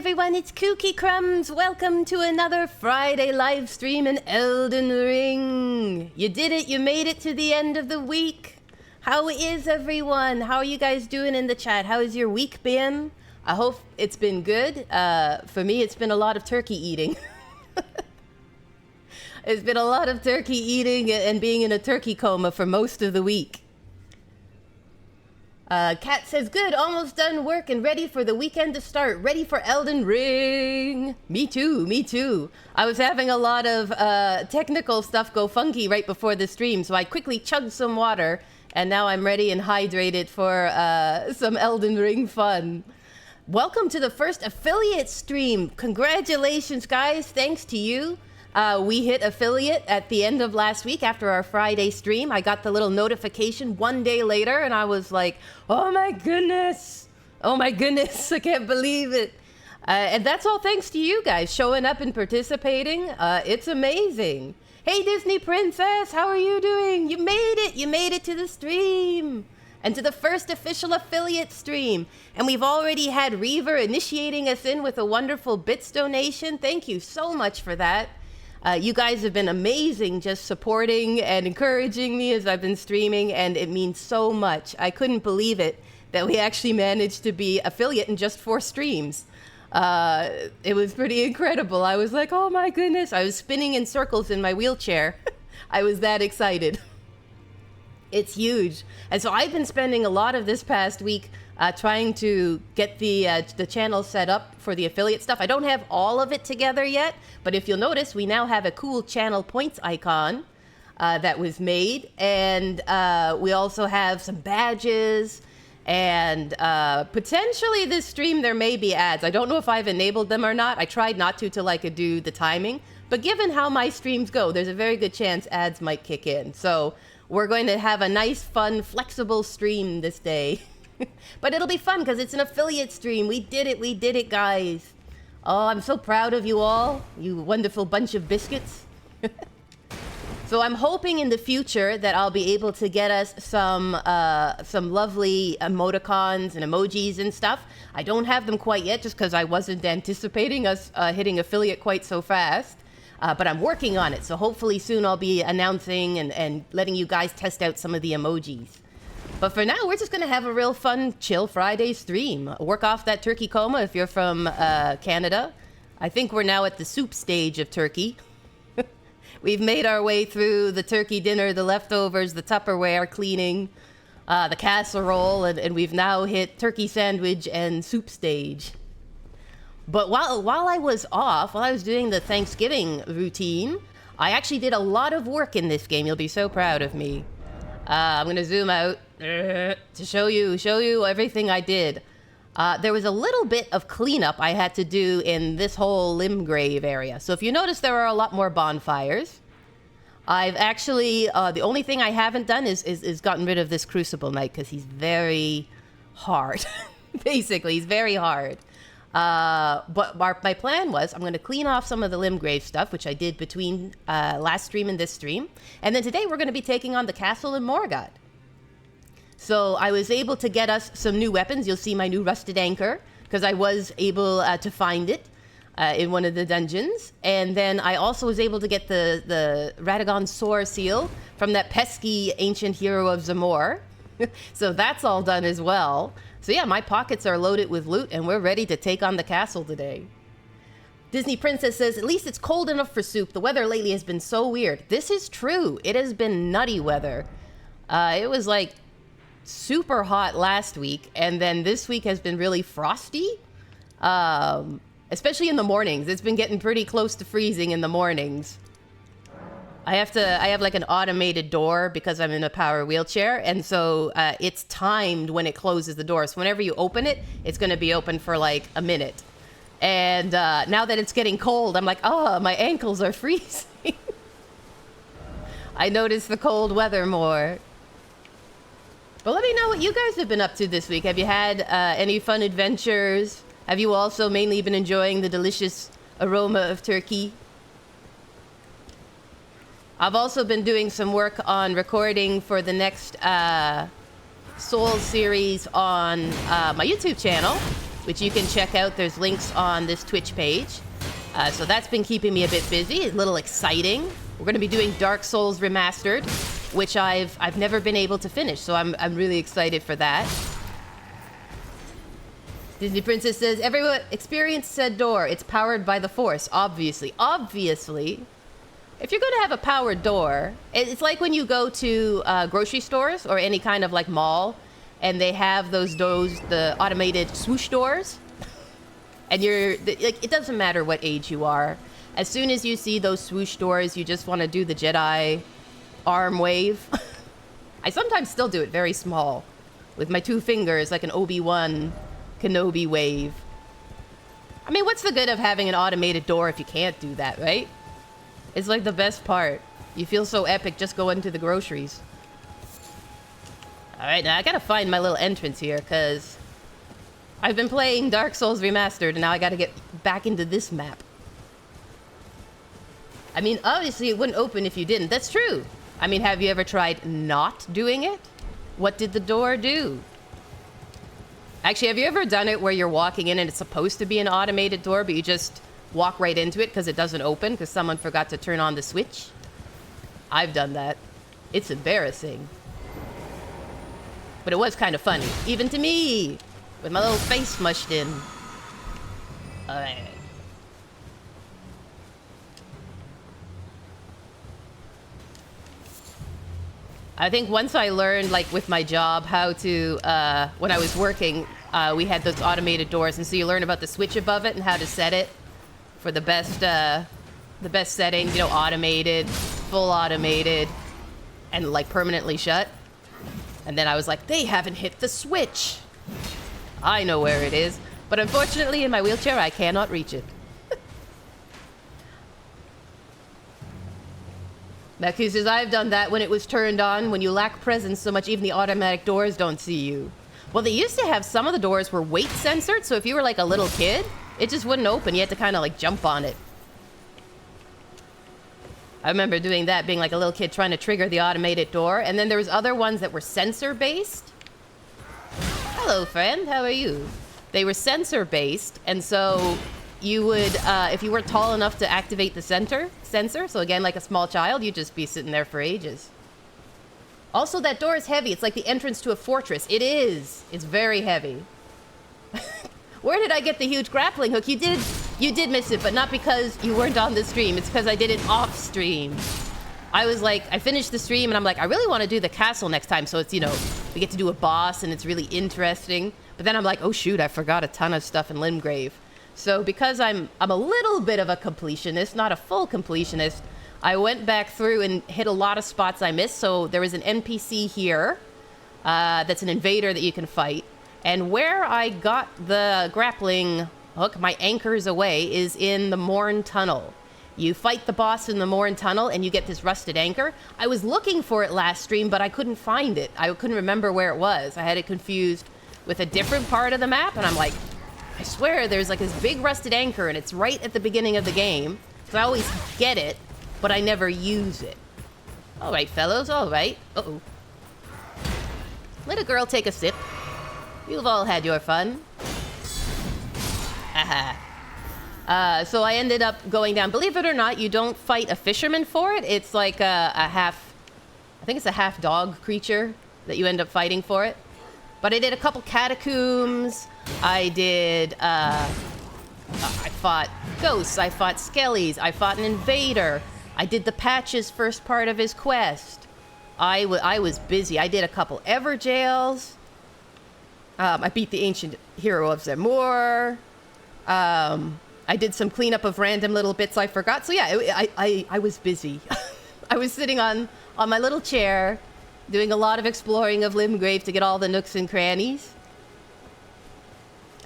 everyone, it's Kooky Crumbs. Welcome to another Friday live stream in Elden Ring. You did it, you made it to the end of the week. How is everyone? How are you guys doing in the chat? How has your week been? I hope it's been good. For me, it's been a lot of turkey eating. It's been a lot of turkey eating and being in a turkey coma for most of the week. Kat says, good, almost done work and ready for the weekend to start. Ready for Elden Ring. Me too, me too. I was having a lot of technical stuff go funky right before the stream, so I quickly chugged some water, and now I'm ready and hydrated for some Elden Ring fun. Welcome to the first affiliate stream. Congratulations, guys. Thanks to you. We hit affiliate at the end of last week after our Friday stream. I got the little notification one day later, and I was like, oh my goodness. Oh my goodness, I can't believe it. And that's all thanks to you guys showing up and participating. It's amazing. Hey, Disney Princess, how are you doing? You made it. You made it to the stream. And to the first official affiliate stream. And we've already had Reaver initiating us in with a wonderful bits donation. Thank you so much for that. You guys have been amazing, just supporting and encouraging me as I've been streaming, and it means so much. I couldn't believe it that we actually managed to be affiliate in just 4 streams. It was pretty incredible. I was like, oh my goodness. I was spinning in circles in my wheelchair. I was that excited. It's huge. And so I've been spending a lot of this past week trying to get the channel set up for the affiliate stuff. I don't have all of it together yet, but if you'll notice, we now have a cool channel points icon that was made, and we also have some badges, and potentially this stream there may be ads. I don't know if I've enabled them or not. I tried not to till I could do the timing, but given how my streams go, there's a very good chance ads might kick in. So we're going to have a nice, fun, flexible stream this day. But it'll be fun because it's an affiliate stream. We did it, guys. Oh, I'm so proud of you all, you wonderful bunch of biscuits. So I'm hoping in the future that I'll be able to get us some lovely emoticons and emojis and stuff. I don't have them quite yet just because I wasn't anticipating us hitting affiliate quite so fast. But I'm working on it, so hopefully soon I'll be announcing and letting you guys test out some of the emojis. But for now, we're just going to have a real fun, chill Friday stream. Work off that turkey coma if you're from Canada. I think we're now at the soup stage of turkey. We've made our way through the turkey dinner, the leftovers, the Tupperware cleaning, the casserole, and we've now hit turkey sandwich and soup stage. But while I was off, while I was doing the Thanksgiving routine, I actually did a lot of work in this game. You'll be so proud of me. I'm going to zoom out to show you everything I did. There was a little bit of cleanup I had to do in this whole Limgrave area. So if you notice, there are a lot more bonfires. I've actually, the only thing I haven't done is gotten rid of this Crucible Knight because he's very hard. Basically, he's very hard. But my plan was I'm going to clean off some of the Limgrave stuff, which I did between last stream and this stream. And then today we're going to be taking on the castle in Margit. So I was able to get us some new weapons. You'll see my new rusted anchor because I was able to find it in one of the dungeons. And then I also was able to get the Radagon Soar seal from that pesky ancient hero of Zamor. So that's all done as well. So yeah, my pockets are loaded with loot, and we're ready to take on the castle today. Disney Princess says, at least it's cold enough for soup. The weather lately has been so weird. This is true. It has been nutty weather. It was like super hot last week, and then this week has been really frosty, especially in the mornings. It's been getting pretty close to freezing in the mornings. I have like an automated door because I'm in a power wheelchair, and so it's timed when it closes the door. So whenever you open it, it's going to be open for like a minute. And now that it's getting cold, I'm like, oh, my ankles are freezing. I notice the cold weather more. But let me know what you guys have been up to this week. Have you had any fun adventures? Have you also mainly been enjoying the delicious aroma of turkey? I've also been doing some work on recording for the next Souls series on my YouTube channel. which you can check out. There's links on this Twitch page. So that's been keeping me a bit busy, a little exciting. We're going to be doing Dark Souls Remastered, which I've never been able to finish, so I'm really excited for that. Disney Princess says, everyone experience said door. It's powered by the Force, obviously. Obviously. If you're going to have a powered door, it's like when you go to grocery stores or any kind of like mall, and they have the automated swoosh doors. And like, it doesn't matter what age you are. As soon as you see those swoosh doors, you just want to do the Jedi arm wave. I sometimes still do it very small with my 2 fingers, like an Obi-Wan Kenobi wave. I mean, what's the good of having an automated door if you can't do that, right? It's like the best part. You feel so epic just going to the groceries. All right, now I gotta find my little entrance here, because I've been playing Dark Souls Remastered, and now I gotta get back into this map. I mean, obviously it wouldn't open if you didn't. That's true. I mean, have you ever tried not doing it? What did the door do? Actually, have you ever done it where you're walking in and it's supposed to be an automated door, but you just walk right into it because it doesn't open because someone forgot to turn on the switch? I've done that. It's embarrassing. But it was kind of funny. Even to me! With my little face mushed in. Alright. I think once I learned, like, with my job, how to, when I was working, we had those automated doors, and so you learn about the switch above it and how to set it for the best settings, you know, automated, full automated, and, like, permanently shut. And then I was like, they haven't hit the switch. I know where it is. But unfortunately, in my wheelchair, I cannot reach it. Maku says, I've done that when it was turned on. When you lack presence so much, even the automatic doors don't see you. Well, they used to have some of the doors were weight censored, so if you were like a little kid, it just wouldn't open. You had to kind of like jump on it. I remember doing that, being like a little kid trying to trigger the automated door. And then there was other ones that were sensor-based. Hello, friend. How are you? They were sensor-based, and so you would, if you weren't tall enough to activate the sensor, so again, like a small child, you'd just be sitting there for ages. Also, that door is heavy. It's like the entrance to a fortress. It is. It's very heavy. Where did I get the huge grappling hook? You did miss it, but not because you weren't on the stream. It's because I did it off stream. I was like, I finished the stream and I'm like, I really want to do the castle next time. So it's, you know, we get to do a boss and it's really interesting. But then I'm like, oh shoot, I forgot a ton of stuff in Limgrave. So because I'm a little bit of a completionist, not a full completionist, I went back through and hit a lot of spots I missed. So there is an NPC here that's an invader that you can fight. And where I got the grappling hook, my anchors away, is in the Morn Tunnel. You fight the boss in the Morn Tunnel and you get this rusted anchor. I was looking for it last stream, but I couldn't find it. I couldn't remember where it was. I had it confused with a different part of the map, and I'm like, I swear there's like this big rusted anchor and it's right at the beginning of the game. So I always get it, but I never use it. All right, fellows, all right. Uh-oh. Let a girl take a sip. You've all had your fun. Haha. So I ended up going down. Believe it or not, you don't fight a fisherman for it. It's like a half, I think it's a half dog creature that you end up fighting for it. But I did a couple catacombs. I did, I fought ghosts. I fought skellies. I fought an invader. I did the Patch's first part of his quest. I was busy. I did a couple Everjails. I beat the ancient hero of Zemmour. I did some cleanup of random little bits I forgot. So yeah, I was busy. I was sitting on my little chair, doing a lot of exploring of Limgrave to get all the nooks and crannies.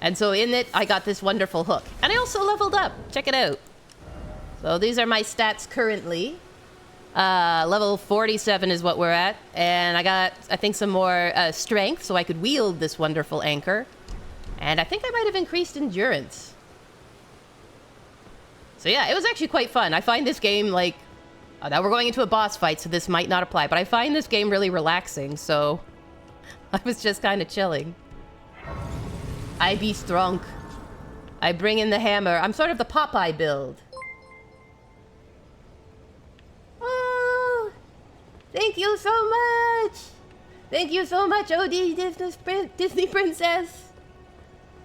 And so in it, I got this wonderful hook. And I also leveled up. Check it out. So these are my stats currently. Level 47 is what we're at. And I got, I think, some more strength so I could wield this wonderful anchor. And I think I might have increased endurance. So yeah, it was actually quite fun. I find this game, like, now we're going into a boss fight, so this might not apply. But I find this game really relaxing, so I was just kind of chilling. I be strong. I bring in the hammer. I'm sort of the Popeye build. Oh, thank you so much. Thank you so much, OD Disney Princess.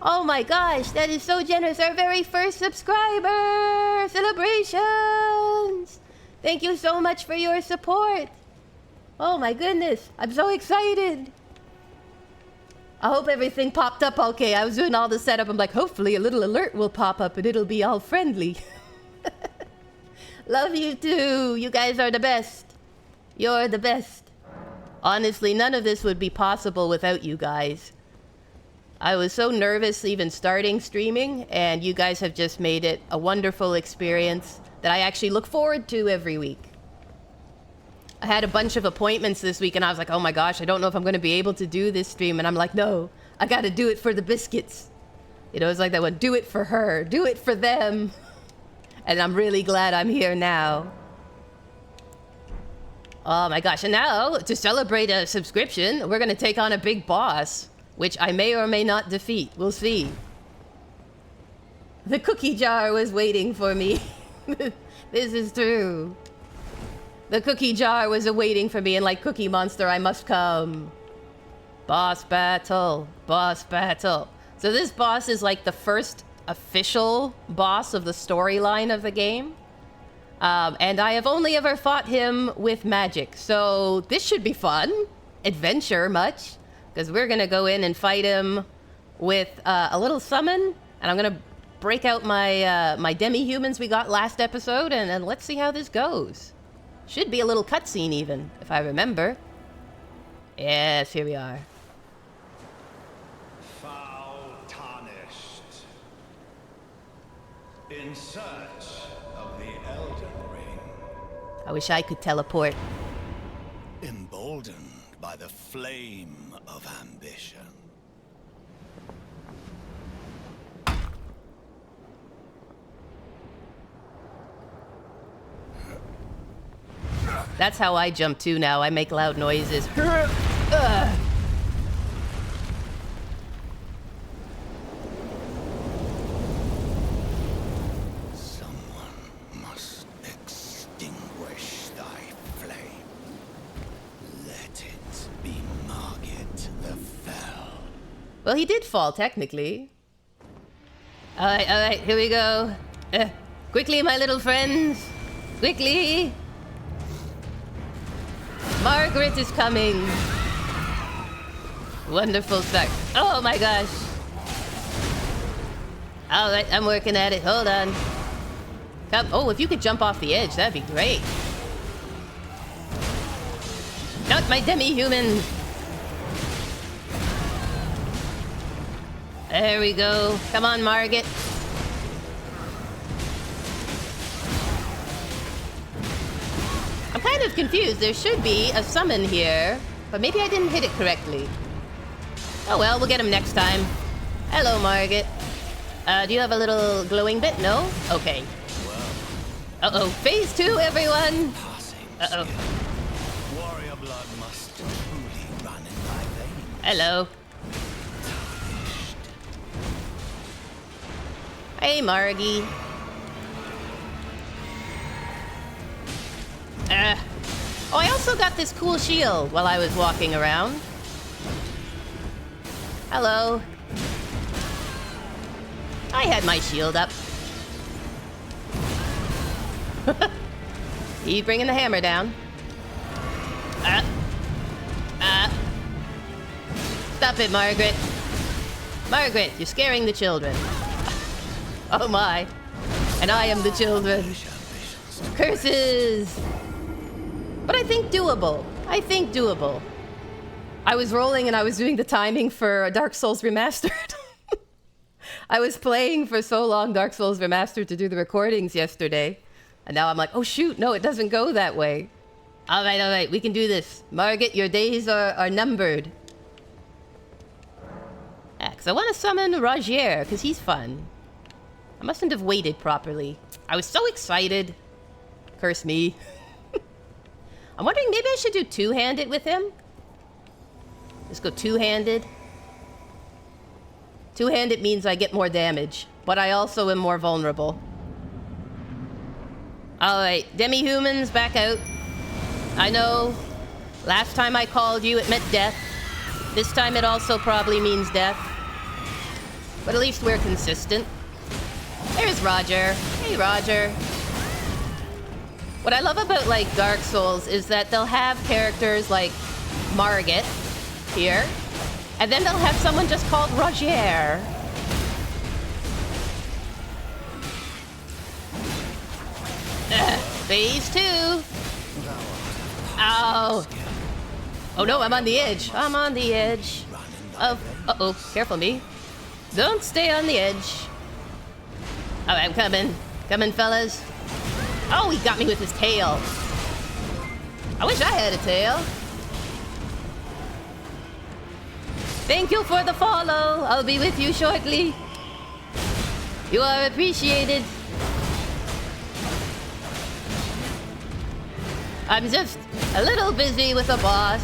Oh my gosh, that is so generous. Our very first subscriber. Celebrations. Thank you so much for your support. Oh my goodness, I'm so excited. I hope everything popped up okay. I was doing all the setup. I'm like, hopefully a little alert will pop up and it'll be all friendly. Love you too. You guys are the best. You're the best. Honestly, none of this would be possible without you guys. I was so nervous even starting streaming, and you guys have just made it a wonderful experience that I actually look forward to every week. I had a bunch of appointments this week, and I was like, oh my gosh, I don't know if I'm going to be able to do this stream. And I'm like, no, I got to do it for the biscuits. You know, it's like that one, do it for her, do it for them. And I'm really glad I'm here now. Oh my gosh, and now, to celebrate a subscription, we're going to take on a big boss, which I may or may not defeat. We'll see. The cookie jar was waiting for me. This is true. The cookie jar was awaiting for me, and like Cookie Monster, I must come. Boss battle. Boss battle. So this boss is like the first official boss of the storyline of the game. And I have only ever fought him with magic. So this should be fun. Adventure much. Because we're going to go in and fight him with a little summon. And I'm going to break out my my demi-humans we got last episode. And let's see how this goes. Should be a little cutscene even, if I remember. Yes, here we are. Foul tarnished. In search of the Elden Ring. I wish I could teleport. Emboldened by the flame of ambition. That's how I jump too now. I make loud noises. Someone must extinguish thy flame. Let it be Margit the Fell. Well, he did fall, technically. Alright, here we go. Quickly, my little friends. Quickly. Margaret is coming. Wonderful start. Oh my gosh. Alright, I'm working at it. Hold on. Come. Oh, if you could jump off the edge, that'd be great. Not my demi-human. There we go. Come on, Margit. I'm kind of confused. There should be a summon here, but maybe I didn't hit it correctly. Oh well, we'll get him next time. Hello, Margit. Do you have a little glowing bit? No? Okay. Uh-oh. Phase 2, everyone! Uh-oh. Warrior blood must truly run in thy veins. Hello. Hey, Margie. Oh, I also got this cool shield while I was walking around. Hello. I had my shield up. He's bringing the hammer down. Stop it, Margaret. Margaret, you're scaring the children. Oh my. And I am the children. Curses! But I think doable. I think doable. I was rolling and I was doing the timing for Dark Souls Remastered. I was playing for so long Dark Souls Remastered to do the recordings yesterday. And now I'm like, oh shoot, no, it doesn't go that way. Alright, we can do this. Margit, your days are numbered. Because I want to summon Rogier, because he's fun. I mustn't have waited properly. I was so excited. Curse me. I'm wondering, maybe I should do two-handed with him? Let's go two-handed. Two-handed means I get more damage, but I also am more vulnerable. Alright, demi-humans, back out. I know, last time I called you, it meant death. This time it also probably means death. But at least we're consistent. There's Roger. Hey, Roger. What I love about, like, Dark Souls is that they'll have characters like Margit here, and then they'll have someone just called Roger. Phase 2. Ow. Oh no, I'm on the edge. I'm on the edge. Uh-oh, careful me. Don't stay on the edge. Alright, I'm coming. Coming, fellas. Oh, he got me with his tail. I wish I had a tail. Thank you for the follow. I'll be with you shortly. You are appreciated. I'm just a little busy with a boss.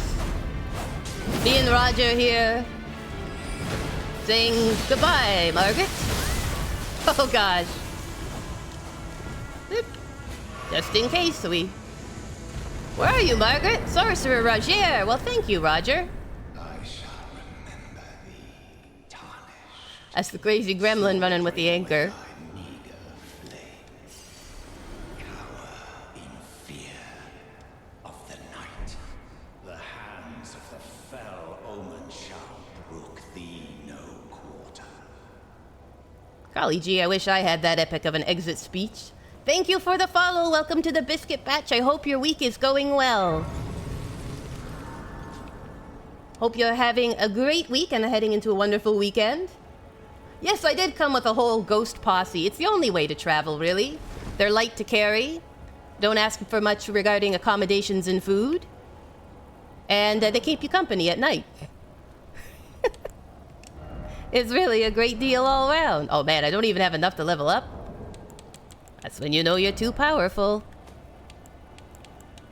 Me and Roger here. Saying goodbye, Margit. Oh gosh. Just in case we... Where are you, Margit? Sorcerer Roger. Well, thank you, Roger. I shall remember thee, tarnished. That's the crazy gremlin running with the anchor. Thy meager flames. Cower in fear of the night. The hands of the fell omen shall brook thee no quarter. Golly gee, I wish I had that epic of an exit speech. Thank you for the follow. Welcome to the Biscuit Batch. I hope your week is going well. Hope you're having a great week and heading into a wonderful weekend. Yes, I did come with a whole ghost posse. It's the only way to travel, really. They're light to carry. Don't ask for much regarding accommodations and food. And they keep you company at night. It's really a great deal all around. Oh man, I don't even have enough to level up. That's when you know you're too powerful.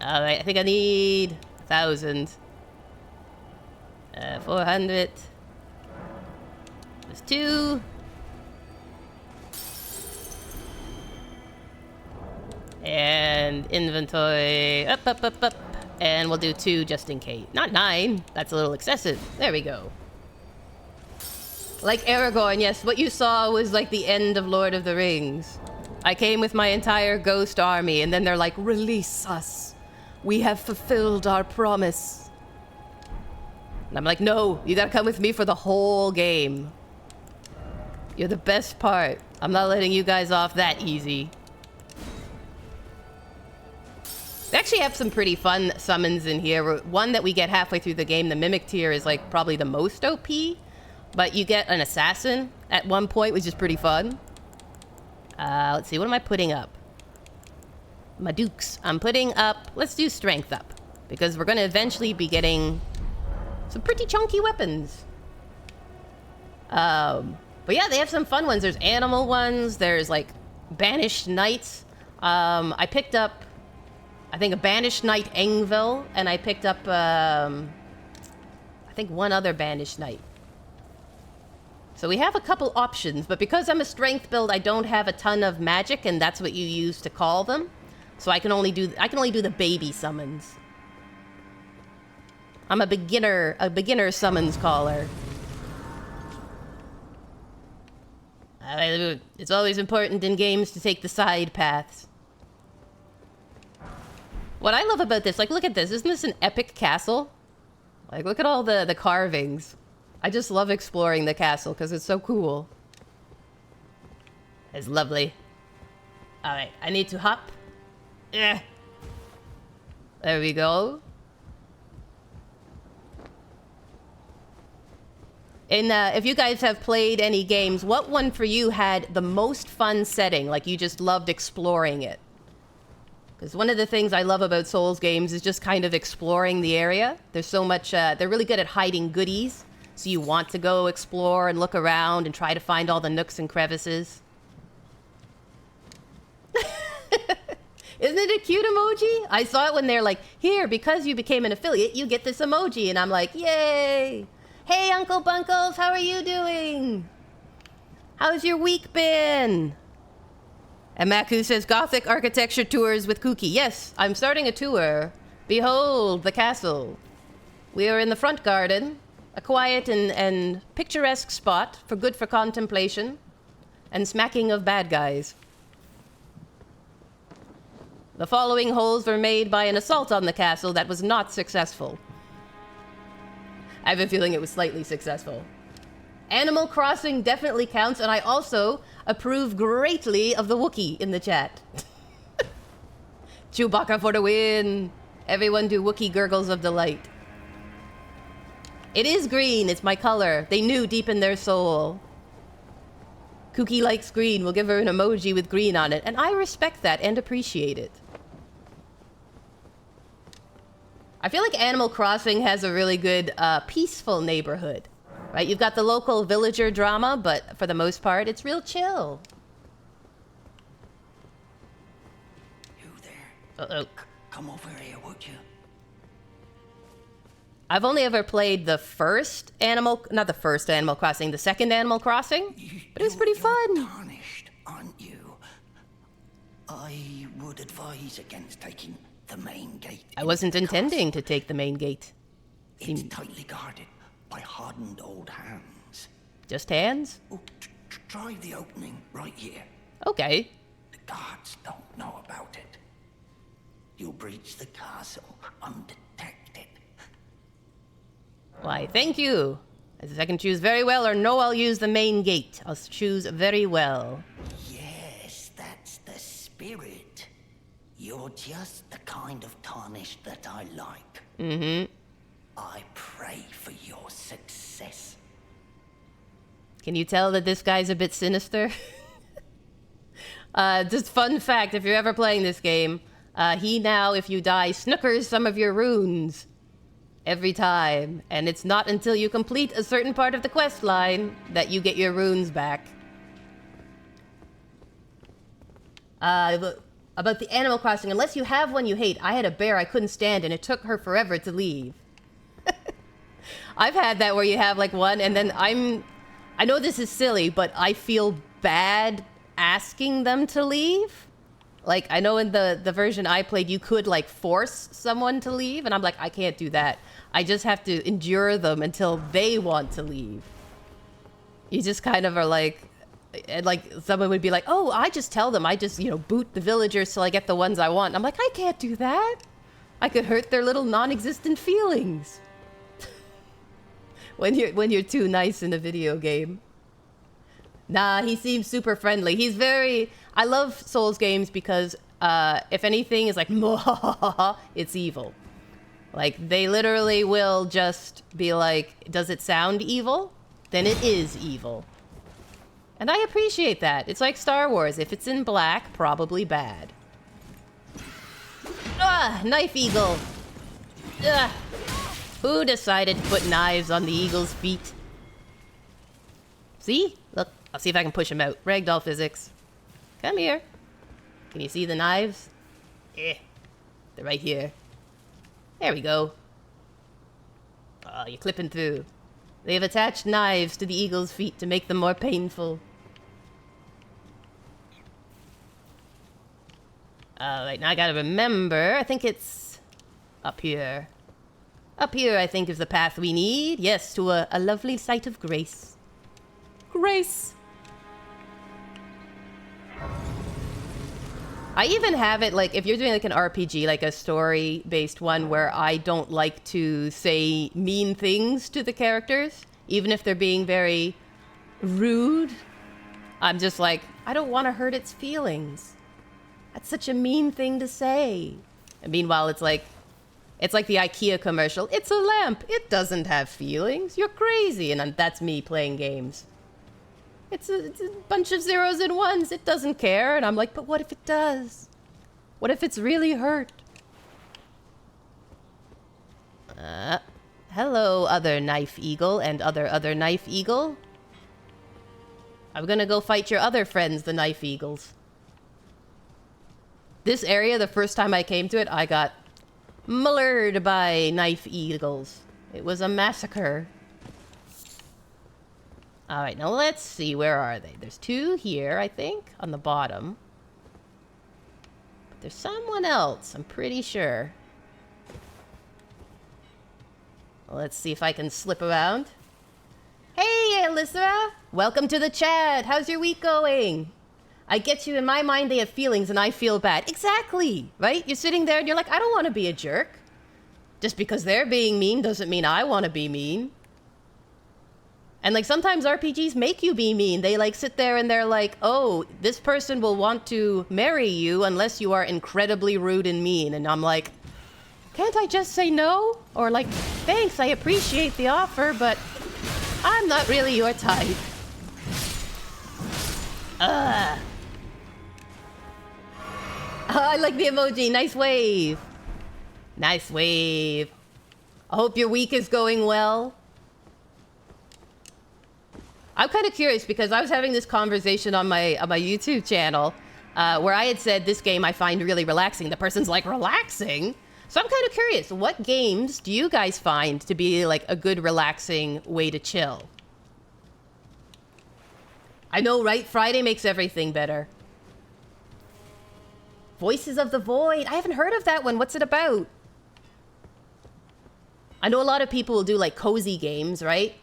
Alright, I think I need 1,000. 400. There's 2. And inventory. Up. And we'll do 2 just in case. Not 9. That's a little excessive. There we go. Like Aragorn, yes, what you saw was like the end of Lord of the Rings. I came with my entire ghost army, and then they're like, release us. We have fulfilled our promise. And I'm like, no, you gotta come with me for the whole game. You're the best part. I'm not letting you guys off that easy. They actually have some pretty fun summons in here. One that we get halfway through the game, the Mimic tier, is like probably the most OP. But you get an assassin at one point, which is pretty fun. Let's see, what am I putting up? My dukes. I'm putting up... Let's do strength up. Because we're going to eventually be getting some pretty chunky weapons. But yeah, they have some fun ones. There's animal ones. There's, like, banished knights. I picked up, I think, a banished knight Engville. And I picked up, I think, one other banished knight. So we have a couple options, but because I'm a strength build, I don't have a ton of magic, and that's what you use to call them. So I can only do the baby summons. I'm a beginner summons caller. It's always important in games to take the side paths. What I love about this, like, look at this. Isn't this an epic castle? Like, look at all the carvings. I just love exploring the castle because it's so cool. It's lovely. Alright, I need to hop. There we go. And if you guys have played any games, what one for you had the most fun setting? Like you just loved exploring it? Because one of the things I love about Souls games is just kind of exploring the area. There's so much, they're really good at hiding goodies. So you want to go explore and look around and try to find all the nooks and crevices. Isn't it a cute emoji? I saw it when they're like, here, because you became an affiliate, you get this emoji. And I'm like, yay. Hey, Uncle Bunkles, how are you doing? How's your week been? And Maku says, Gothic architecture tours with Kooky. Yes, I'm starting a tour. Behold the castle. We are in the front garden, a quiet and picturesque spot good for contemplation and smacking of bad guys. The following holes were made by an assault on the castle that was not successful. I have a feeling it was slightly successful. Animal Crossing definitely counts, and I also approve greatly of the Wookiee in the chat. Chewbacca for the win! Everyone do Wookiee gurgles of delight. It is green, it's my color. They knew deep in their soul. Kooky likes green, we'll give her an emoji with green on it, and I respect that and appreciate it. I feel like Animal Crossing has a really good, peaceful neighborhood. Right, you've got the local villager drama, but for the most part, it's real chill. You there? Uh-oh. Come over here, would you? I've only ever played the first not the first Animal Crossing, the second Animal Crossing, but it was pretty fun. You're tarnished, aren't you? I would advise against taking the main gate. I wasn't intending to take the main gate. It's tightly guarded by hardened old hands. Just hands? Oh, try the opening right here. Okay. The guards don't know about it. You'll breach the castle undetected. Why, thank you. I can choose very well, or no, I'll use the main gate. I'll choose very well. Yes, that's the spirit. You're just the kind of tarnished that I like. Mm-hmm. I pray for your success. Can you tell that this guy's a bit sinister? Just fun fact, if you're ever playing this game, he now, if you die, snookers some of your runes. Every time. And it's not until you complete a certain part of the quest line that you get your runes back. About the Animal Crossing, unless you have one you hate. I had a bear I couldn't stand and it took her forever to leave. I've had that where you have like one and then I know this is silly, but I feel bad asking them to leave. Like, I know in the version I played, you could like force someone to leave, and I'm like, I can't do that. I just have to endure them until they want to leave. You just kind of are like, and like someone would be like, oh, I just tell them, I just, boot the villagers till I get the ones I want. And I'm like, I can't do that. I could hurt their little non-existent feelings. when you're too nice in a video game. Nah, he seems super friendly. He's very... I love Souls games because if anything is like, it's evil. Like, they literally will just be like, does it sound evil? Then it is evil. And I appreciate that. It's like Star Wars. If it's in black, probably bad. Ah, knife eagle. Ugh. Who decided to put knives on the eagle's feet? See? Look, I'll see if I can push him out. Ragdoll physics. Come here. Can you see the knives? They're right here. There we go. Oh, you're clipping through. They have attached knives to the eagle's feet to make them more painful. Alright, now I gotta remember. I think it's up here. Up here, I think, is the path we need. Yes, to a lovely site of grace. Grace! I even have it, like, if you're doing, like, an RPG, like a story-based one where I don't like to say mean things to the characters, even if they're being very rude, I'm just like, I don't want to hurt its feelings. That's such a mean thing to say. And meanwhile, it's like the IKEA commercial. It's a lamp. It doesn't have feelings. You're crazy. And that's me playing games. It's a bunch of zeros and ones. It doesn't care. And I'm like, but what if it does? What if it's really hurt? Hello, other knife eagle and other knife eagle. I'm gonna go fight your other friends, the knife eagles. This area, the first time I came to it, I got murdered by knife eagles. It was a massacre. All right, now let's see. Where are they? There's 2 here, I think, on the bottom. But there's someone else, I'm pretty sure. Let's see if I can slip around. Hey, Alyssa! Welcome to the chat. How's your week going? I get you. In my mind, they have feelings and I feel bad. Exactly, right? You're sitting there and you're like, I don't want to be a jerk. Just because they're being mean doesn't mean I want to be mean. And like sometimes RPGs make you be mean. They like sit there and they're like, oh, this person will want to marry you unless you are incredibly rude and mean. And I'm like, can't I just say no? Or like, thanks, I appreciate the offer, but I'm not really your type. Oh, I like the emoji. Nice wave. Nice wave. I hope your week is going well. I'm kind of curious because I was having this conversation on my YouTube channel where I had said this game I find really relaxing. The person's like, relaxing? So I'm kind of curious, what games do you guys find to be like a good relaxing way to chill? I know, right? Friday makes everything better. Voices of the Void. I haven't heard of that one. What's it about? I know a lot of people will do like cozy games, right?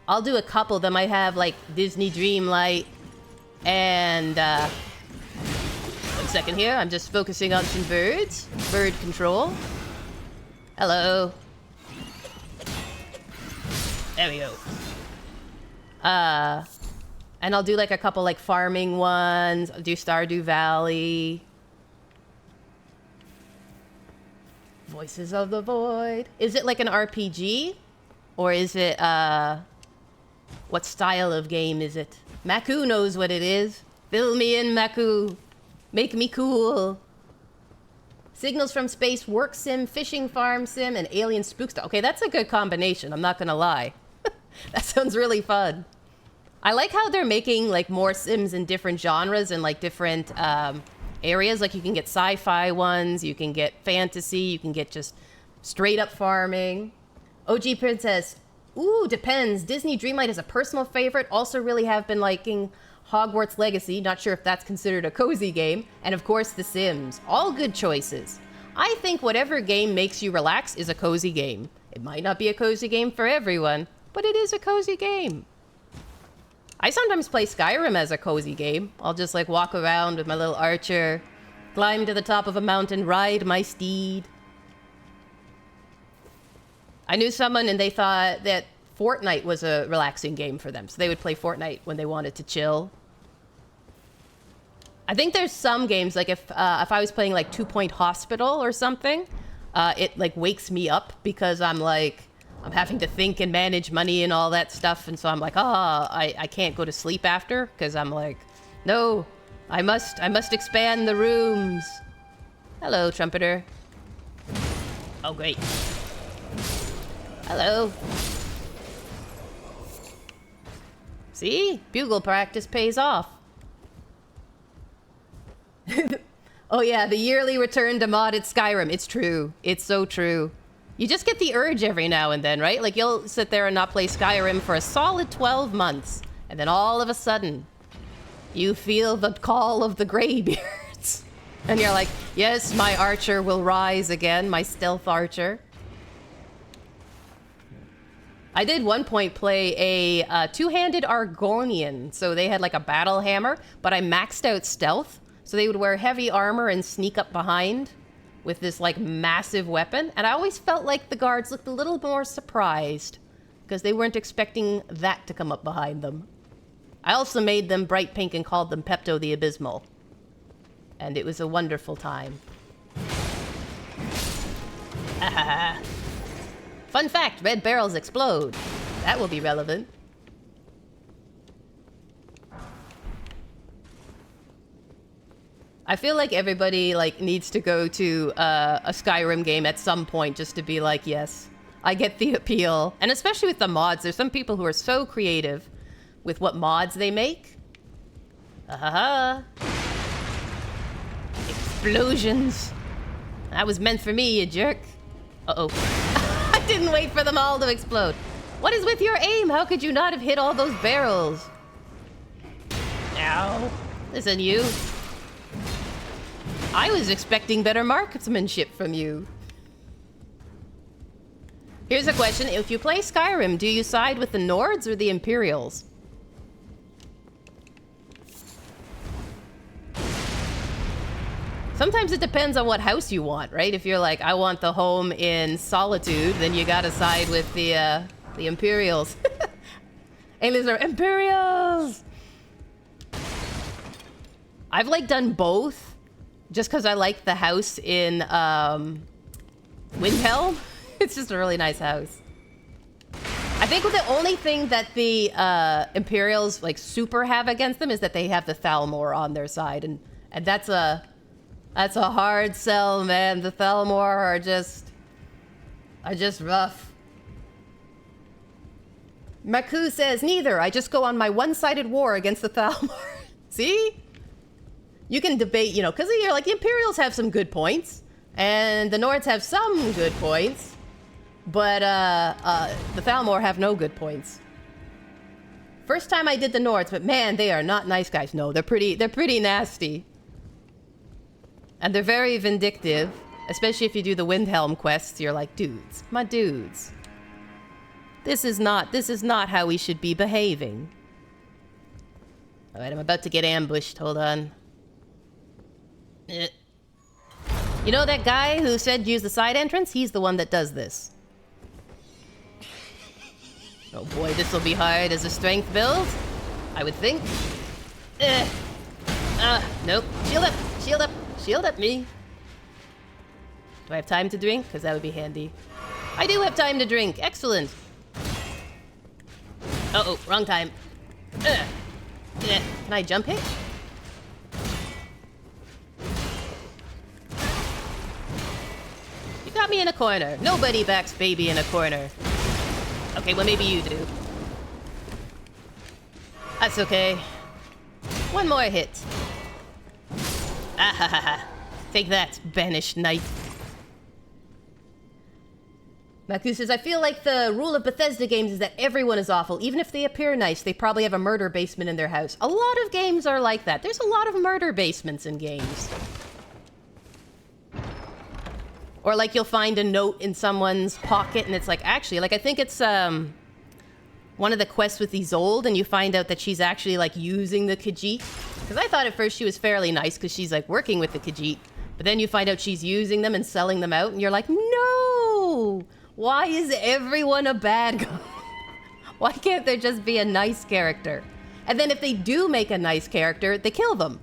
I'll do a couple. Then I have like Disney Dreamlight and one second here. I'm just focusing on some birds. Bird control. Hello. There we go. And I'll do like a couple like farming ones. I'll do Stardew Valley. Voices of the Void. Is it like an RPG? Or is it, what style of game is it? Maku knows what it is. Fill me in, Maku. Make me cool. Signals from Space, Work Sim, Fishing Farm Sim, and Alien Spook Stuff. Okay, that's a good combination, I'm not gonna lie. That sounds really fun. I like how they're making like more Sims in different genres and like different areas. Like you can get sci-fi ones, you can get fantasy, you can get just straight up farming. OG Princess, ooh, depends. Disney Dreamlight is a personal favorite. Also really have been liking Hogwarts Legacy. Not sure if that's considered a cozy game. And of course, The Sims. All good choices. I think whatever game makes you relax is a cozy game. It might not be a cozy game for everyone, but it is a cozy game. I sometimes play Skyrim as a cozy game. I'll just like walk around with my little archer, climb to the top of a mountain, ride my steed. I knew someone and they thought that Fortnite was a relaxing game for them. So they would play Fortnite when they wanted to chill. I think there's some games, like if I was playing like 2 Point Hospital or something, it like wakes me up because I'm having to think and manage money and all that stuff. And so I'm like, I can't go to sleep after because I'm like, no, I must expand the rooms. Hello, trumpeter. Oh, great. Hello. See? Bugle practice pays off. Oh yeah, the yearly return to modded Skyrim. It's true. It's so true. You just get the urge every now and then, right? Like you'll sit there and not play Skyrim for a solid 12 months. And then all of a sudden, you feel the call of the Greybeards. And you're like, yes, my archer will rise again, my stealth archer. I did one point play a two-handed Argonian. So they had like a battle hammer, but I maxed out stealth. So they would wear heavy armor and sneak up behind with this like massive weapon. And I always felt like the guards looked a little more surprised because they weren't expecting that to come up behind them. I also made them bright pink and called them Pepto the Abysmal. And it was a wonderful time. Fun fact, red barrels explode. That will be relevant. I feel like everybody like needs to go to a Skyrim game at some point just to be like, yes, I get the appeal. And especially with the mods, there's some people who are so creative with what mods they make. Explosions. That was meant for me, you jerk. Uh-oh. I didn't wait for them all to explode. What is with your aim? How could you not have hit all those barrels? Ow. Listen, you. I was expecting better marksmanship from you. Here's a question. If you play Skyrim, do you side with the Nords or the Imperials? Sometimes it depends on what house you want, right? If you're like, I want the home in Solitude, then you gotta side with the Imperials. Aliens are Imperials! I've like done both, just because I like the house in Windhelm. It's just a really nice house. I think the only thing that the Imperials like super have against them is that they have the Thalmor on their side, and that's a hard sell, man. The Thalmor are just rough. Maku says, neither. I just go on my one-sided war against the Thalmor. See? You can debate, you know, because you're like, the Imperials have some good points, and the Nords have some good points, but the Thalmor have no good points. First time I did the Nords, but man, they are not nice guys. No, they're pretty nasty. And they're very vindictive, especially if you do the Windhelm quests. You're like, dudes, my dudes. This is not how we should be behaving. All right, I'm about to get ambushed. Hold on. You know that guy who said use the side entrance? He's the one that does this. Oh boy, this will be hard as a strength build, I would think. Nope. Shield up, shield up, shield up me. Do I have time to drink? Because that would be handy. I do have time to drink. Excellent. Uh-oh, wrong time. Can I jump hit? You got me in a corner. Nobody backs baby in a corner. Okay, well maybe you do. That's okay. One more hit. Ah ha ha ha. Take that, banished knight. Maku says, I feel like the rule of Bethesda games is that everyone is awful. Even if they appear nice, they probably have a murder basement in their house. A lot of games are like that. There's a lot of murder basements in games. Or like you'll find a note in someone's pocket and it's like, actually, like I think it's one of the quests with Isolde, and you find out that she's actually like using the Khajiit. Because I thought at first she was fairly nice because she's like working with the Khajiit. But then you find out she's using them and selling them out and you're like, no! Why is everyone a bad guy? Why can't there just be a nice character? And then if they do make a nice character, they kill them.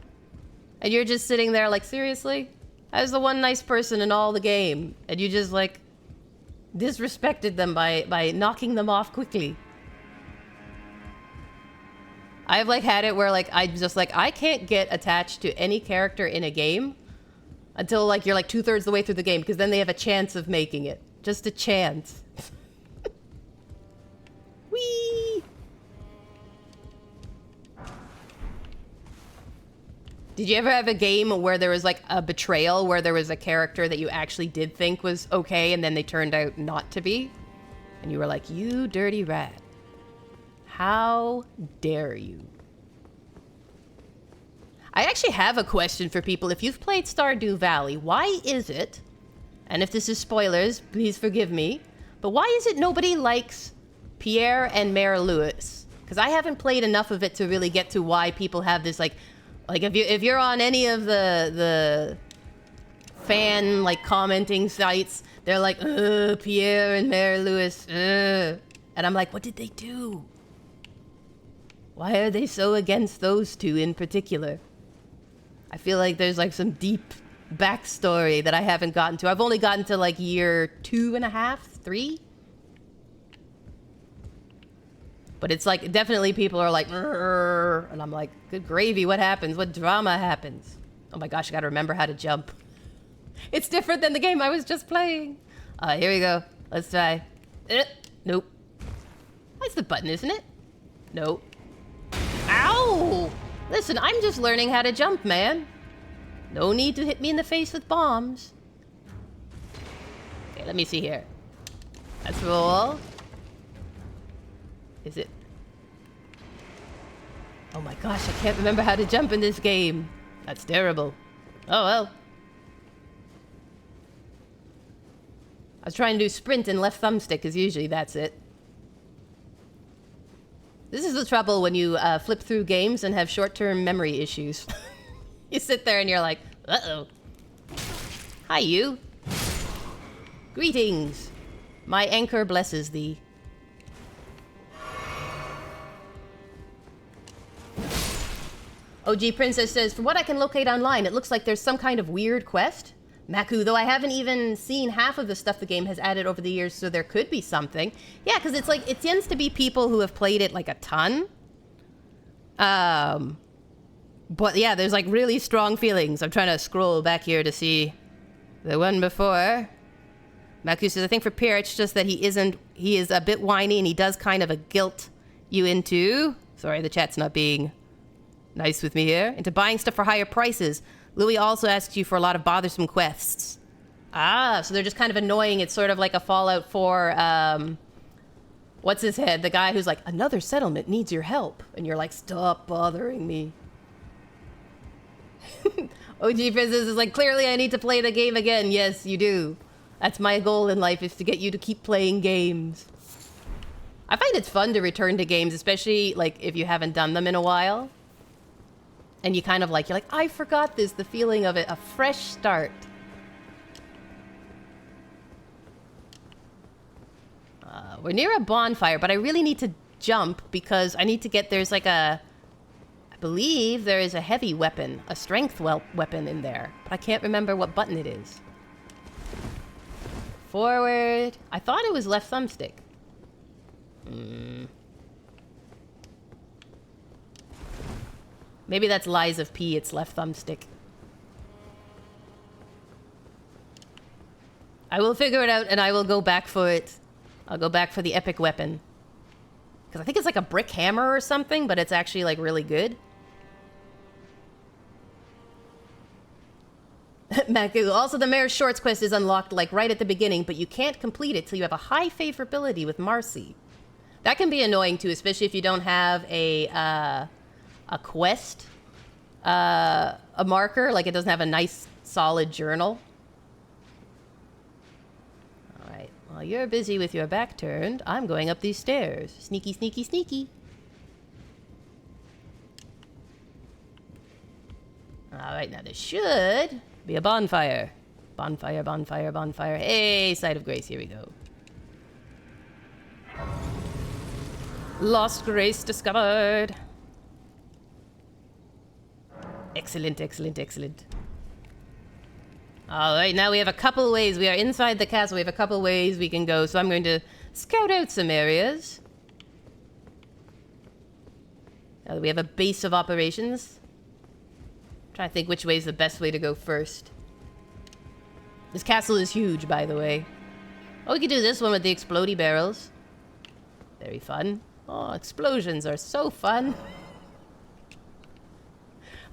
And you're just sitting there like, seriously? I was the one nice person in all the game. And you just like disrespected them by knocking them off quickly. I've like had it where like I'm just like, I can't get attached to any character in a game until like you're like 2/3 the way through the game, because then they have a chance of making it. Just a chance. Whee! Did you ever have a game where there was like a betrayal, where there was a character that you actually did think was okay and then they turned out not to be? And you were like, you dirty rat. How dare you? I actually have a question for people. If you've played Stardew Valley, why is it, and if this is spoilers, please forgive me, but why is it nobody likes Pierre and Mare Louis? Because I haven't played enough of it to really get to why people have this like if you're on any of the fan like commenting sites, they're like, Pierre and Mare Louis, and I'm like, what did they do? Why are they so against those two in particular? I feel like there's like some deep backstory that I haven't gotten to. I've only gotten to like year 2.5, 3. But it's like, definitely people are like, and I'm like, good gravy, what happens? What drama happens? Oh my gosh, I gotta remember how to jump. It's different than the game I was just playing. Here we go. Let's try. Nope. That's the button, isn't it? Nope. Ow! Listen, I'm just learning how to jump, man. No need to hit me in the face with bombs. Okay, let me see here. Let's roll. Is it? Oh my gosh, I can't remember how to jump in this game. That's terrible. Oh well. I was trying to do sprint and left thumbstick, because usually that's it. This is the trouble when you flip through games and have short-term memory issues. You sit there and you're like, uh-oh. Hi, you. Greetings. My anchor blesses thee. OG Princess says, from what I can locate online, it looks like there's some kind of weird quest. Maku, though I haven't even seen half of the stuff the game has added over the years, so there could be something. Yeah, because it's like, it tends to be people who have played it like a ton. But yeah, there's like really strong feelings. I'm trying to scroll back here to see the one before. Maku says, I think for Pierre, it's just that he is a bit whiny and he does kind of a guilt you into, sorry, the chat's not being nice with me here, into buying stuff for higher prices. Louis also asks you for a lot of bothersome quests. Ah, so they're just kind of annoying. It's sort of like a Fallout 4, what's his head? The guy who's like, another settlement needs your help. And you're like, stop bothering me. OG Princess is like, clearly I need to play the game again. Yes, you do. That's my goal in life, is to get you to keep playing games. I find it's fun to return to games, especially like if you haven't done them in a while. And you kind of like, you're like, I forgot this, the feeling of it, a fresh start. We're near a bonfire, but I really need to jump because I need to get, there's like a, I believe there is a heavy weapon, a strength weapon in there, but I can't remember what button it is. Forward. I thought it was left thumbstick. Maybe that's Lies of P, it's left thumbstick. I will figure it out and I will go back for it. I'll go back for the epic weapon. Because I think it's like a brick hammer or something, but it's actually like really good. Maku, also the Mayor's Shorts quest is unlocked like right at the beginning, but you can't complete it till you have a high favorability with Marcy. That can be annoying too, especially if you don't have a quest, a marker, like it doesn't have a nice solid journal. All right, while you're busy with your back turned, I'm going up these stairs. Sneaky, sneaky, sneaky. All right, now there should be a bonfire. Bonfire, bonfire, bonfire. Hey, Site of Grace, here we go. Lost Grace discovered. Excellent, excellent, excellent. All right, now we have a couple ways. We are inside the castle. We have a couple ways we can go. So I'm going to scout out some areas. Now that we have a base of operations. I'm trying to think which way is the best way to go first. This castle is huge, by the way. Oh, we could do this one with the explodey barrels. Very fun. Oh, explosions are so fun.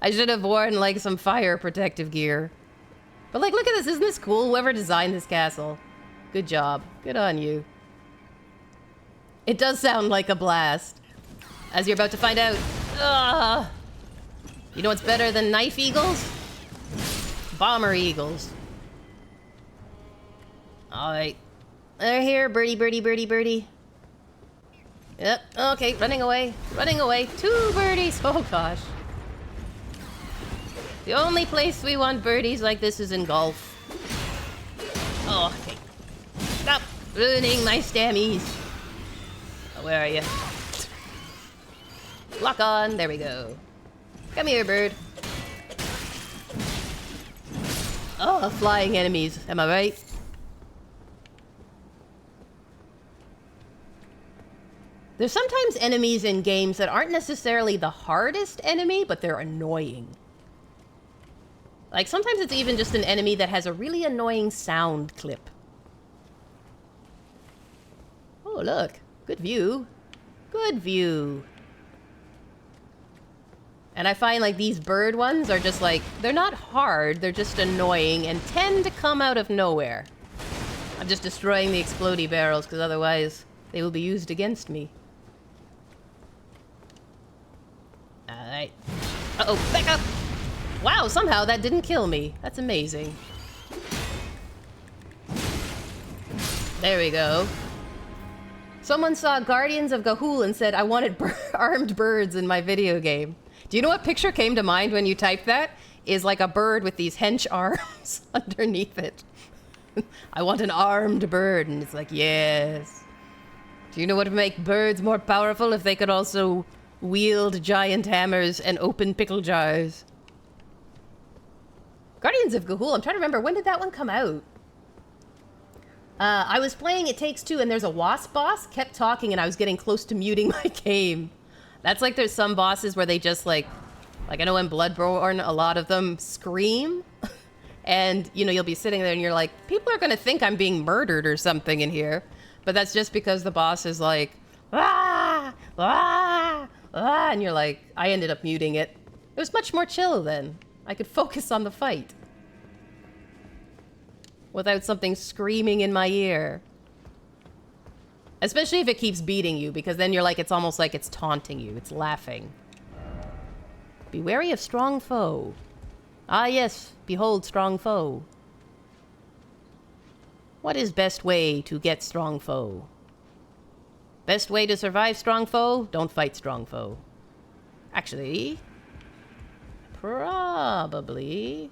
I should have worn, like, some fire protective gear. But, like, look at this. Isn't this cool? Whoever designed this castle. Good job. Good on you. It does sound like a blast. As you're about to find out. Ugh. You know what's better than knife eagles? Bomber eagles. Alright. They're here. Birdie, birdie, birdie, birdie. Yep. Okay, running away. Running away. 2 birdies. Oh, gosh. The only place we want birdies like this is in golf. Oh, okay. Stop ruining my stammies. Oh, where are you? Lock on. There we go. Come here, bird. Oh, flying enemies. Am I right? There's sometimes enemies in games that aren't necessarily the hardest enemy, but they're annoying. Like, sometimes it's even just an enemy that has a really annoying sound clip. Oh, look. Good view. Good view. And I find, like, these bird ones are just, like, they're not hard, they're just annoying and tend to come out of nowhere. I'm just destroying the explodey barrels, because otherwise they will be used against me. Alright. Uh-oh, back up! Wow, somehow that didn't kill me. That's amazing. There we go. Someone saw Guardians of Ga'Hoole and said, I wanted armed birds in my video game. Do you know what picture came to mind when you typed that? Is like a bird with these hench arms underneath it. I want an armed bird. And it's like, yes. Do you know what would make birds more powerful if they could also wield giant hammers and open pickle jars? Guardians of Ga'Hoole, I'm trying to remember, when did that one come out? I was playing It Takes Two and there's a wasp boss, kept talking and I was getting close to muting my game. That's like there's some bosses where they just like I know in Bloodborne, a lot of them scream. And, you know, you'll be sitting there and you're like, people are going to think I'm being murdered or something in here. But that's just because the boss is like, ah, ah, ah. And you're like, I ended up muting it. It was much more chill then. I could focus on the fight. Without something screaming in my ear. Especially if it keeps beating you, because then you're like, it's almost like it's taunting you. It's laughing. Be wary of strong foe. Ah yes, behold strong foe. What is best way to get strong foe? Best way to survive strong foe? Don't fight strong foe. Actually, probably.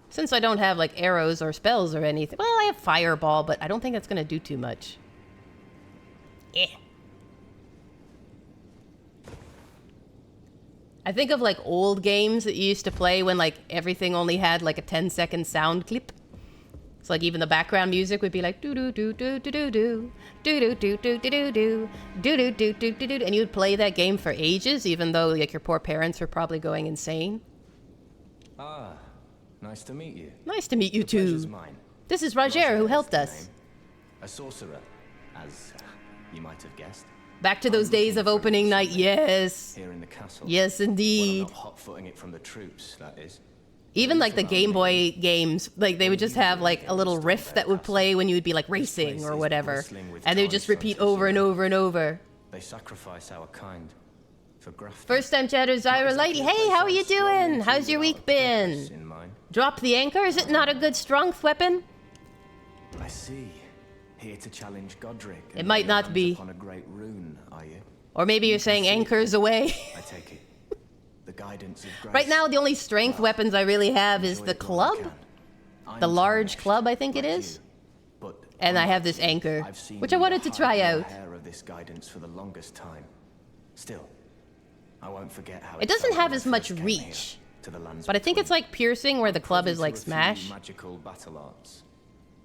Since I don't have, like, arrows or spells or anything. Well, I have fireball, but I don't think that's gonna do too much. Eh. I think of, like, old games that you used to play when, like, everything only had, like, a 10-second sound clip. So, like, even the background music would be like, do-do-do-do-do-do-do, do-do-do-do-do-do-do, do-do-do-do-do-do, and you would play that game for ages, even though, like, your poor parents were probably going insane. Ah. Nice to meet you. Nice to meet you too. Mine. This is Roger, who helped us. A sorcerer, as you might have guessed. Back to those days of opening night, yes. Here in the castle. Yes, indeed. Well, I'm not hot-footing it from the troops, that is. Even like the Game Boy games, like they would just have like a little riff that would play when you would be like racing or whatever, and they would just repeat over and over and over. They sacrifice our kind. First time chatter, Zyra Lighty. Hey, how are you doing? How's your week been? Drop the anchor? Is it not a good strength weapon? I see. Here to challenge Godric. It might not be. On a great rune, are you? Or maybe you're saying anchors away. I take it. The guidance of grace. Right now, the only strength weapons I really have is the club. The large club, I think it is. And I have this anchor, which I wanted to try out. Of this guidance for the longest time. Still, I won't forget how it doesn't have as much reach, but I think it's like piercing where the club is like smash. Magical battle arts.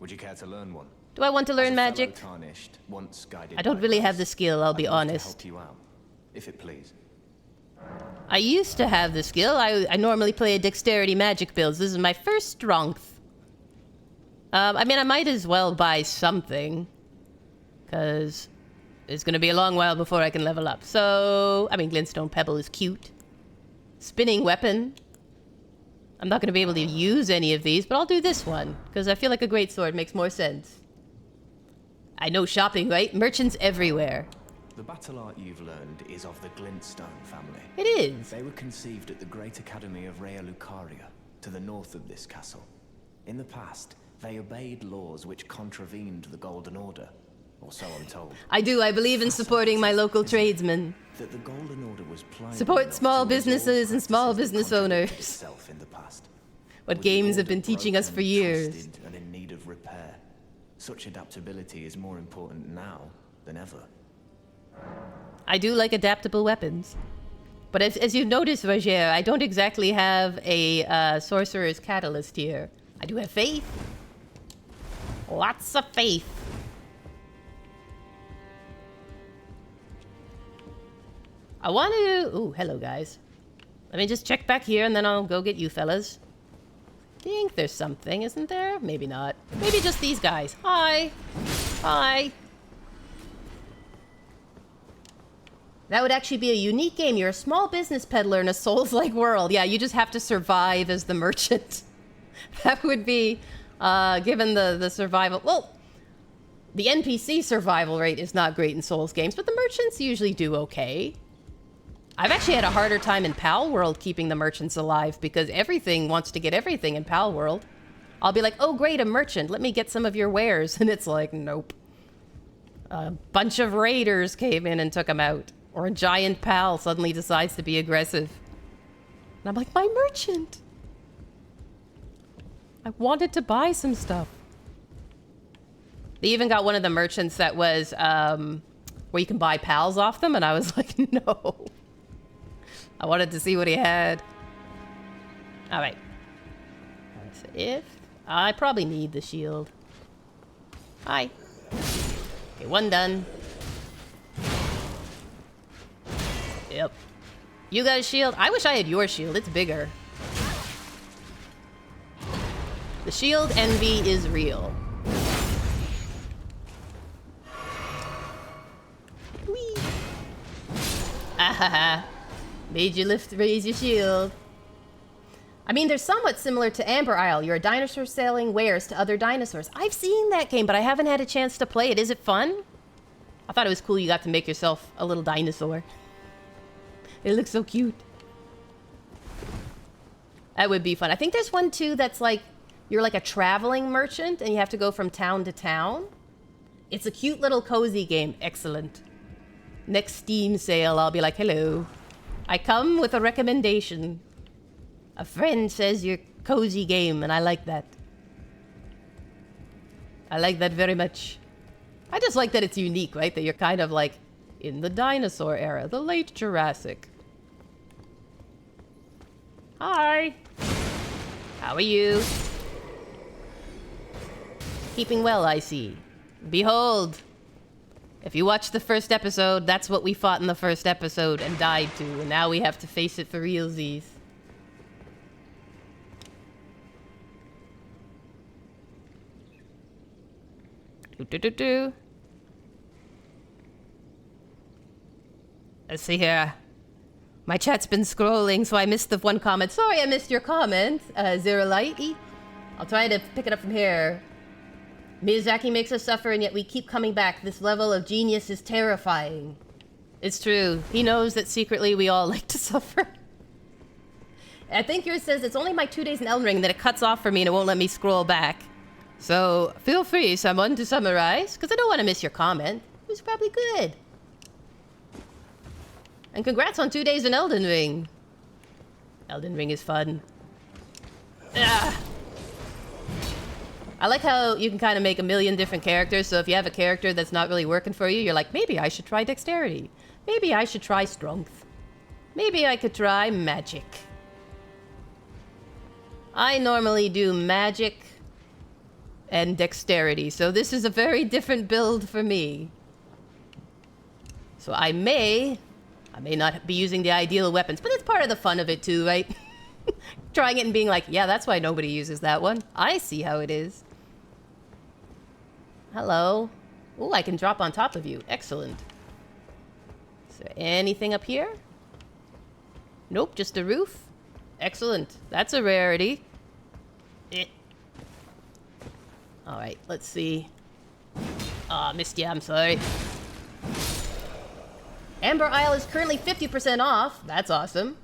Would you care to learn one? Do I want to learn magic? I don't really have the skill, I'll be honest. Help you out, if it please. I used to have the skill. I normally play a dexterity magic build. This is my first strength. I mean, I might as well buy something, because it's going to be a long while before I can level up. So, I mean, Glintstone Pebble is cute. Spinning weapon. I'm not going to be able to use any of these, but I'll do this one, because I feel like a greatsword makes more sense. I know shopping, right? Merchants everywhere. The battle art you've learned is of the Glintstone family. It is. They were conceived at the Great Academy of Rea Lucaria, to the north of this castle. In the past, they obeyed laws which contravened the Golden Order. Or so I'm told. I do. I believe in supporting my local tradesmen. That the Golden Order was support small businesses and small business owners. In the past. What games have been teaching us for years. And in need of repair. Such adaptability is more important now than ever. I do like adaptable weapons. But as you've noticed, Roger, I don't exactly have a Sorcerer's Catalyst here. I do have faith. Lots of faith. I want to... Ooh, hello, guys. Let me just check back here, and then I'll go get you fellas. I think there's something, isn't there? Maybe not. Maybe just these guys. Hi. Hi. That would actually be a unique game. You're a small business peddler in a Souls-like world. Yeah, you just have to survive as the merchant. That would be, given the survival... Well, the NPC survival rate is not great in Souls games, but the merchants usually do okay. I've actually had a harder time in Pal World keeping the merchants alive because everything wants to get everything in Pal World. I'll be like, oh great, a merchant, let me get some of your wares. And it's like, nope. A bunch of raiders came in and took him out. Or a giant pal suddenly decides to be aggressive. And I'm like, my merchant! I wanted to buy some stuff. They even got one of the merchants that was, where you can buy pals off them, and I was like, no. I wanted to see what he had. Alright. So if... I probably need the shield. Hi. Okay, one done. Yep. You got a shield? I wish I had your shield. It's bigger. The shield envy is real. Whee! Ahaha. Made you raise your shield. I mean, they're somewhat similar to Amber Isle. You're a dinosaur selling wares to other dinosaurs. I've seen that game, but I haven't had a chance to play it. Is it fun? I thought it was cool you got to make yourself a little dinosaur. It looks so cute. That would be fun. I think there's one too that's like, you're like a traveling merchant and you have to go from town to town. It's a cute little cozy game. Excellent. Next Steam sale, I'll be like, hello. I come with a recommendation. A friend says you're cozy game, and I like that. I like that very much. I just like that it's unique, right? That you're kind of like in the dinosaur era, the late Jurassic. Hi. How are you? Keeping well, I see. Behold. If you watched the first episode, that's what we fought in the first episode and died to, and now we have to face it for realsies. Let's see here. My chat's been scrolling, so I missed the one comment. Sorry I missed your comment, Zerolite. I'll try to pick it up from here. Miyazaki makes us suffer, and yet we keep coming back. This level of genius is terrifying. It's true. He knows that secretly we all like to suffer. I think yours says it's only my 2 days in Elden Ring that it cuts off for me and it won't let me scroll back. So, feel free, someone, to summarize, because I don't want to miss your comment. It was probably good. And congrats on 2 days in Elden Ring. Elden Ring is fun. Ah. I like how you can kind of make a million different characters, so if you have a character that's not really working for you, you're like, maybe I should try dexterity. Maybe I should try strength. Maybe I could try magic. I normally do magic and dexterity, so this is a very different build for me. So I may not be using the ideal weapons, but it's part of the fun of it too, right? Trying it and being like, yeah, that's why nobody uses that one. I see how it is. Hello. Oh, I can drop on top of you. Excellent. Is there anything up here? Nope, just a roof. Excellent. That's a rarity. Alright, let's see. Missed ya, I'm sorry. Amber Isle is currently 50% off. That's awesome.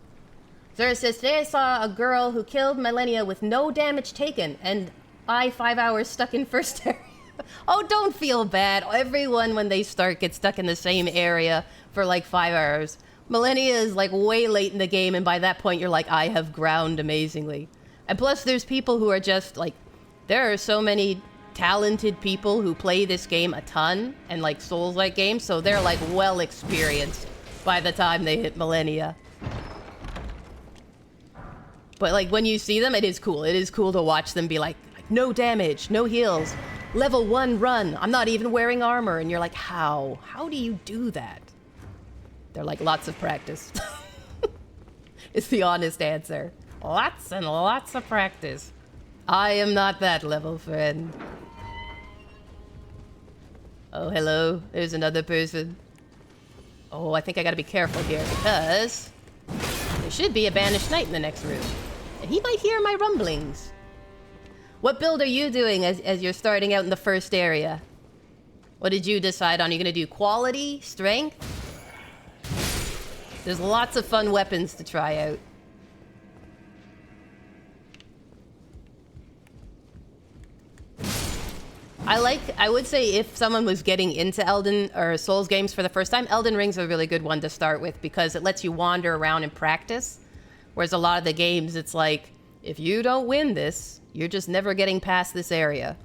Zara says, today I saw a girl who killed Millennia with no damage taken, and I 5 hours stuck in first area. Oh, don't feel bad. Everyone, when they start, gets stuck in the same area for like 5 hours. Millennia is like way late in the game, and by that point, you're like, I have ground amazingly. And plus, there's people who are just like, there are so many talented people who play this game a ton and like Souls-like games, so they're like well experienced by the time they hit Millennia. But like when you see them, it is cool. It is cool to watch them be like no damage, no heals, level 1 run. I'm not even wearing armor, and you're like, how? How do you do that? They're like lots of practice. It's the honest answer. Lots and lots of practice. I am not that level, friend. Oh, hello. There's another person. Oh, I think I gotta be careful here because there should be a banished knight in the next room. And he might hear my rumblings. What build are you doing as you're starting out in the first area? What did you decide on? Are you gonna do quality, strength? There's lots of fun weapons to try out. I would say if someone was getting into Elden or Souls games for the first time, Elden Ring's a really good one to start with because it lets you wander around and practice. Whereas a lot of the games, it's like, if you don't win this, you're just never getting past this area.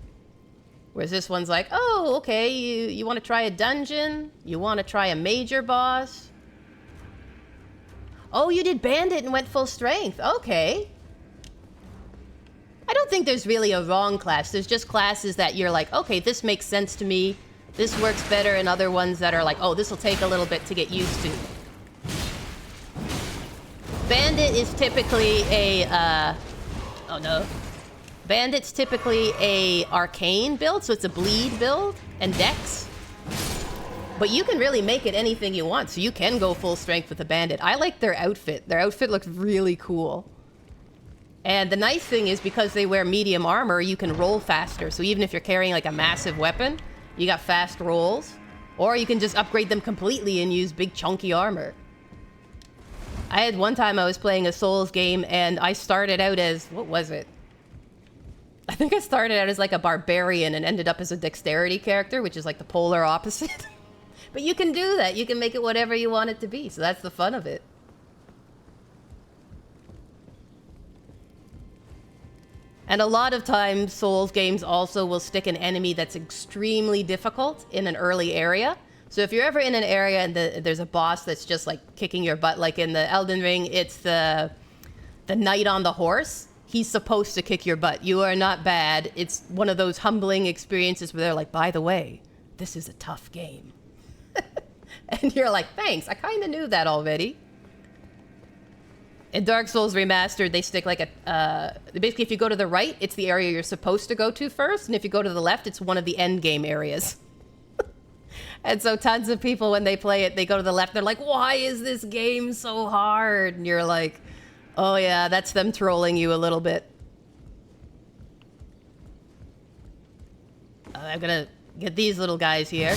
Whereas this one's like, oh, okay, you want to try a dungeon? You want to try a major boss? Oh, you did Bandit and went full strength. Okay. I don't think there's really a wrong class. There's just classes that you're like, okay, this makes sense to me. This works better, and other ones that are like, oh, this will take a little bit to get used to. Bandit is typically a, oh no. Bandit's typically a arcane build, so it's a bleed build and dex. But you can really make it anything you want, so you can go full strength with a bandit. I like their outfit. Their outfit looks really cool. And the nice thing is because they wear medium armor, you can roll faster. So even if you're carrying like a massive weapon, you got fast rolls. Or you can just upgrade them completely and use big chunky armor. I had one time I was playing a Souls game and I started out as, what was it? I think I started out as like a barbarian and ended up as a dexterity character, which is like the polar opposite. But you can do that. You can make it whatever you want it to be. So that's the fun of it. And a lot of times, Souls games also will stick an enemy that's extremely difficult in an early area. So if you're ever in an area and there's a boss that's just like kicking your butt, like in the Elden Ring, it's the knight on the horse. He's supposed to kick your butt. You are not bad. It's one of those humbling experiences where they're like, by the way, this is a tough game. And you're like, thanks, I kind of knew that already. In Dark Souls Remastered, they stick like a... basically, if you go to the right, it's the area you're supposed to go to first. And if you go to the left, it's one of the end game areas. And so tons of people, when they play it, they go to the left. They're like, why is this game so hard? And you're like, oh yeah, that's them trolling you a little bit. I'm gonna get these little guys here.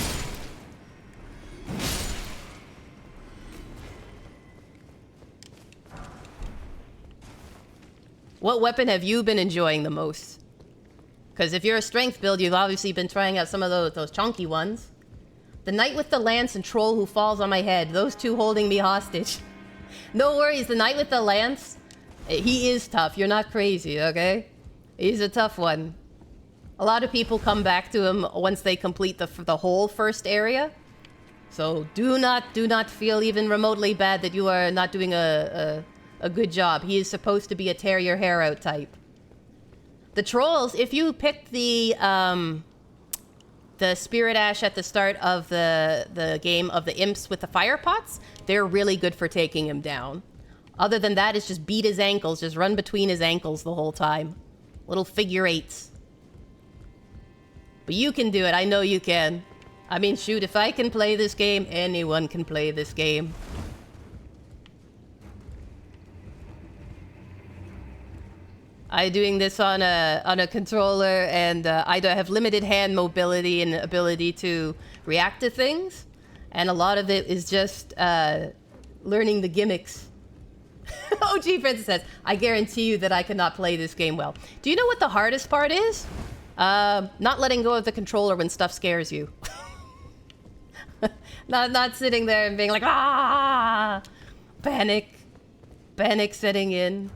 What weapon have you been enjoying the most? Because if you're a strength build, you've obviously been trying out some of those chunky ones. The knight with the lance and troll who falls on my head. Those two holding me hostage. No worries, the knight with the lance, he is tough. You're not crazy, okay? He's a tough one. A lot of people come back to him once they complete the whole first area. So do not feel even remotely bad that you are not doing a good job. He is supposed to be a tear your hair out type. The trolls, if you pick the spirit ash at the start of the game of the imps with the fire pots, they're really good for taking him down. Other than that, it's just beat his ankles, just run between his ankles the whole time. Little figure eights. But you can do it, I know you can. I mean, shoot, if I can play this game, anyone can play this game. I'm doing this on a controller, and I have limited hand mobility and ability to react to things. And a lot of it is just learning the gimmicks. OG Princess says, I guarantee you that I cannot play this game well. Do you know what the hardest part is? Not letting go of the controller when stuff scares you. not sitting there and being like, ah! Panic setting in.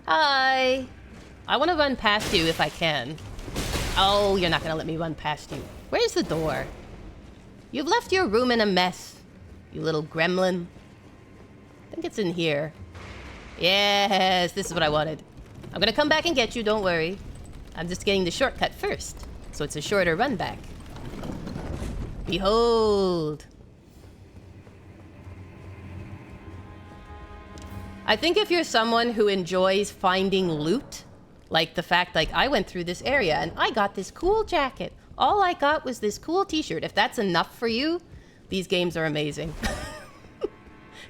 Hi. I want to run past you if I can. Oh, you're not going to let me run past you. Where's the door? You've left your room in a mess, you little gremlin. I think it's in here. Yes, this is what I wanted. I'm going to come back and get you, don't worry. I'm just getting the shortcut first, so it's a shorter run back. Behold. I think if you're someone who enjoys finding loot, like the fact, like, I went through this area and I got this cool jacket. All I got was this cool t-shirt. If that's enough for you, these games are amazing.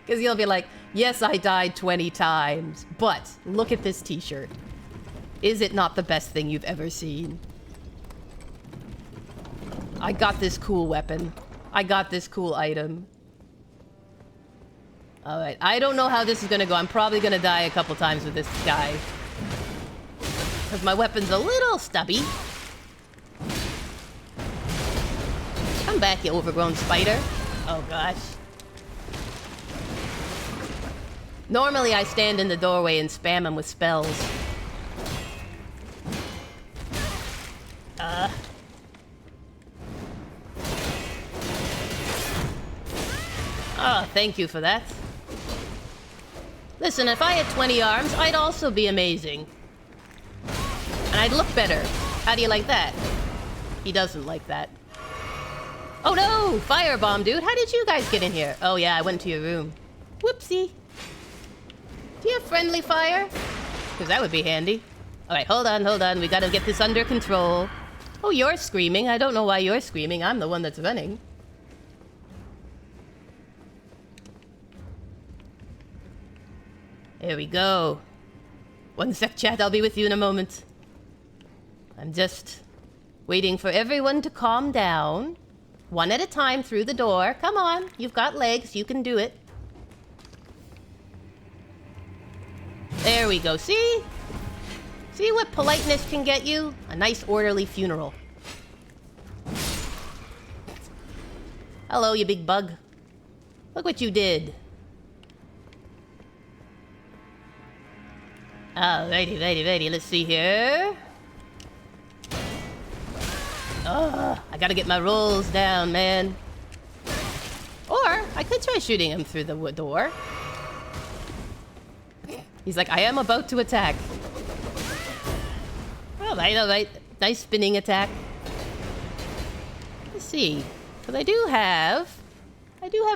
Because you'll be like, yes, I died 20 times, but look at this t-shirt. Is it not the best thing you've ever seen? I got this cool weapon. I got this cool item. Alright, I don't know how this is gonna go. I'm probably gonna die a couple times with this guy. Because my weapon's a little stubby. Come back, you overgrown spider. Oh gosh. Normally I stand in the doorway and spam him with spells. Oh, thank you for that. Listen, if I had 20 arms, I'd also be amazing. And I'd look better. How do you like that? He doesn't like that. Oh no! Firebomb, dude! How did you guys get in here? Oh yeah, I went to your room. Whoopsie. Do you have friendly fire? Because that would be handy. Alright, hold on. We gotta get this under control. Oh, you're screaming. I don't know why you're screaming. I'm the one that's running. There we go. One sec, chat. I'll be with you in a moment. I'm just waiting for everyone to calm down. One at a time through the door. Come on. You've got legs. You can do it. There we go. See? See what politeness can get you? A nice orderly funeral. Hello, you big bug. Look what you did. Alrighty. Let's see here. Oh, I gotta get my rolls down, man. Or I could try shooting him through the door. He's like, I am about to attack. Alright. Nice spinning attack. Let's see. Because I do have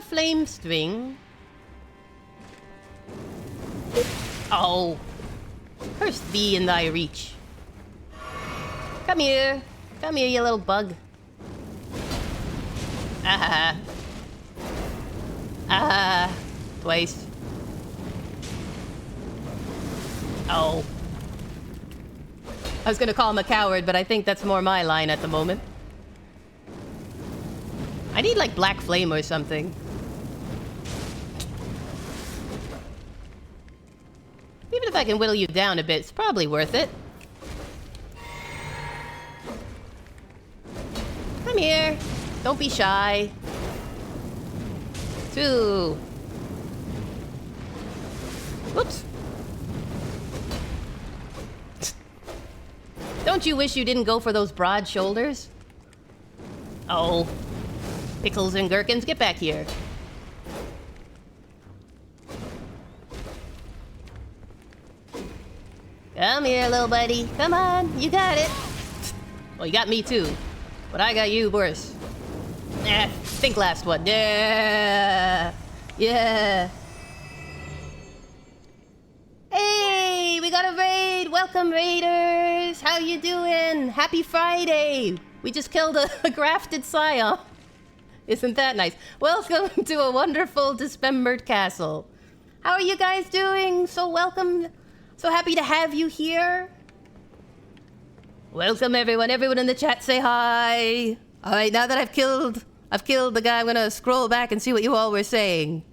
flame string. Oh. Cursed be in thy reach. Come here, you little bug. Twice. Oh. I was gonna call him a coward, but I think that's more my line at the moment. I need like black flame or something. Even if I can whittle you down a bit, it's probably worth it. Come here. Don't be shy. 2. Whoops. Don't you wish you didn't go for those broad shoulders? Oh. Pickles and gherkins, get back here. Come here, little buddy. Come on, you got it. Well, you got me too. But I got you worse. Think last one. Yeah. Hey, we got a raid. Welcome, raiders. How you doing? Happy Friday. We just killed a grafted scion. Isn't that nice? Welcome to a wonderful dismembered castle. How are you guys doing? So welcome. So happy to have you here. Welcome everyone. Everyone in the chat say hi. All right, now that I've killed the guy, I'm gonna scroll back and see what you all were saying.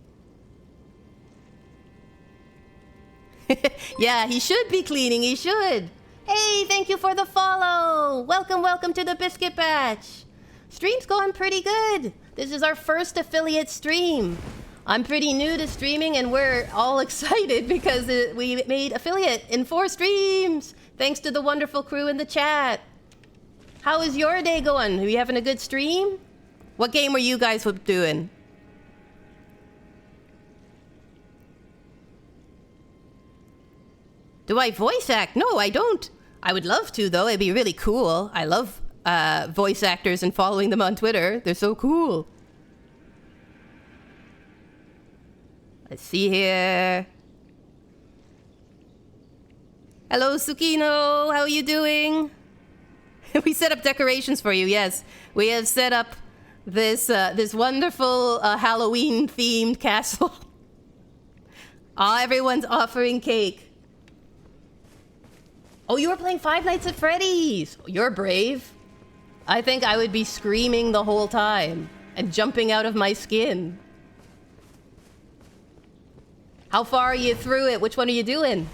Yeah, he should be cleaning. He should. Hey, thank you for the follow. Welcome to the Biscuit Batch. Stream's going pretty good. This is our first affiliate stream. I'm pretty new to streaming and we're all excited because we made affiliate in 4 streams. Thanks to the wonderful crew in the chat. How is your day going? Are you having a good stream? What game were you guys doing? Do I voice act? No, I don't. I would love to, though. It'd be really cool. I love voice actors and following them on Twitter. They're so cool. Let's see here. Hello, Tsukino. How are you doing? We set up decorations for you. Yes, we have set up this this wonderful Halloween-themed castle. Everyone's offering cake. Oh, you were playing Five Nights at Freddy's. You're brave. I think I would be screaming the whole time and jumping out of my skin. How far are you through it? Which one are you doing?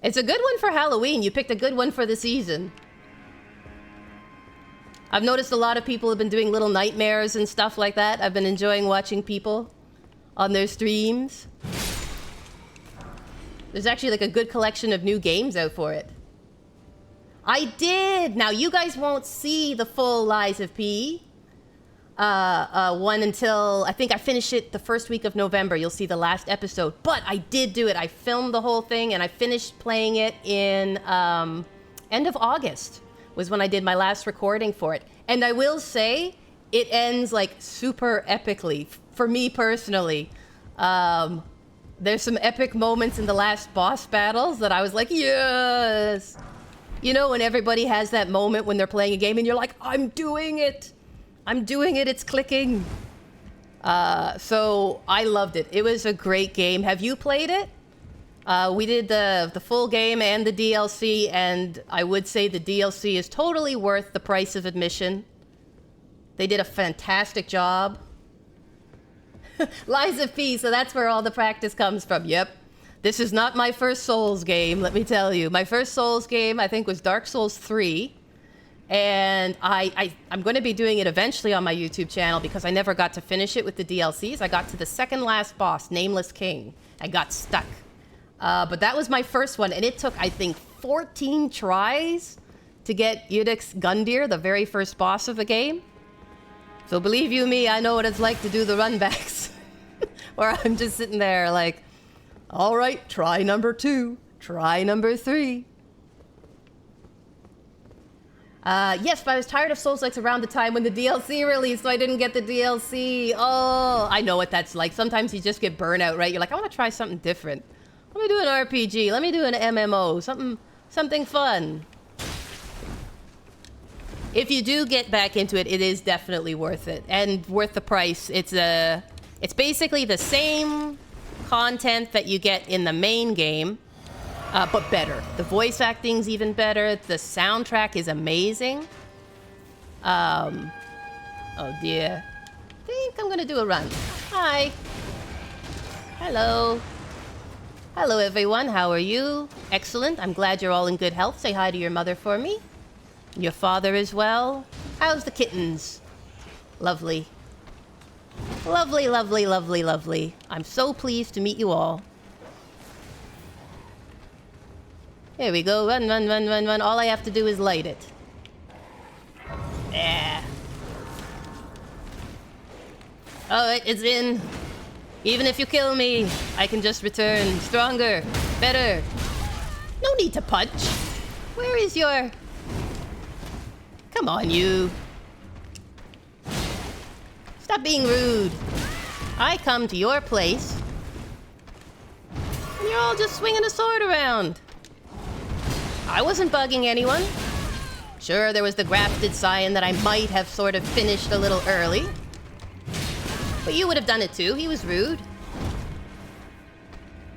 It's a good one for Halloween. You picked a good one for the season. I've noticed a lot of people have been doing little nightmares and stuff like that. I've been enjoying watching people on their streams. There's actually like a good collection of new games out for it. I did! Now, you guys won't see the full Lies of P one until, I think I finish it the first week of November. You'll see the last episode. But I did do it. I filmed the whole thing and I finished playing it in end of August was when I did my last recording for it. And I will say, it ends like super epically, for me personally. There's some epic moments in the last boss battles that I was like, yes! You know, when everybody has that moment when they're playing a game and you're like, I'm doing it! I'm doing it, it's clicking. So I loved it. It was a great game. Have you played it? We did the full game and the DLC, and I would say the DLC is totally worth the price of admission. They did a fantastic job. Lies of P, so that's where all the practice comes from. Yep. This is not my first Souls game, let me tell you. My first Souls game, I think, was Dark Souls 3. And I'm going to be doing it eventually on my YouTube channel because I never got to finish it with the DLCs. I got to the second last boss, Nameless King. I got stuck. But that was my first one, and it took, I think, 14 tries to get Yudik's Gundyr, the very first boss of the game. So believe you me, I know what it's like to do the runbacks. Where I'm just sitting there like, all right, try number 2, try number 3. Yes, but I was tired of Souls-likes around the time when the DLC released, so I didn't get the DLC. Oh, I know what that's like. Sometimes you just get burnout, right? You're like, I want to try something different. Let me do an RPG. Let me do an MMO. Something fun. If you do get back into it, it is definitely worth it and worth the price. It's basically the same content that you get in the main game, but better. The voice acting's even better. The soundtrack is amazing. Oh dear. I think I'm gonna do a run. Hi. Hello. Hello everyone, how are you? Excellent, I'm glad you're all in good health. Say hi to your mother for me. Your father as well. How's the kittens? Lovely. Lovely, lovely, lovely, lovely. I'm so pleased to meet you all. Here we go. Run, run, run, run, run. All I have to do is light it. Yeah. Alright, it's in. Even if you kill me, I can just return stronger, better. No need to punch. Where is your... Come on, you. Stop being rude. I come to your place, and you're all just swinging a sword around. I wasn't bugging anyone. Sure, there was the grafted scion that I might have sort of finished a little early. But you would have done it too. He was rude.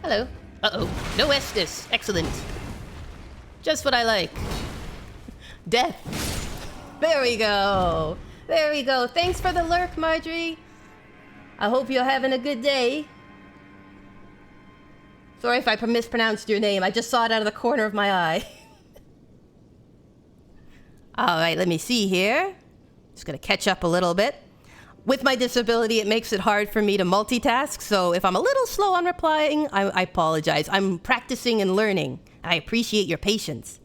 Hello. Uh-oh. No Estus. Excellent. Just what I like. Death. There we go. There we go. Thanks for the lurk, Marjorie. I hope you're having a good day. Sorry if I mispronounced your name. I just saw it out of the corner of my eye. All right, let me see here. Just gonna catch up a little bit. With my disability, it makes it hard for me to multitask, so if I'm a little slow on replying, I apologize. I'm practicing and learning. I appreciate your patience.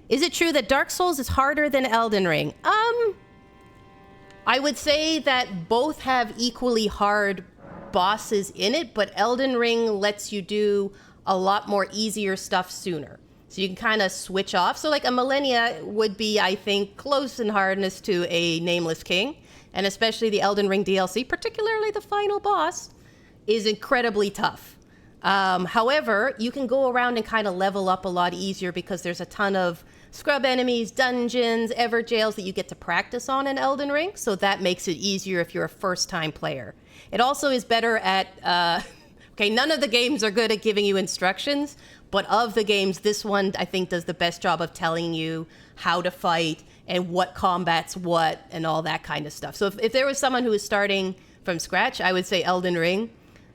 Is it true that Dark Souls is harder than Elden Ring? I would say that both have equally hard bosses in it, but Elden Ring lets you do a lot more easier stuff sooner. So you can kind of switch off. So like a Millennia would be, I think, close in hardness to a Nameless King. And especially the Elden Ring DLC, particularly the final boss, is incredibly tough. However, you can go around and kind of level up a lot easier because there's a ton of scrub enemies, dungeons, Everjails that you get to practice on in Elden Ring. So that makes it easier if you're a first-time player. It also is better at... okay, none of the games are good at giving you instructions, but of the games, this one, I think, does the best job of telling you how to fight and what combats what and all that kind of stuff. So if there was someone who was starting from scratch, I would say Elden Ring.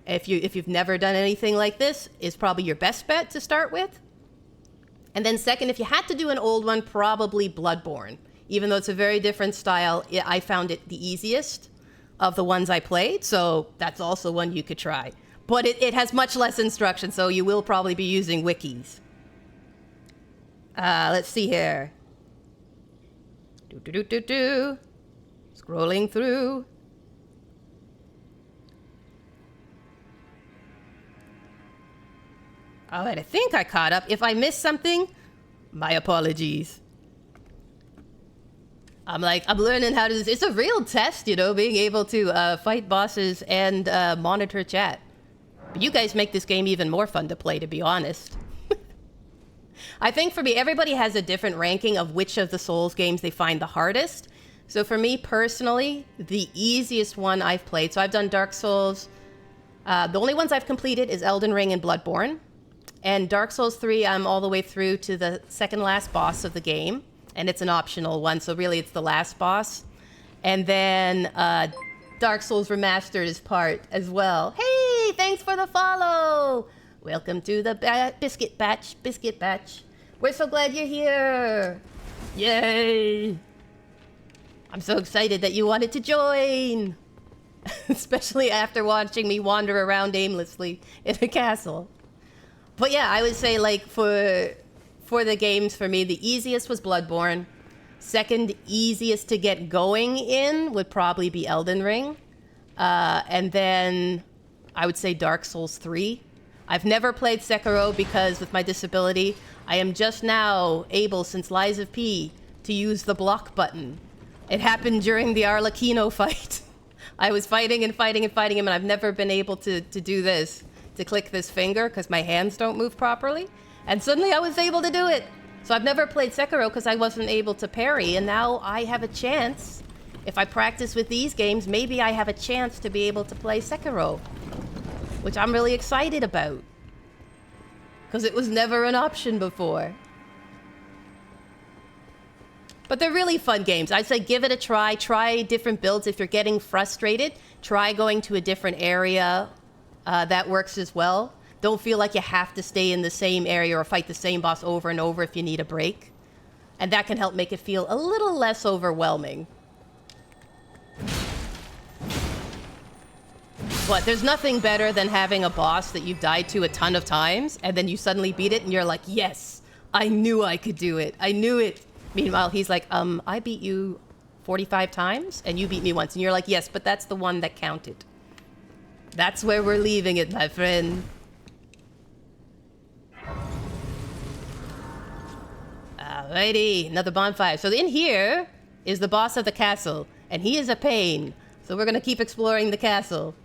If you've never done anything like this, is probably your best bet to start with. And then second, if you had to do an old one, probably Bloodborne. Even though it's a very different style, I found it the easiest of the ones I played, so that's also one you could try. But it has much less instruction, so you will probably be using wikis. Let's see here. Scrolling through. All right, I think I caught up. If I missed something, my apologies. I'm learning how to... It's a real test, you know, being able to fight bosses and monitor chat. But you guys make this game even more fun to play, to be honest. I think for me, everybody has a different ranking of which of the Souls games they find the hardest. So for me, personally, the easiest one I've played... So I've done Dark Souls. The only ones I've completed is Elden Ring and Bloodborne. And Dark Souls 3, I'm all the way through to the second last boss of the game. And it's an optional one, so really it's the last boss. And then Dark Souls Remastered is part as well. Hey, thanks for the follow! Welcome to the Biscuit Batch. We're so glad you're here! Yay! I'm so excited that you wanted to join! Especially after watching me wander around aimlessly in a castle. But yeah, I would say like for the games, for me, the easiest was Bloodborne. Second easiest to get going in would probably be Elden Ring. And then I would say Dark Souls 3. I've never played Sekiro because with my disability, I am just now able, since Lies of P, to use the block button. It happened during the Arlecchino fight. I was fighting him, and I've never been able to do this, to click this finger, because my hands don't move properly. And suddenly I was able to do it. So I've never played Sekiro because I wasn't able to parry, and now I have a chance. If I practice with these games, maybe I have a chance to be able to play Sekiro, which I'm really excited about, because it was never an option before. But they're really fun games. I'd say give it a try. Try different builds. If you're getting frustrated, try going to a different area. That works as well. Don't feel like you have to stay in the same area or fight the same boss over and over if you need a break. And that can help make it feel a little less overwhelming. But there's nothing better than having a boss that you've died to a ton of times, and then you suddenly beat it, and you're like, yes, I knew I could do it. I knew it. Meanwhile, he's like, I beat you 45 times, and you beat me once. And you're like, yes, but that's the one that counted. That's where we're leaving it, my friend. Alrighty, another bonfire. So in here is the boss of the castle, and he is a pain. So we're gonna keep exploring the castle.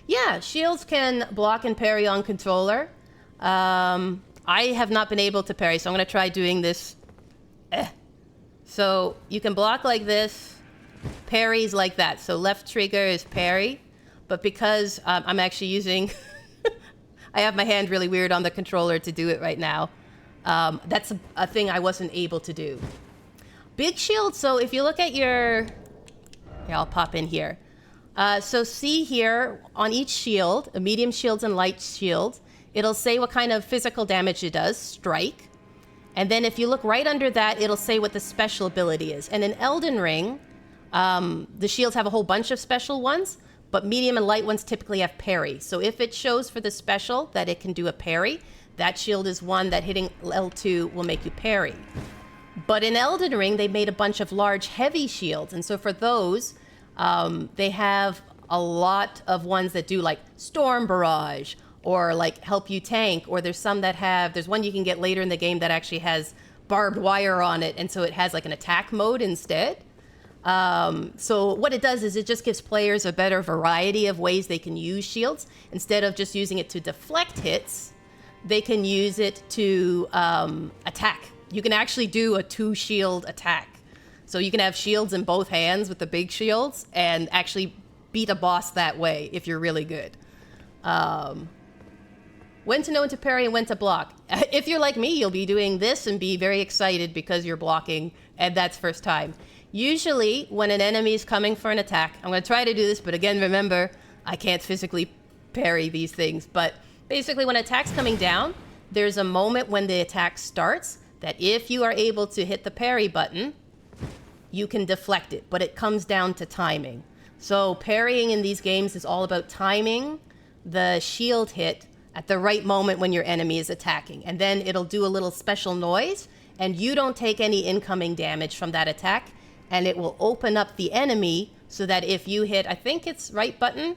Yeah, shields can block and parry on controller. I have not been able to parry, so I'm gonna try doing this. So you can block like this, parries like that. So left trigger is parry, but because I'm actually using, I have my hand really weird on the controller to do it right now. That's a thing I wasn't able to do. Big shield, so if you look at your... Here, I'll pop in here. So see here, on each shield, a medium shield and light shield, it'll say what kind of physical damage it does, strike. And then if you look right under that, it'll say what the special ability is. And in Elden Ring, the shields have a whole bunch of special ones, but medium and light ones typically have parry. So if it shows for the special that it can do a parry, that shield is one that hitting L2 will make you parry. But in Elden Ring, they made a bunch of large, heavy shields. And so for those, they have a lot of ones that do like Storm Barrage or like help you tank. Or there's some that have, there's one you can get later in the game that actually has barbed wire on it. And so it has like an attack mode instead. So what it does is it just gives players a better variety of ways they can use shields. Instead of just using it to deflect hits, they can use it to attack. You can actually do a 2-shield attack. So you can have shields in both hands with the big shields and actually beat a boss that way if you're really good. When to know when to parry and when to block. If you're like me, you'll be doing this and be very excited because you're blocking, and that's first time. Usually, when an enemy is coming for an attack, I'm going to try to do this, but again, remember, I can't physically parry these things. But basically when attack's coming down, there's a moment when the attack starts that if you are able to hit the parry button, you can deflect it, but it comes down to timing. So parrying in these games is all about timing the shield hit at the right moment when your enemy is attacking. And then it'll do a little special noise, and you don't take any incoming damage from that attack, and it will open up the enemy so that if you hit, I think it's right button,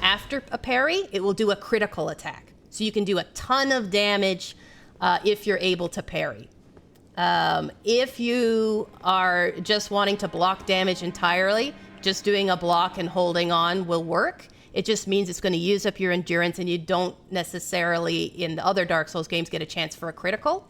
after a parry, it will do a critical attack. So you can do a ton of damage if you're able to parry. If you are just wanting to block damage entirely, just doing a block and holding on will work. It just means it's going to use up your endurance, and you don't necessarily, in the other Dark Souls games, get a chance for a critical.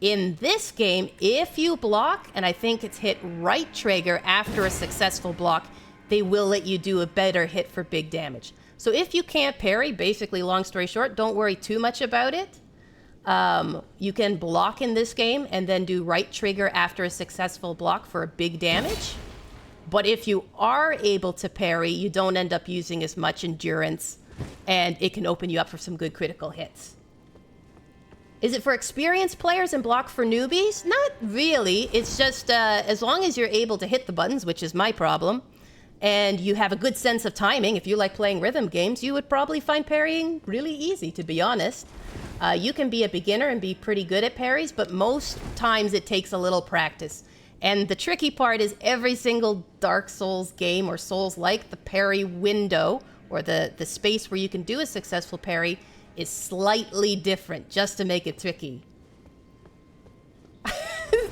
In this game, if you block, and I think it's hit right trigger after a successful block, they will let you do a better hit for big damage. So if you can't parry, basically, long story short, don't worry too much about it. You can block in this game and then do right trigger after a successful block for a big damage. But if you are able to parry, you don't end up using as much endurance, and it can open you up for some good critical hits. Is it for experienced players and block for newbies? Not really. It's just as long as you're able to hit the buttons, which is my problem, and you have a good sense of timing. If you like playing rhythm games, you would probably find parrying really easy, to be honest. You can be a beginner and be pretty good at parries, but most times it takes a little practice. And the tricky part is every single Dark Souls game or Souls-like, the parry window, or the space where you can do a successful parry, is slightly different, just to make it tricky.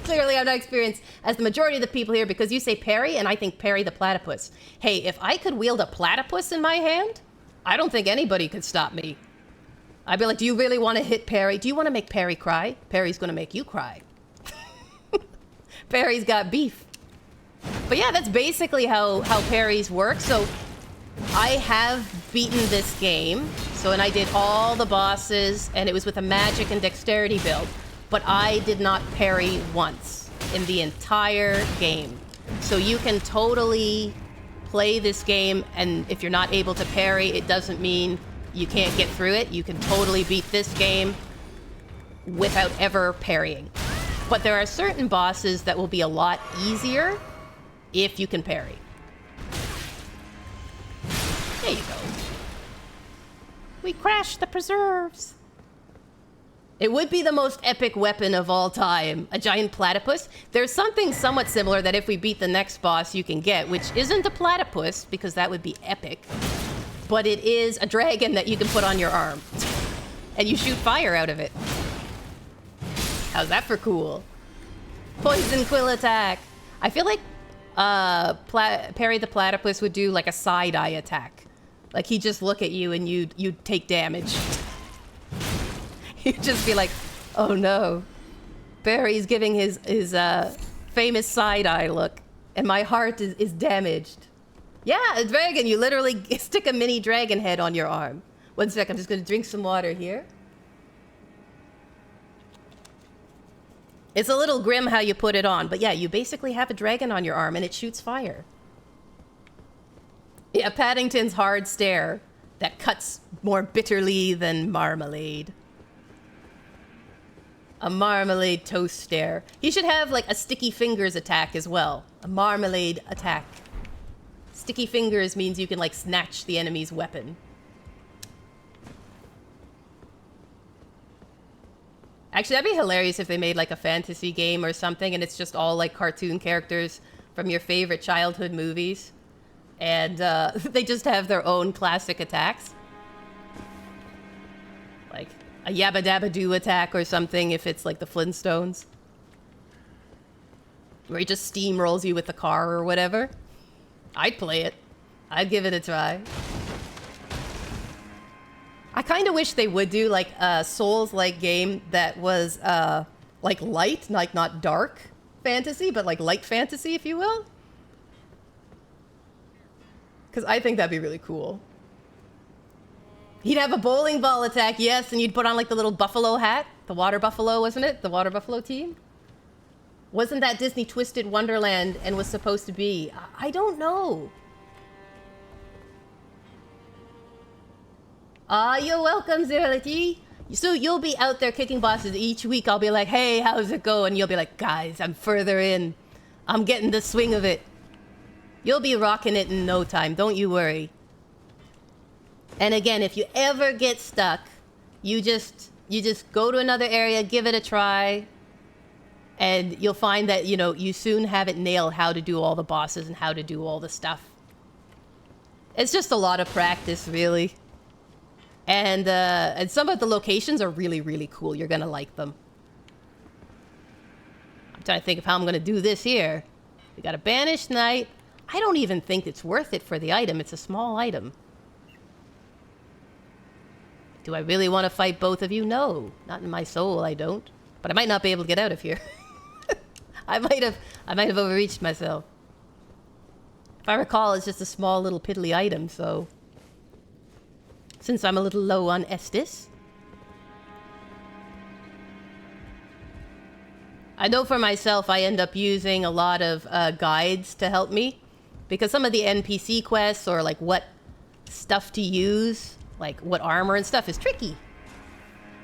Clearly I'm not experienced as the majority of the people here, because you say parry, and I think parry the platypus. Hey, if I could wield a platypus in my hand, I don't think anybody could stop me. I'd be like, do you really want to hit parry? Do you want to make parry cry? Parry's going to make you cry. Parry's got beef. But yeah, that's basically how parries work. So I have beaten this game. So, and I did all the bosses, and it was with a magic and dexterity build. But I did not parry once in the entire game. So you can totally play this game, and if you're not able to parry, it doesn't mean you can't get through it. You can totally beat this game without ever parrying. But there are certain bosses that will be a lot easier if you can parry. There you go. We crashed the preserves. It would be the most epic weapon of all time, a giant platypus. There's something somewhat similar that if we beat the next boss you can get, which isn't a platypus, because that would be epic. But it is a dragon that you can put on your arm. And you shoot fire out of it. How's that for cool? Poison quill attack. I feel like Parry the Platypus would do like a side-eye attack. Like he'd just look at you and you'd take damage. You'd just be like, oh no. Barry's giving his famous side-eye look. And my heart is damaged. Yeah, a dragon. You literally stick a mini dragon head on your arm. 1 sec, I'm just going to drink some water here. It's a little grim how you put it on, but yeah, you basically have a dragon on your arm and it shoots fire. Yeah, Paddington's hard stare that cuts more bitterly than marmalade. A marmalade toast stare. He should have like a sticky fingers attack as well. A marmalade attack. Sticky fingers means you can like snatch the enemy's weapon. Actually, that'd be hilarious if they made like a fantasy game or something and it's just all like cartoon characters from your favorite childhood movies. And they just have their own classic attacks. Like a Yabba Dabba Doo attack or something if it's like the Flintstones. Where he just steamrolls you with the car or whatever. I'd play it. I'd give it a try. I kind of wish they would do like a Souls-like game that was like light, like not dark fantasy, but like light fantasy, if you will. Because I think that'd be really cool. He'd have a bowling ball attack, yes, and you'd put on like the little buffalo hat. The water buffalo, wasn't it? The water buffalo team? Wasn't that Disney Twisted Wonderland and was supposed to be? I don't know. Ah, you're welcome, Zerlity. So you'll be out there kicking bosses each week. I'll be like, hey, how's it going? You'll be like, guys, I'm further in. I'm getting the swing of it. You'll be rocking it in no time. Don't you worry. And again, if you ever get stuck, you just go to another area, give it a try, and you'll find that, you know, you soon have it nailed how to do all the bosses and how to do all the stuff. It's just a lot of practice, really. And some of the locations are really, really cool. You're gonna like them. I'm trying to think of how I'm gonna do this here. We got a banished knight. I don't even think it's worth it for the item. It's a small item. Do I really want to fight both of you? No. Not in my soul, I don't. But I might not be able to get out of here. I might have overreached myself. If I recall, it's just a small little piddly item, so... Since I'm a little low on Estus. I know for myself, I end up using a lot of guides to help me. Because some of the NPC quests, or like what stuff to use, like what armor and stuff, is tricky.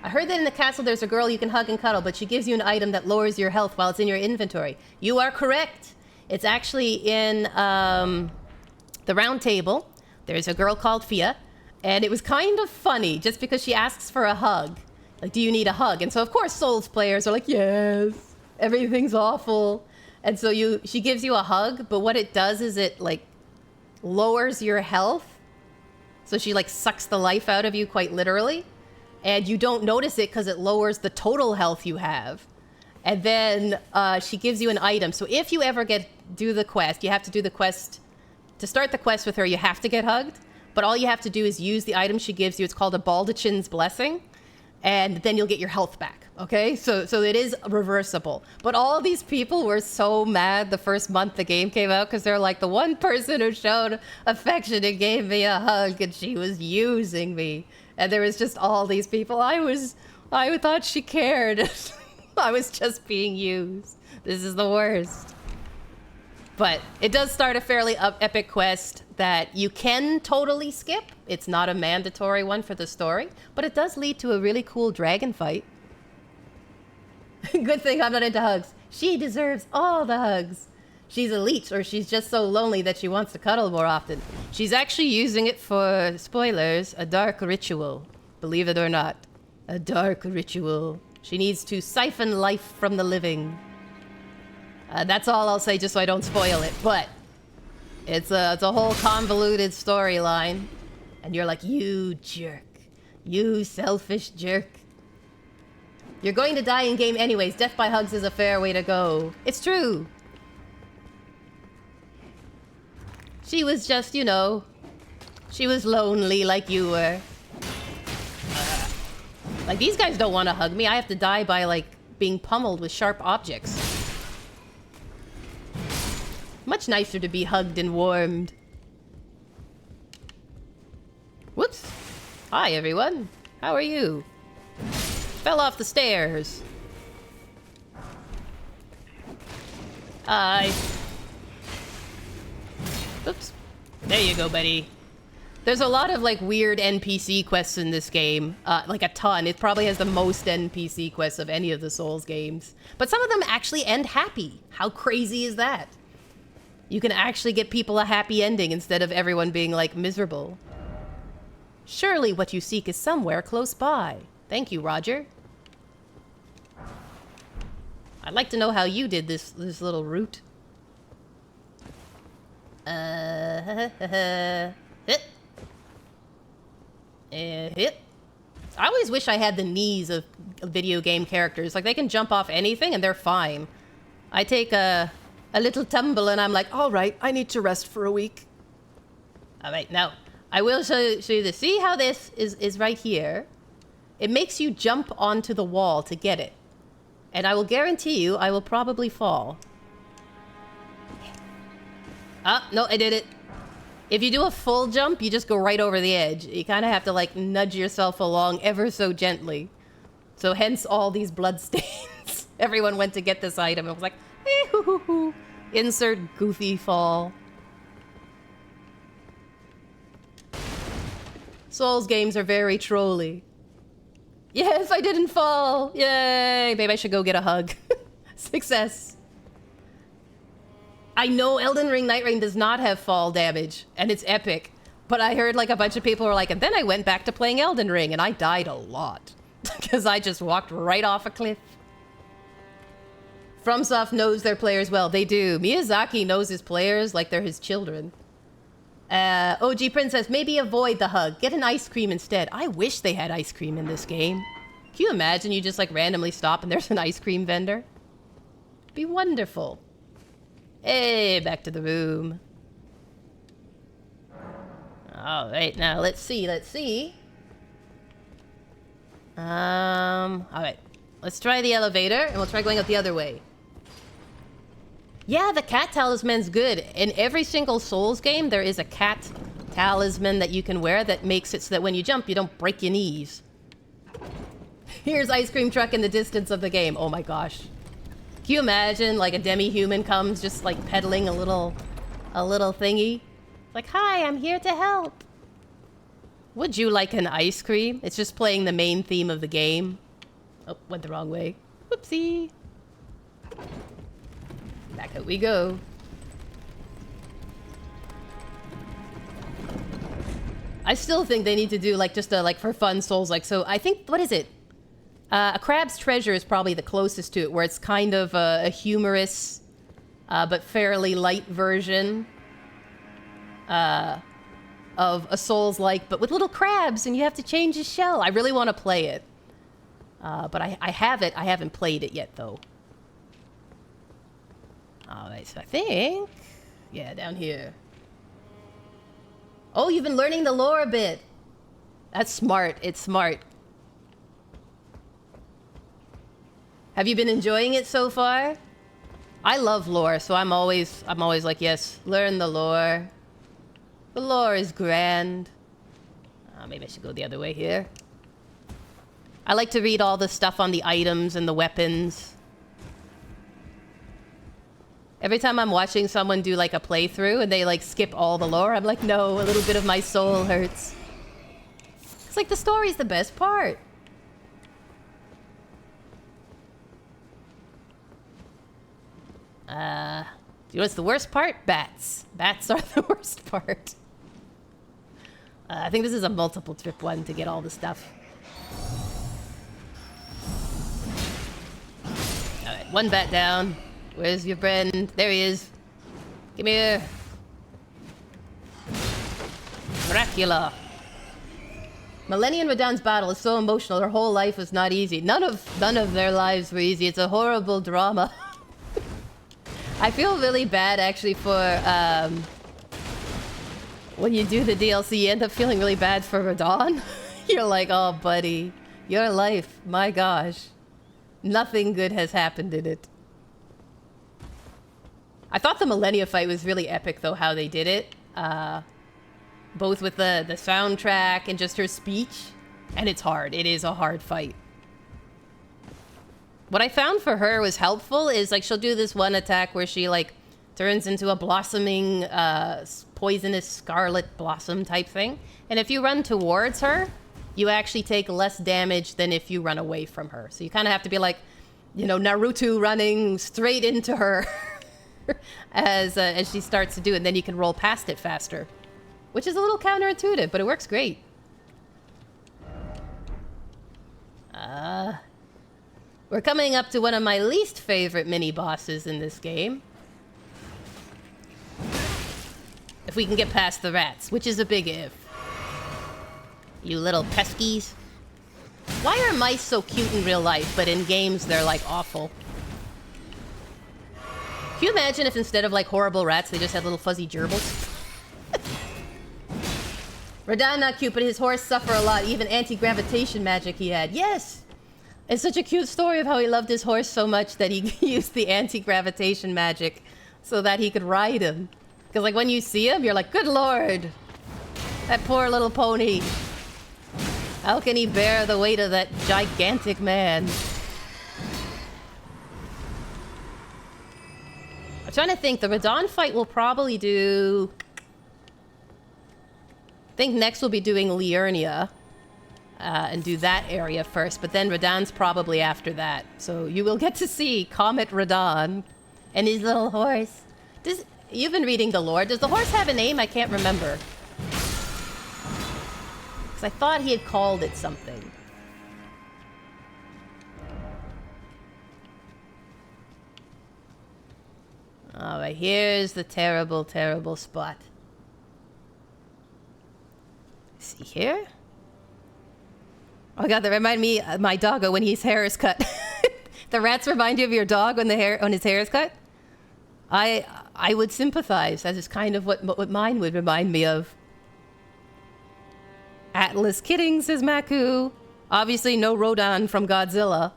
I heard that in the castle there's a girl you can hug and cuddle, but she gives you an item that lowers your health while it's in your inventory. You are correct. It's actually in the round table. There's a girl called Fia. And it was kind of funny, just because she asks for a hug. Like, do you need a hug? And so, of course, Souls players are like, yes, everything's awful. And so she gives you a hug, but what it does is it, like, lowers your health. So she, like, sucks the life out of you, quite literally. And you don't notice it because it lowers the total health you have. And then she gives you an item. So if you ever do the quest, you have to do the quest. To start the quest with her, you have to get hugged. But all you have to do is use the item she gives you. It's called a Baldachin's Blessing. And then you'll get your health back, okay? So it is reversible. But all of these people were so mad the first month the game came out because they're like, the one person who showed affection and gave me a hug and she was using me. And there was just all these people. I thought she cared. I was just being used. This is the worst. But it does start a fairly epic quest that you can totally skip. It's not a mandatory one for the story, but it does lead to a really cool dragon fight. Good thing I'm not into hugs. She deserves all the hugs. She's a leech, or she's just so lonely that she wants to cuddle more often. She's actually using it for, spoilers, a dark ritual. Believe it or not. A dark ritual. She needs to siphon life from the living. That's all I'll say, just so I don't spoil it. But it's a whole convoluted storyline, and you're like, you jerk, you selfish jerk. You're going to die in game anyways. Death by hugs is a fair way to go. It's true. She was just, you know, she was lonely like you were. Like, these guys don't want to hug me. I have to die by, like, being pummeled with sharp objects. Much nicer to be hugged and warmed. Whoops. Hi, everyone. How are you? Fell off the stairs. Hi. Oops. There you go, buddy. There's a lot of, like, weird NPC quests in this game. Like, a ton. It probably has the most NPC quests of any of the Souls games. But some of them actually end happy. How crazy is that? You can actually get people a happy ending instead of everyone being, like, miserable. Surely what you seek is somewhere close by. Thank you, Roger. I'd like to know how you did this little route. Hit. Hit. I always wish I had the knees of video game characters. Like, they can jump off anything and they're fine. I take a little tumble and I'm like, all right, I need to rest for a week. All right, now, I will show you this. See how this is right here? It makes you jump onto the wall to get it. And I will guarantee you, I will probably fall. Ah, no, I did it. If you do a full jump, you just go right over the edge. You kind of have to, like, nudge yourself along ever so gently. So hence all these blood stains. Everyone went to get this item and was like, eh, hoo hoo hoo. Insert goofy fall. Souls games are very trolly. Yes, I didn't fall. Yay. Maybe I should go get a hug. Success. I know Elden Ring Night Rain does not have fall damage, and it's epic. But I heard like a bunch of people were like, and then I went back to playing Elden Ring, and I died a lot. Because I just walked right off a cliff. FromSoft knows their players well. They do. Miyazaki knows his players like they're his children. OG Princess, maybe avoid the hug. Get an ice cream instead. I wish they had ice cream in this game. Can you imagine you just like randomly stop and there's an ice cream vendor? Be wonderful. Hey, back to the room. All right, now let's see. All right. Let's try the elevator and we'll try going up the other way. Yeah, the cat talisman's good. In every single Souls game, there is a cat talisman that you can wear that makes it so that when you jump, you don't break your knees. Here's ice cream truck in the distance of the game. Oh my gosh. Can you imagine like a demi-human comes just like peddling a little thingy? Like, hi, I'm here to help. Would you like an ice cream? It's just playing the main theme of the game. Oh, went the wrong way. Whoopsie. Back out we go. I still think they need to do like just a like for fun Souls like so. I think what is it? A Crab's Treasure is probably the closest to it, where it's kind of a humorous, but fairly light version of a Souls-like, but with little crabs, and you have to change his shell. I really want to play it, but I have it. I haven't played it yet, though. All right, so I think, yeah, down here. Oh, you've been learning the lore a bit. That's smart. It's smart. Have you been enjoying it so far? I love lore, so I'm always like, yes, learn the lore. The lore is grand. Maybe I should go the other way here. I like to read all the stuff on the items and the weapons. Every time I'm watching someone do like a playthrough and they like skip all the lore, I'm like, no, a little bit of my soul hurts. It's like the story's the best part. You know what's the worst part? Bats. Bats are the worst part. I think this is a multiple trip one to get all the stuff. Alright, one bat down. Where's your friend? There he is. Come here. Dracula. Millennium Radahn's battle is so emotional. Her whole life was not easy. None of their lives were easy. It's a horrible drama. I feel really bad actually for when you do the DLC, you end up feeling really bad for Radahn. You're like, oh buddy, your life, my gosh. Nothing good has happened in it. I thought the Millennia fight was really epic though, how they did it. Both with the soundtrack and just her speech. And it's hard, it is a hard fight. What I found for her was helpful is like she'll do this one attack where she like turns into a blossoming poisonous scarlet blossom type thing. And if you run towards her, you actually take less damage than if you run away from her. So you kind of have to be like, you know, Naruto running straight into her as she starts to do it. And then you can roll past it faster, which is a little counterintuitive, but it works great. We're coming up to one of my least favorite mini-bosses in this game. If we can get past the rats, which is a big if. You little peskies. Why are mice so cute in real life, but in games they're like awful? Can you imagine if instead of like horrible rats, they just had little fuzzy gerbils? Radahn not cute, but his horse suffer a lot. Even anti-gravitation magic he had. Yes! It's such a cute story of how he loved his horse so much that he used the anti-gravitation magic so that he could ride him. Because like when you see him, you're like, good lord! That poor little pony. How can he bear the weight of that gigantic man? I'm trying to think, the Radahn fight will probably do I think next we'll be doing Liurnia. And do that area first, but then Radahn's probably after that. So you will get to see Comet Radahn and his little horse. You've been reading the lore. Does the horse have a name? I can't remember. Because I thought he had called it something. Alright, here's the terrible, terrible spot. See here? Oh god, that reminded me of my doggo when his hair is cut. The rats remind you of your dog when his hair is cut? I would sympathize. That is kind of what mine would remind me of. Atlas kidding, says Maku. Obviously no Rodan from Godzilla.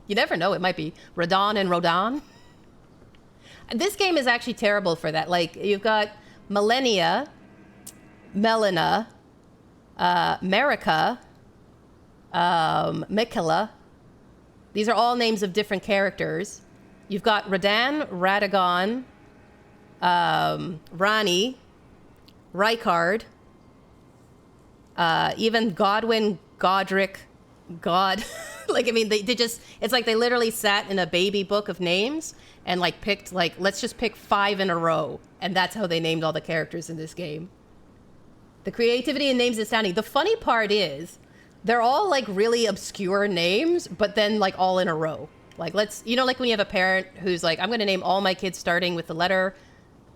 You never know, it might be Radahn and Rodan. This game is actually terrible for that. Like, you've got Millennia, Melina, Marika, Mikela. These are all names of different characters. You've got Radahn, Radagon, Rani, Rykard, even Godwin, Godric, God. Like, I mean, they just, it's like they literally sat in a baby book of names and like picked, like, let's just pick 5 in a row. And that's how they named all the characters in this game. The creativity in names is astounding. The funny part is, they're all like really obscure names, but then like all in a row. Like, you know, like when you have a parent who's like, I'm going to name all my kids starting with the letter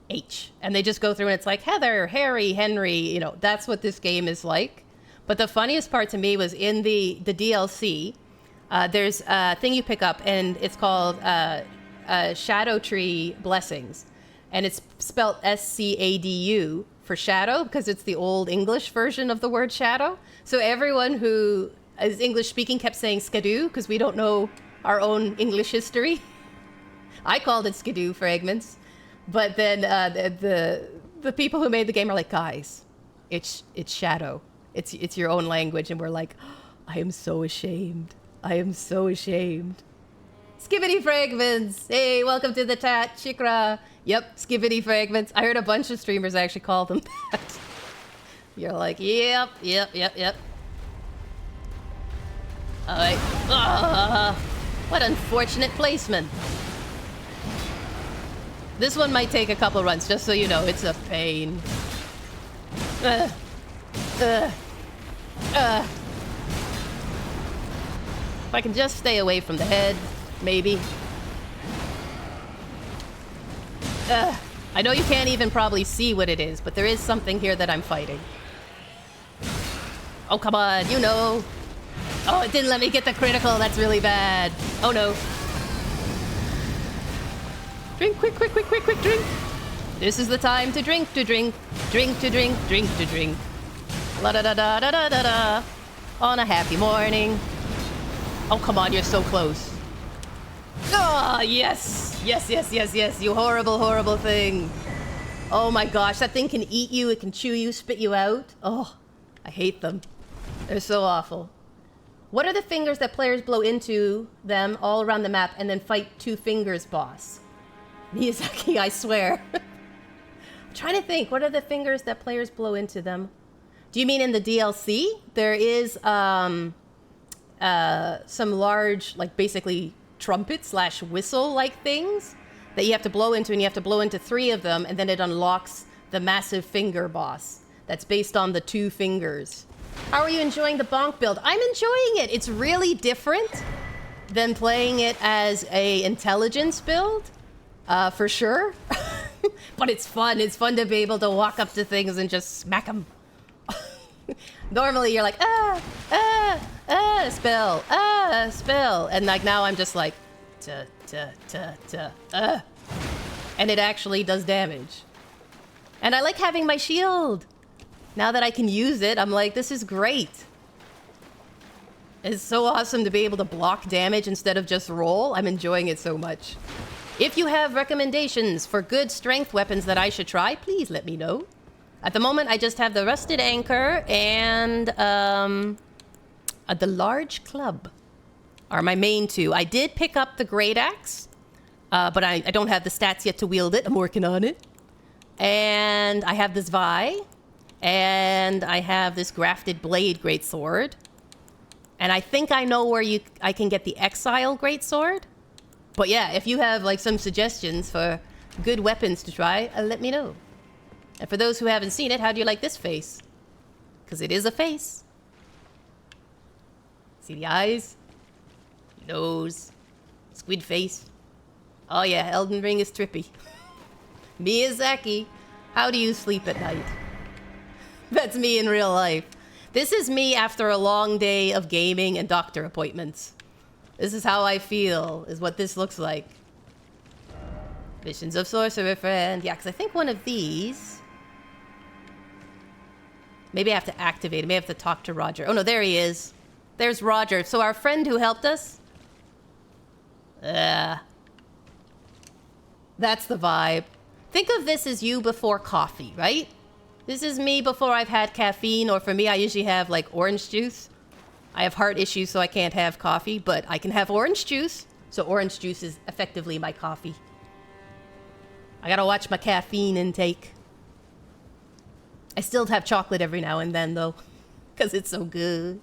H. And they just go through and it's like Heather, Harry, Henry, you know, that's what this game is like. But the funniest part to me was in the DLC, there's a thing you pick up and it's called Shadow Tree Blessings. And it's spelled S-C-A-D-U for shadow because it's the old English version of the word shadow. So everyone who is English speaking kept saying skidoo because we don't know our own English history. I called it skidoo fragments. But then the people who made the game are like, guys, it's shadow. It's your own language. And we're like, oh, I am so ashamed. I am so ashamed. Skibbity fragments. Hey, welcome to the chat, Shikra. Yep, skibbity fragments. I heard a bunch of streamers actually call them that. You're like, yep. All right. What unfortunate placement. This one might take a couple runs, just so you know. It's a pain. If I can just stay away from the head, maybe. I know you can't even probably see what it is, but there is something here that I'm fighting. Oh, come on, you know. Oh, it didn't let me get the critical. That's really bad. Oh, no. Drink, quick, drink. This is the time to drink, drink to drink. La-da-da-da-da-da-da-da. On a happy morning. Oh, come on, you're so close. Oh, yes, you horrible, horrible thing. Oh my gosh, that thing can eat you, it can chew you, spit you out. Oh, I hate them. They're so awful. What are the fingers that players blow into them all around the map and then fight 2 fingers boss? Miyazaki, I swear. I'm trying to think, what are the fingers that players blow into them? Do you mean in the DLC? There is some large, like basically trumpet/whistle-like things that you have to blow into, and you have to blow into 3 of them, and then it unlocks the massive finger boss. That's based on the 2 fingers. How are you enjoying the bonk build? I'm enjoying it. It's really different than playing it as a intelligence build, for sure. But it's fun. It's fun to be able to walk up to things and just smack them. Normally you're like, spill. And like now I'm just like, and it actually does damage. And I like having my shield. Now that I can use it, I'm like, this is great. It's so awesome to be able to block damage instead of just roll. I'm enjoying it so much. If you have recommendations for good strength weapons that I should try, please let me know. At the moment, I just have the Rusted Anchor and the Large Club are my main 2. I did pick up the Great Axe, but I don't have the stats yet to wield it. I'm working on it. And I have this Vi. And I have this grafted blade greatsword. And I think I know where I can get the exile greatsword. But yeah, if you have like some suggestions for good weapons to try, let me know. And for those who haven't seen it, how do you like this face? Because it is a face. See the eyes? Nose. Squid face. Oh yeah, Elden Ring is trippy. Miyazaki, how do you sleep at night? That's me in real life. This is me after a long day of gaming and doctor appointments. This is how I feel, is what this looks like. Visions of Sorcerer Friend. Yeah, because I think one of these... Maybe I have to activate it. Maybe I have to talk to Roger. Oh no, there he is. There's Roger. So our friend who helped us? That's the vibe. Think of this as you before coffee, right? This is me before I've had caffeine, or for me, I usually have like orange juice. I have heart issues, so I can't have coffee, but I can have orange juice. So orange juice is effectively my coffee. I gotta watch my caffeine intake. I still have chocolate every now and then, though, because it's so good.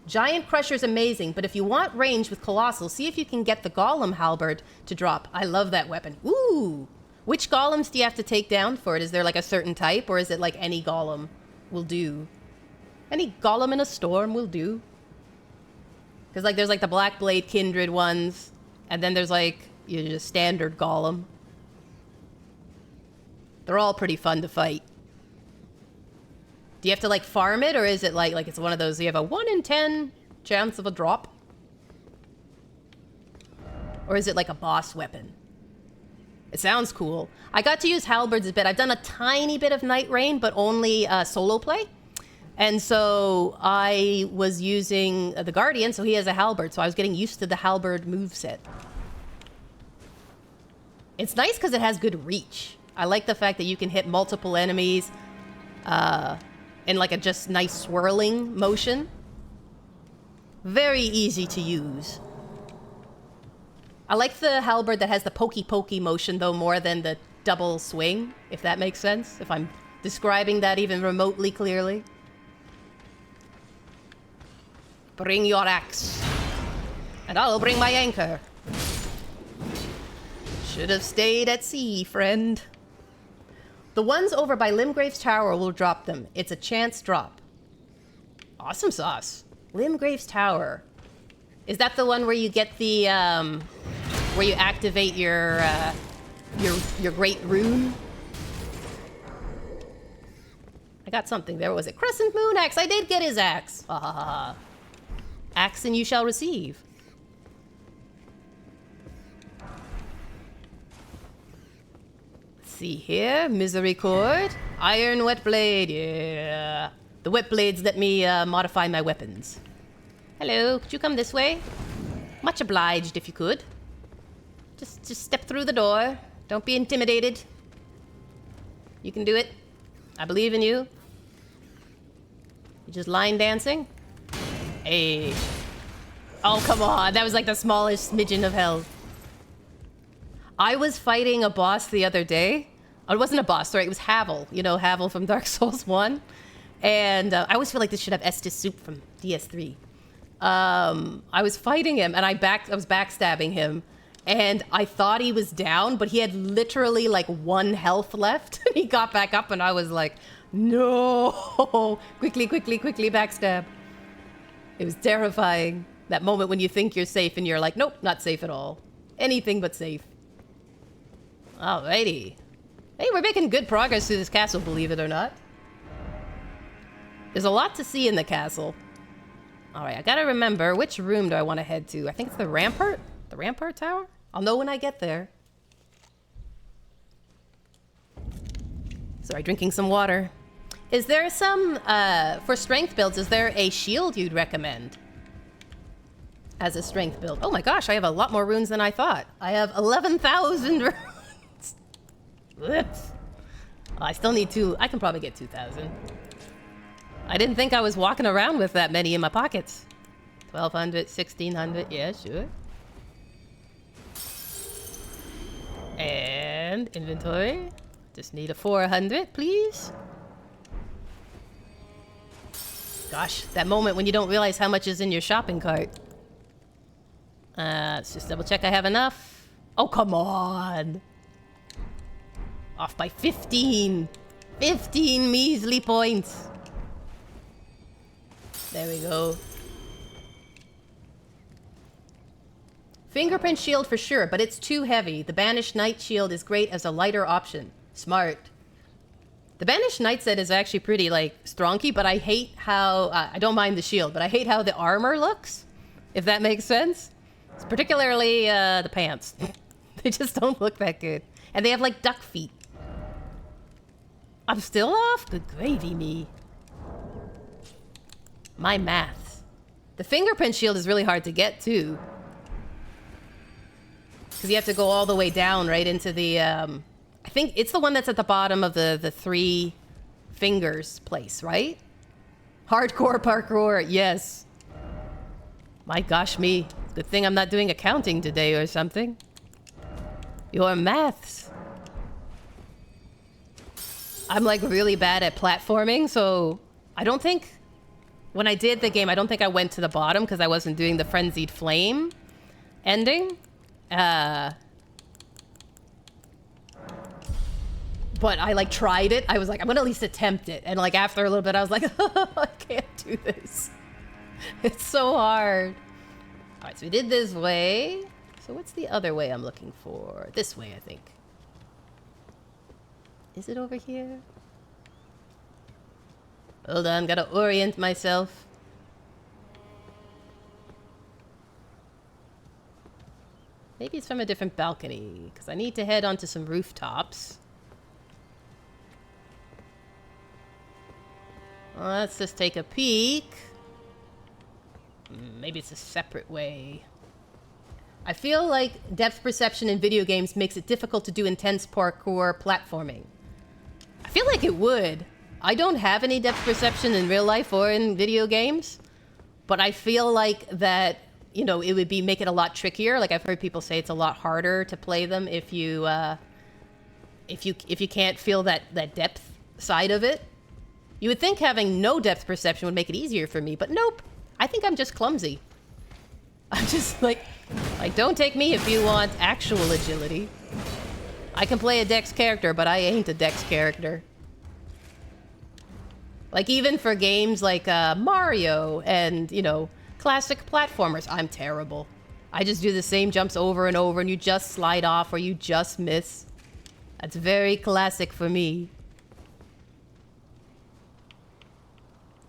Giant Crusher's amazing, but if you want range with Colossal, see if you can get the Golem Halberd to drop. I love that weapon. Ooh! Which golems do you have to take down for it? Is there like a certain type, or is it like any golem will do? Any golem in a storm will do. Because like there's like the Black Blade Kindred ones, and then there's like your standard golem. They're all pretty fun to fight. Do you have to like farm it, or is it like it's one of those you have a 1 in 10 chance of a drop? Or is it like a boss weapon? It sounds cool. I got to use halberds a bit. I've done a tiny bit of Night Rain, but only solo play. And so I was using the Guardian, so he has a halberd, so I was getting used to the halberd moveset. It's nice because it has good reach. I like the fact that you can hit multiple enemies in like a just nice swirling motion. Very easy to use. I like the halberd that has the pokey motion though more than the double swing, if that makes sense. If I'm describing that even remotely clearly. Bring your axe. And I'll bring my anchor. Should have stayed at sea, friend. The ones over by Limgrave's Tower will drop them. It's a chance drop. Awesome sauce. Limgrave's Tower. Is that the one where you get the, where you activate your great rune? I got something there. What was it? Crescent Moon Axe. I did get his axe. Axe and you shall receive. See here, Misericord, Iron Wet Blade, yeah. The wet blades let me modify my weapons. Hello, could you come this way? Much obliged if you could. Just step through the door. Don't be intimidated. You can do it. I believe in you. You just line dancing? Hey. Oh, come on. That was like the smallest smidgen of hell. I was fighting a boss the other day. Oh, it wasn't a boss, sorry. It was Havel. You know, Havel from Dark Souls 1. And I always feel like this should have Estus Soup from DS3. I was fighting him, and I was backstabbing him. And I thought he was down, but he had literally like 1 health left. He got back up, and I was like, no. Quickly backstab. It was terrifying. That moment when you think you're safe, and you're like, nope, not safe at all. Anything but safe. Alrighty. Hey, we're making good progress through this castle, believe it or not. There's a lot to see in the castle. Alright, I gotta remember, which room do I want to head to? I think it's the Rampart? The Rampart Tower? I'll know when I get there. Sorry, drinking some water. Is there some, for strength builds, is there a shield you'd recommend? As a strength build. Oh my gosh, I have a lot more runes than I thought. I have 11,000 runes. Whoops. Oh, I still need 2. I can probably get 2,000. I didn't think I was walking around with that many in my pockets. 1,200, 1,600. Yeah, sure. And inventory. Just need a 400, please. Gosh, that moment when you don't realize how much is in your shopping cart. Let's just double check I have enough. Oh, come on. Off by 15. 15 measly points. There we go. Fingerprint shield for sure, but it's too heavy. The Banished Knight shield is great as a lighter option. Smart. The Banished Knight set is actually pretty, like, stronky, but I hate how... I don't mind the shield, but I hate how the armor looks, if that makes sense. It's particularly the pants. They just don't look that good. And they have, like, duck feet. I'm still off? Good gravy, me. My maths. The fingerprint shield is really hard to get, too. Because you have to go all the way down right into the... I think it's the one that's at the bottom of the 3 fingers place, right? Hardcore parkour, yes. My gosh, me. Good thing I'm not doing accounting today or something. Your maths. I'm like really bad at platforming, so I don't think... When I did the game, I don't think I went to the bottom because I wasn't doing the Frenzied Flame ending. But I like tried it. I was like, I'm gonna at least attempt it. And like after a little bit, I was like, oh, I can't do this. It's so hard. All right, so we did this way. So what's the other way I'm looking for? This way, I think. Is it over here? Hold on, gotta orient myself. Maybe it's from a different balcony, because I need to head onto some rooftops. Well, let's just take a peek. Maybe it's a separate way. I feel like depth perception in video games makes it difficult to do intense parkour platforming. I feel like it would. I don't have any depth perception in real life or in video games, but I feel like that, you know, it would make it a lot trickier. Like I've heard people say it's a lot harder to play them if you can't feel that depth side of it. You would think having no depth perception would make it easier for me, but nope. I think I'm just clumsy. I'm just like don't take me if you want actual agility. I can play a Dex character, but I ain't a Dex character. Like even for games like Mario and, you know, classic platformers, I'm terrible. I just do the same jumps over and over and you just slide off or you just miss. That's very classic for me.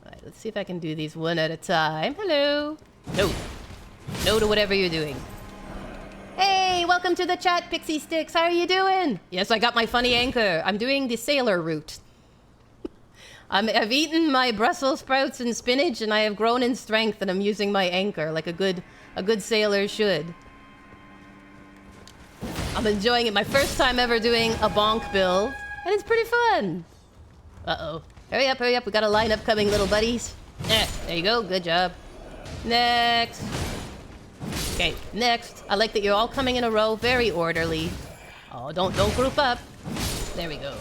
Alright, let's see if I can do these one at a time. Hello. No. No to whatever you're doing. Hey, welcome to the chat, Pixie Sticks. How are you doing? Yes, I got my funny anchor. I'm doing the sailor route. I've eaten my Brussels sprouts and spinach, and I have grown in strength, and I'm using my anchor like a good sailor should. I'm enjoying it. My first time ever doing a bonk build, and it's pretty fun. Uh-oh. Hurry up, hurry up. We got a lineup coming, little buddies. There you go. Good job. Next. Okay, next. I like that you're all coming in a row. Very orderly. Oh, don't group up. There we go.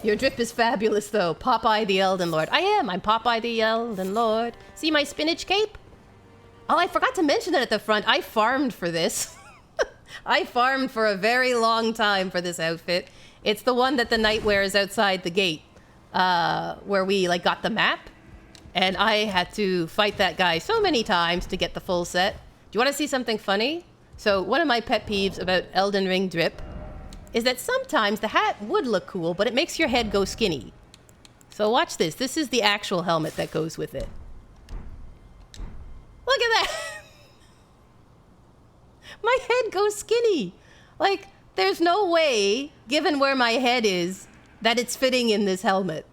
Your drip is fabulous, though. Popeye the Elden Lord. I am. I'm Popeye the Elden Lord. See my spinach cape? Oh, I forgot to mention that at the front. I farmed for this. I farmed for a very long time for this outfit. It's the one that the knight wears outside the gate, where we like got the map. And I had to fight that guy so many times to get the full set. Do you want to see something funny? So one of my pet peeves about Elden Ring drip is that sometimes the hat would look cool, but it makes your head go skinny. So watch this. This is the actual helmet that goes with it. Look at that. My head goes skinny. Like, there's no way, given where my head is, that it's fitting in this helmet.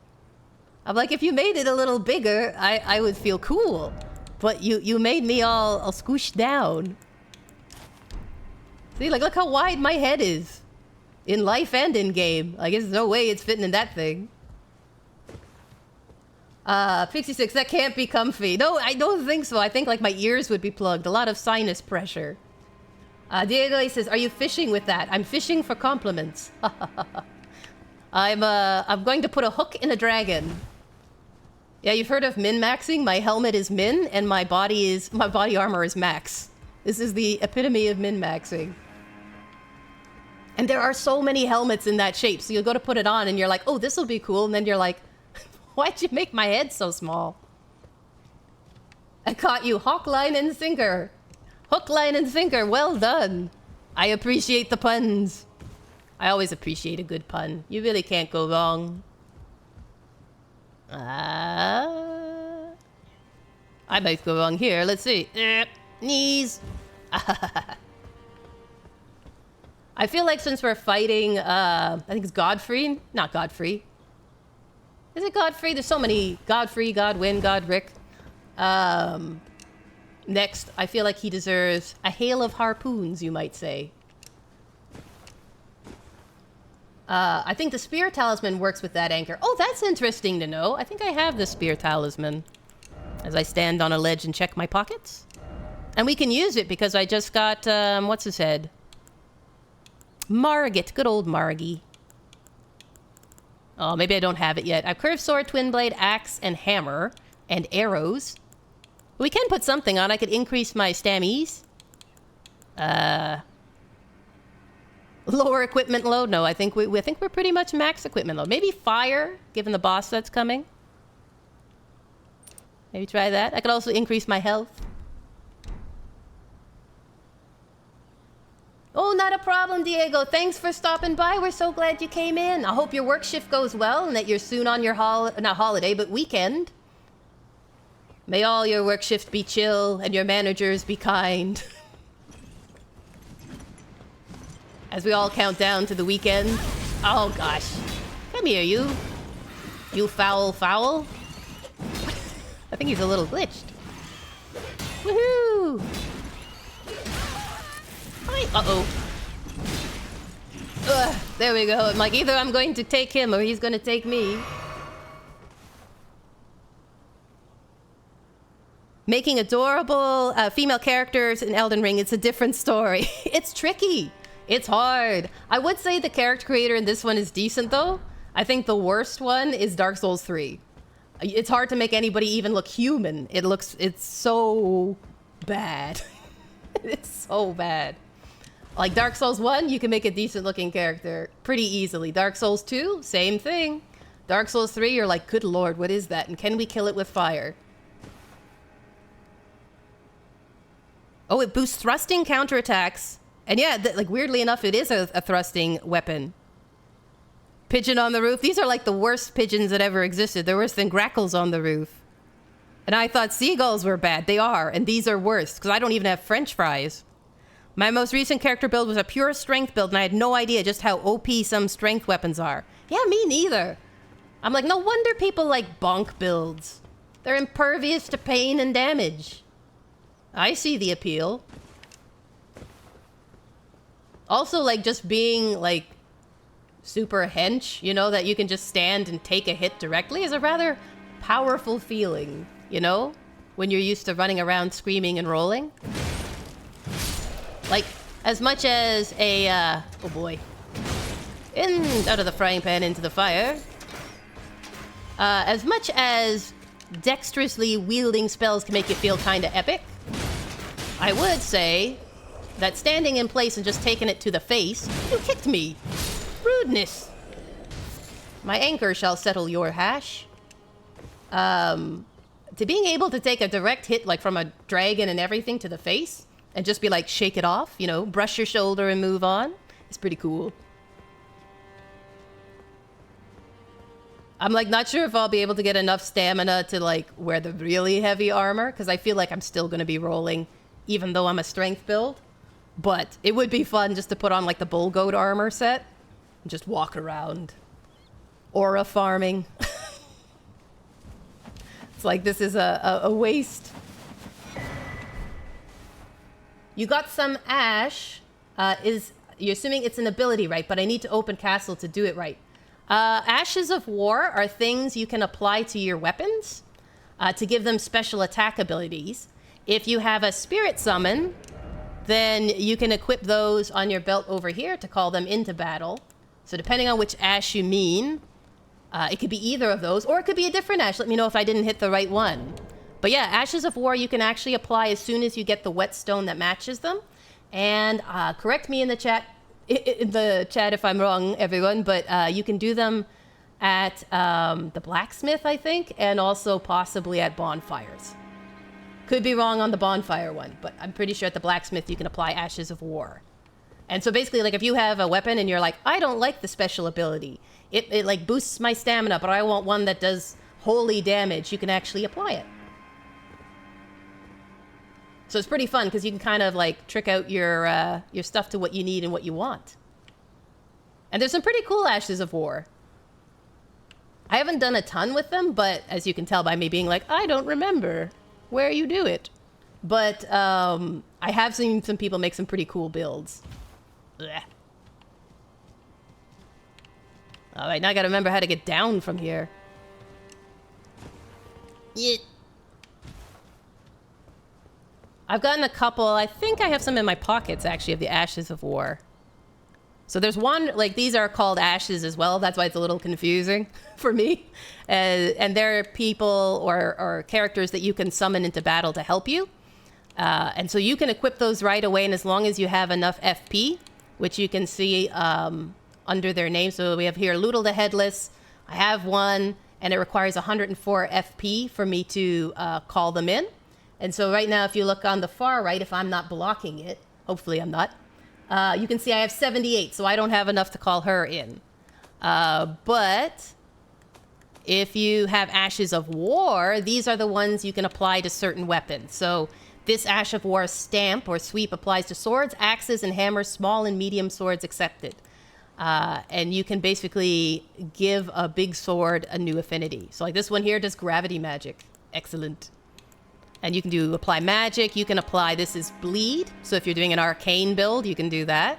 I'm like, if you made it a little bigger, I would feel cool. But you made me all squished down. See, like, look how wide my head is. In life and in game. Like, there's no way it's fitting in that thing. Pixie Six, that can't be comfy. No, I don't think so. I think, like, my ears would be plugged. A lot of sinus pressure. Diego, he says, are you fishing with that? I'm fishing for compliments. I'm going to put a hook in a dragon. Yeah, you've heard of min-maxing? My helmet is min, and my body armor is max. This is the epitome of min-maxing. And there are so many helmets in that shape, so you'll go to put it on, and you're like, oh, this will be cool, and then you're like, why'd you make my head so small? I caught you hook, line, and sinker. Hook, line, and sinker, well done. I appreciate the puns. I always appreciate a good pun. You really can't go wrong. I might go wrong here. Let's see. Knees. I feel like since we're fighting, I think it's Godfrey. Not Godfrey. Is it Godfrey? There's so many. Godfrey, Godwin, Godric. Next, I feel like he deserves a hail of harpoons, you might say. I think the spear talisman works with that anchor. Oh, that's interesting to know. I think I have the spear talisman. As I stand on a ledge and check my pockets. And we can use it because I just got, what's his head? Margit. Good old Margie. Oh, maybe I don't have it yet. I have curved sword, twin blade, axe, and hammer. And arrows. We can put something on. I could increase my stammies. Lower equipment load? No, I think we're pretty much max equipment load. Maybe fire, given the boss that's coming. Maybe try that. I could also increase my health. Oh, not a problem, Diego. Thanks for stopping by. We're so glad you came in. I hope your work shift goes well and that you're soon on your not holiday, but weekend. May all your work shift be chill and your managers be kind. As we all count down to the weekend. Oh, gosh. Come here, you. You foul. I think he's a little glitched. Woohoo! Hi. Uh-oh. There we go. I'm like, either I'm going to take him or he's going to take me. Making adorable female characters in Elden Ring, it's a different story. It's tricky. It's hard. I would say the character creator in this one is decent, though. I think the worst one is Dark Souls 3. It's hard to make anybody even look human. It's so bad. It's so bad. Like Dark Souls 1, you can make a decent looking character pretty easily. Dark Souls 2, same thing. Dark Souls 3, you're like, good lord, what is that? And can we kill it with fire? Oh, it boosts thrusting counterattacks. And yeah, like weirdly enough, it is a thrusting weapon. Pigeon on the roof. These are like the worst pigeons that ever existed. They're worse than grackles on the roof. And I thought seagulls were bad. They are. And these are worse because I don't even have French fries. My most recent character build was a pure strength build, and I had no idea just how OP some strength weapons are. Yeah, me neither. I'm like, no wonder people like BONK builds. They're impervious to pain and damage. I see the appeal. Also, like, just being, like, super hench, you know, that you can just stand and take a hit directly is a rather powerful feeling, you know? When you're used to running around screaming and rolling. Like, as much as a, oh boy. Out of the frying pan into the fire. As much as dexterously wielding spells can make you feel kinda epic, I would say that standing in place and just taking it to the face, you kicked me. Rudeness. My anchor shall settle your hash. To being able to take a direct hit, like from a dragon and everything, to the face, and just be like, shake it off, you know, brush your shoulder and move on, is pretty cool. I'm like not sure if I'll be able to get enough stamina to like wear the really heavy armor, because I feel like I'm still going to be rolling, even though I'm a strength build. But it would be fun just to put on like the bull goat armor set and just walk around. Aura farming. It's like this is a waste. You got some ash. You're assuming it's an ability, right? But I need to open castle to do it right. Ashes of War are things you can apply to your weapons to give them special attack abilities. If you have a spirit summon, then you can equip those on your belt over here to call them into battle. So depending on which ash you mean, it could be either of those, or it could be a different ash. Let me know if I didn't hit the right one. But yeah, Ashes of War you can actually apply as soon as you get the whetstone that matches them. And correct me in the chat if I'm wrong, everyone, but you can do them at the blacksmith, I think, and also possibly at bonfires. Could be wrong on the bonfire one, but I'm pretty sure at the blacksmith you can apply Ashes of War. And so basically, like, if you have a weapon and you're like, I don't like the special ability, it like boosts my stamina, but I want one that does holy damage, you can actually apply it. So it's pretty fun because you can kind of like trick out your stuff to what you need and what you want. And there's some pretty cool Ashes of War. I haven't done a ton with them, but as you can tell by me being like, I don't remember where you do it. But I have seen some people make some pretty cool builds. Blech. All right, now I gotta remember how to get down from here. Yeah. I've gotten a couple. I think I have some in my pockets, actually, of the Ashes of War. So there's one, like, these are called ashes as well. That's why it's a little confusing for me. And there are people or characters that you can summon into battle to help you. And so you can equip those right away, and as long as you have enough FP, which you can see under their name. So we have here Loodle the Headless. I have one, and it requires 104 FP for me to call them in. And so right now, if you look on the far right, if I'm not blocking it, hopefully I'm not, you can see I have 78, so I don't have enough to call her in. But if you have Ashes of War, these are the ones you can apply to certain weapons. So this Ash of War stamp or sweep applies to swords, axes, and hammers, small and medium swords accepted. And you can basically give a big sword a new affinity. So like this one here does gravity magic. Excellent. And you can apply magic. You can apply, this is bleed. So if you're doing an arcane build, you can do that.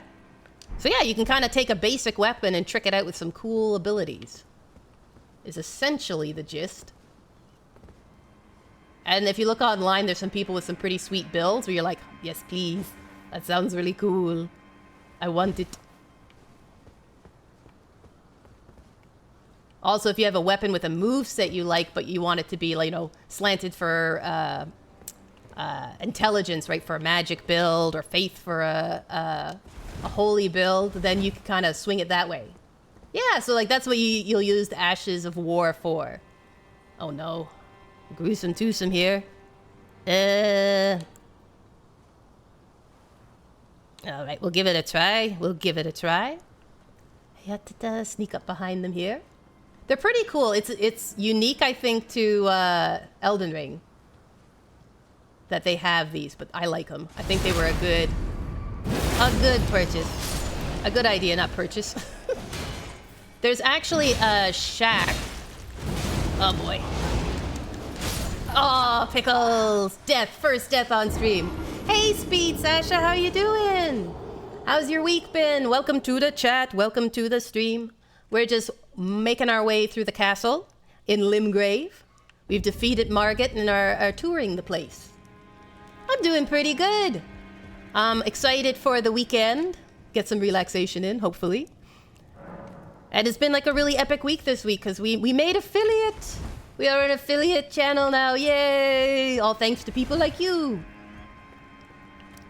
So yeah, you can kind of take a basic weapon and trick it out with some cool abilities. Is essentially the gist. And if you look online, there's some people with some pretty sweet builds where you're like, yes, please. That sounds really cool. I want it. Also, if you have a weapon with a moveset you like, but you want it to be, like, you know, slanted for intelligence, right, for a magic build, or faith for a holy build, then you can kind of swing it that way. Yeah, so like that's what you'll use the Ashes of War for. Oh no, gruesome twosome here. All right, we'll give it a try. We'll give it a try. Sneak up behind them here. They're pretty cool. It's unique, I think, to Elden Ring that they have these, but I like them. I think they were a good purchase. A good idea, not purchase. There's actually a shack. Oh boy. Oh, pickles. Death. First death on stream. Hey, Speed Sasha, how you doing? How's your week been? Welcome to the chat. Welcome to the stream. We're just making our way through the castle in Limgrave. We've defeated Margit and are touring the place. I'm doing pretty good. I'm excited for the weekend. Get some relaxation in, hopefully. And it's been like a really epic week this week because we made affiliate. We are an affiliate channel now. Yay! All thanks to people like you.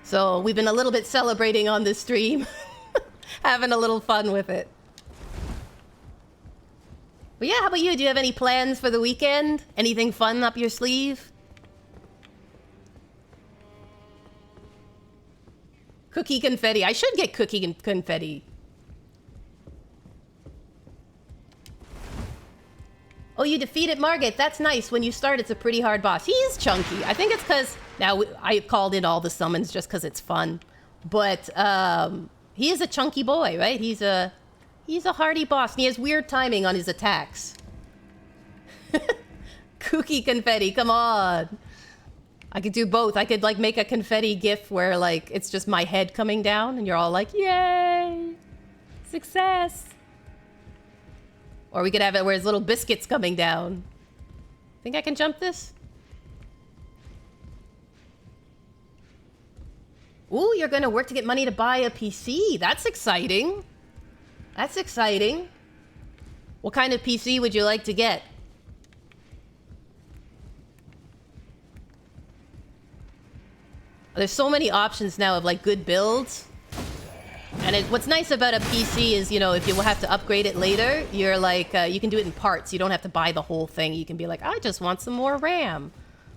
So we've been a little bit celebrating on this stream. Having a little fun with it. But yeah, how about you? Do you have any plans for the weekend? Anything fun up your sleeve? Cookie confetti. I should get cookie confetti. Oh, you defeated Margit. That's nice. When you start, it's a pretty hard boss. He is chunky. I think it's because... Now, I called in all the summons just because it's fun. But he is a chunky boy, right? He's a hardy boss. And he has weird timing on his attacks. Cookie confetti. Come on. I could do both. I could, like, make a confetti gif where, like, it's just my head coming down. And you're all like, yay! Success! Or we could have it where it's little biscuits coming down. Think I can jump this? Ooh, you're gonna work to get money to buy a PC. That's exciting. That's exciting. What kind of PC would you like to get? There's so many options now of like good builds. And what's nice about a PC is, you know, if you will have to upgrade it later, you're like, you can do it in parts. You don't have to buy the whole thing. You can be like, I just want some more RAM.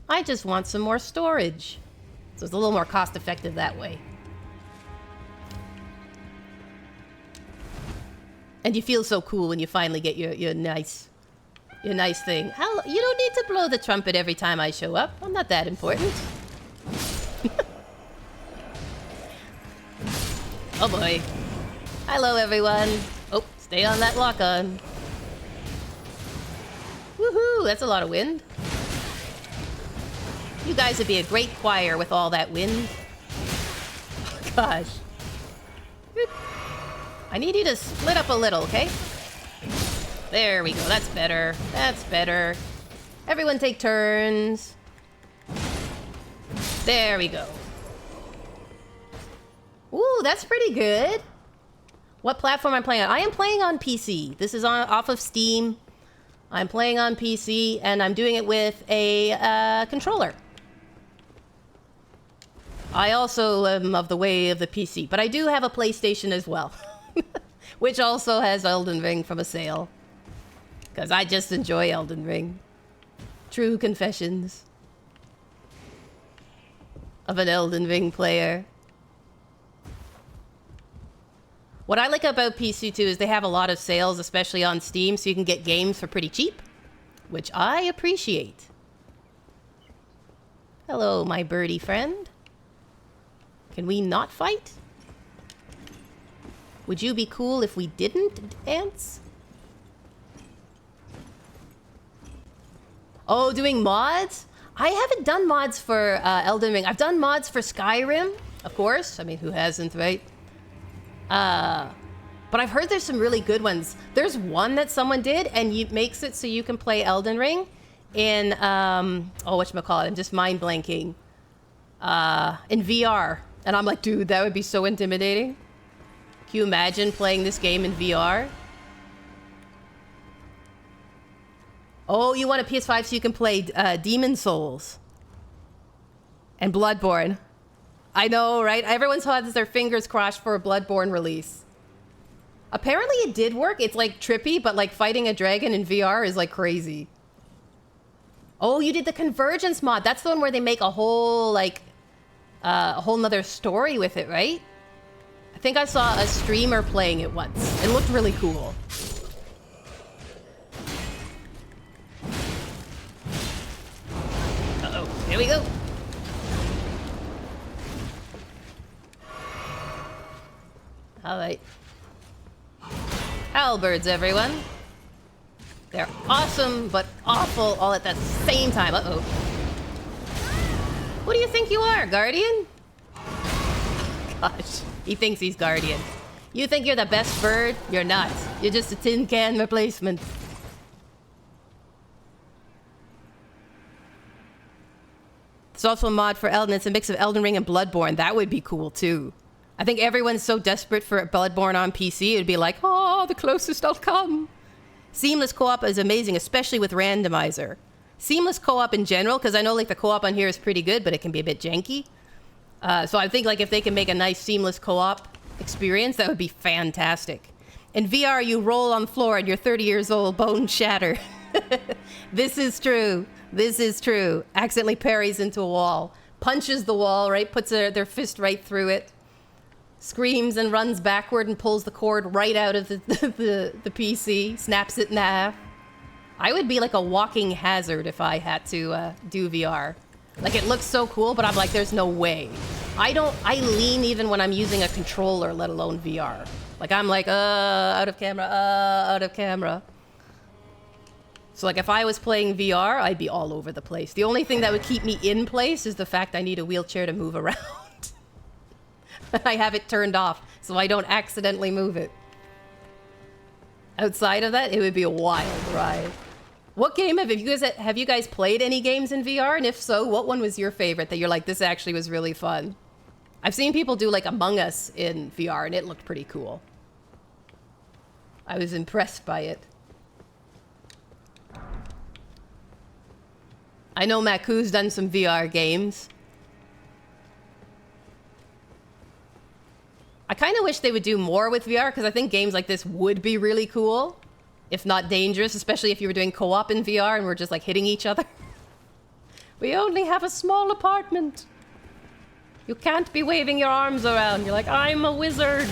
I just want some more storage. So it's a little more cost effective that way. And you feel so cool when you finally get your nice thing. How, you don't need to blow the trumpet every time I show up. I'm not that important. Oh boy. Hello everyone. Oh, stay on that lock on. Woohoo, that's a lot of wind. You guys would be a great choir with all that wind. Oh, gosh. I need you to split up a little, okay? There we go, that's better. That's better. Everyone take turns. There we go. Ooh, that's pretty good. What platform am I playing on? I am playing on PC. This is off of Steam. I'm playing on PC, and I'm doing it with a controller. I also am of the way of the PC, but I do have a PlayStation as well. Which also has Elden Ring from a sale. Because I just enjoy Elden Ring. True confessions of an Elden Ring player. What I like about PC too is they have a lot of sales, especially on Steam, so you can get games for pretty cheap, which I appreciate. Hello, my birdie friend. Can we not fight? Would you be cool if we didn't, ants? Oh, doing mods? I haven't done mods for Elden Ring. I've done mods for Skyrim, of course. I mean, who hasn't, right? But I've heard there's some really good ones. There's one that someone did, and it makes it so you can play Elden Ring in, oh, whatchamacallit, I'm just mind blanking. In VR. And I'm like, dude, that would be so intimidating. Can you imagine playing this game in VR? Oh, you want a PS5 so you can play Demon Souls and Bloodborne. I know, right? Everyone's had their fingers crossed for a Bloodborne release. Apparently it did work. It's like trippy, but like fighting a dragon in VR is like crazy. Oh, you did the Convergence mod. That's the one where they make a whole like a whole nother story with it, right? I think I saw a streamer playing it once. It looked really cool. Uh-oh, here we go. All right. Halberds, everyone. They're awesome, but awful all at the same time. Uh-oh. What do you think you are, Guardian? Gosh, he thinks he's Guardian. You think you're the best bird? You're not. You're just a tin can replacement. There's also a mod for Elden. It's a mix of Elden Ring and Bloodborne. That would be cool, too. I think everyone's so desperate for Bloodborne on PC, it'd be like, oh, the closest I'll come. Seamless co-op is amazing, especially with randomizer. Seamless co-op in general, because I know like the co-op on here is pretty good, but it can be a bit janky. So I think like if they can make a nice seamless co-op experience, that would be fantastic. In VR, you roll on the floor and you're 30 years old, bones shatter. This is true. This is true. Accidentally parries into a wall. Punches the wall, right? Puts their fist right through it. Screams and runs backward and pulls the cord right out of the PC. Snaps it in half. I would be like a walking hazard if I had to do VR. Like, it looks so cool, but I'm like, there's no way. I lean even when I'm using a controller, let alone VR. Like, I'm like, out of camera, out of camera. So, like, if I was playing VR, I'd be all over the place. The only thing that would keep me in place is the fact I need a wheelchair to move around. I have it turned off, so I don't accidentally move it. Outside of that, it would be a wild ride. What game have you guys played any games in VR? And if so, what one was your favorite that you're like, this actually was really fun? I've seen people do like Among Us in VR and it looked pretty cool. I was impressed by it. I know Maku's done some VR games. I kind of wish they would do more with VR because I think games like this would be really cool, if not dangerous, especially if you were doing co-op in VR and we're just like hitting each other. We only have a small apartment. You can't be waving your arms around. You're like, I'm a wizard.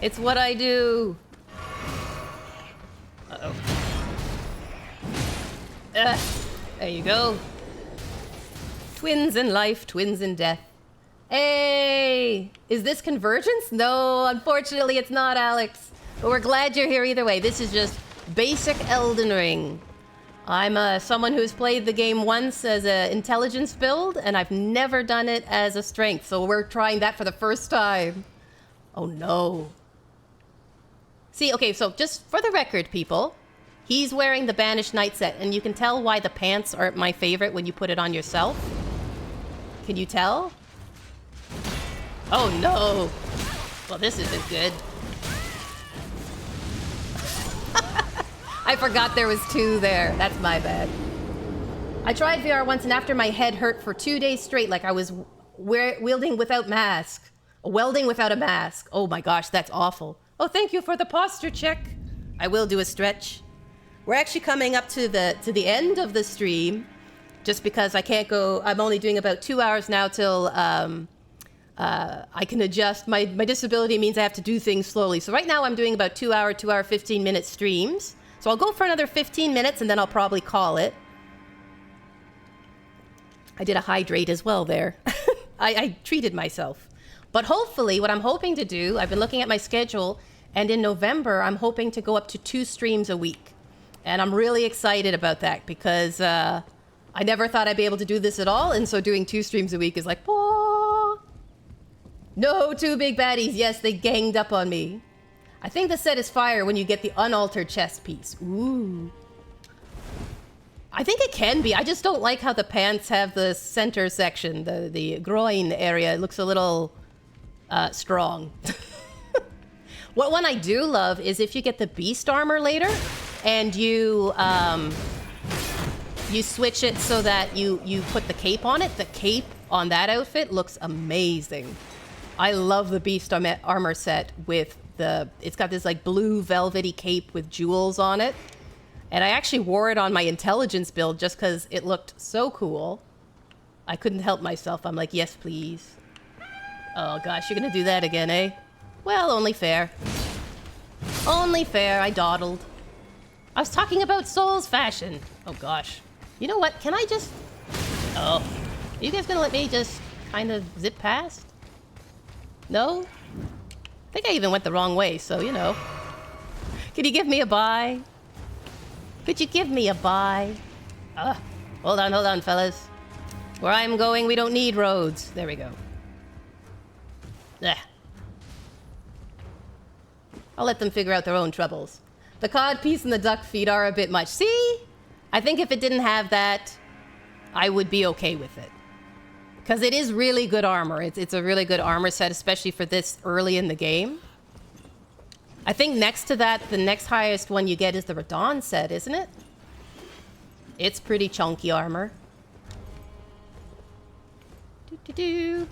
It's what I do. Uh-oh. There you go. Twins in life, twins in death. Hey! Is this Convergence? No, unfortunately it's not, Alex. But we're glad you're here either way. This is just basic Elden Ring. I'm someone who's played the game once as an intelligence build, and I've never done it as a strength, so we're trying that for the first time. Oh no. See, okay, so just for the record, people, he's wearing the Banished Knight set, and you can tell why the pants aren't my favorite when you put it on yourself. Can you tell? Oh no! Well, this isn't good. I forgot there was 2 there. That's my bad. I tried VR once and after my head hurt for 2 days straight like I was wielding without mask. Welding without a mask. Oh my gosh, that's awful. Oh, thank you for the posture check. I will do a stretch. We're actually coming up to the end of the stream just because I can't go. I'm only doing about 2 hours now till I can adjust. My disability means I have to do things slowly. So right now I'm doing about 2 hour, 15-minute streams. So I'll go for another 15 minutes and then I'll probably call it. I did a hydrate as well there. I treated myself. But hopefully, what I'm hoping to do, I've been looking at my schedule, and in November, I'm hoping to go up to 2 streams a week. And I'm really excited about that because I never thought I'd be able to do this at all, and so doing 2 streams a week is like, oh. No, 2 big baddies. Yes, they ganged up on me. I think the set is fire when you get the unaltered chest piece. Ooh. I think it can be. I just don't like how the pants have the center section, the groin area. It looks a little strong. What one I do love is if you get the beast armor later and you switch it so that you put the cape on it. The cape on that outfit looks amazing. I love the beast armor set with it's got this like blue velvety cape with jewels on it. And I actually wore it on my intelligence build just because it looked so cool. I couldn't help myself. I'm like, yes, please. Oh gosh, you're gonna do that again, eh? Well, only fair. Only fair, I dawdled. I was talking about Soul's fashion. Oh gosh. You know what, can I just... Oh. Are you guys gonna let me just kind of zip past? No? I think I even went the wrong way, so, you know. Could you give me a bye? Could you give me a bye? Hold on, fellas. Where I'm going, we don't need roads. There we go. Ugh. I'll let them figure out their own troubles. The cod piece and the duck feet are a bit much. See? I think if it didn't have that, I would be okay with it. Because it is really good armor. It's a really good armor set, especially for this early in the game. I think next to that, the next highest one you get is the Radon set, isn't it? It's pretty chunky armor. Doo-doo-doo.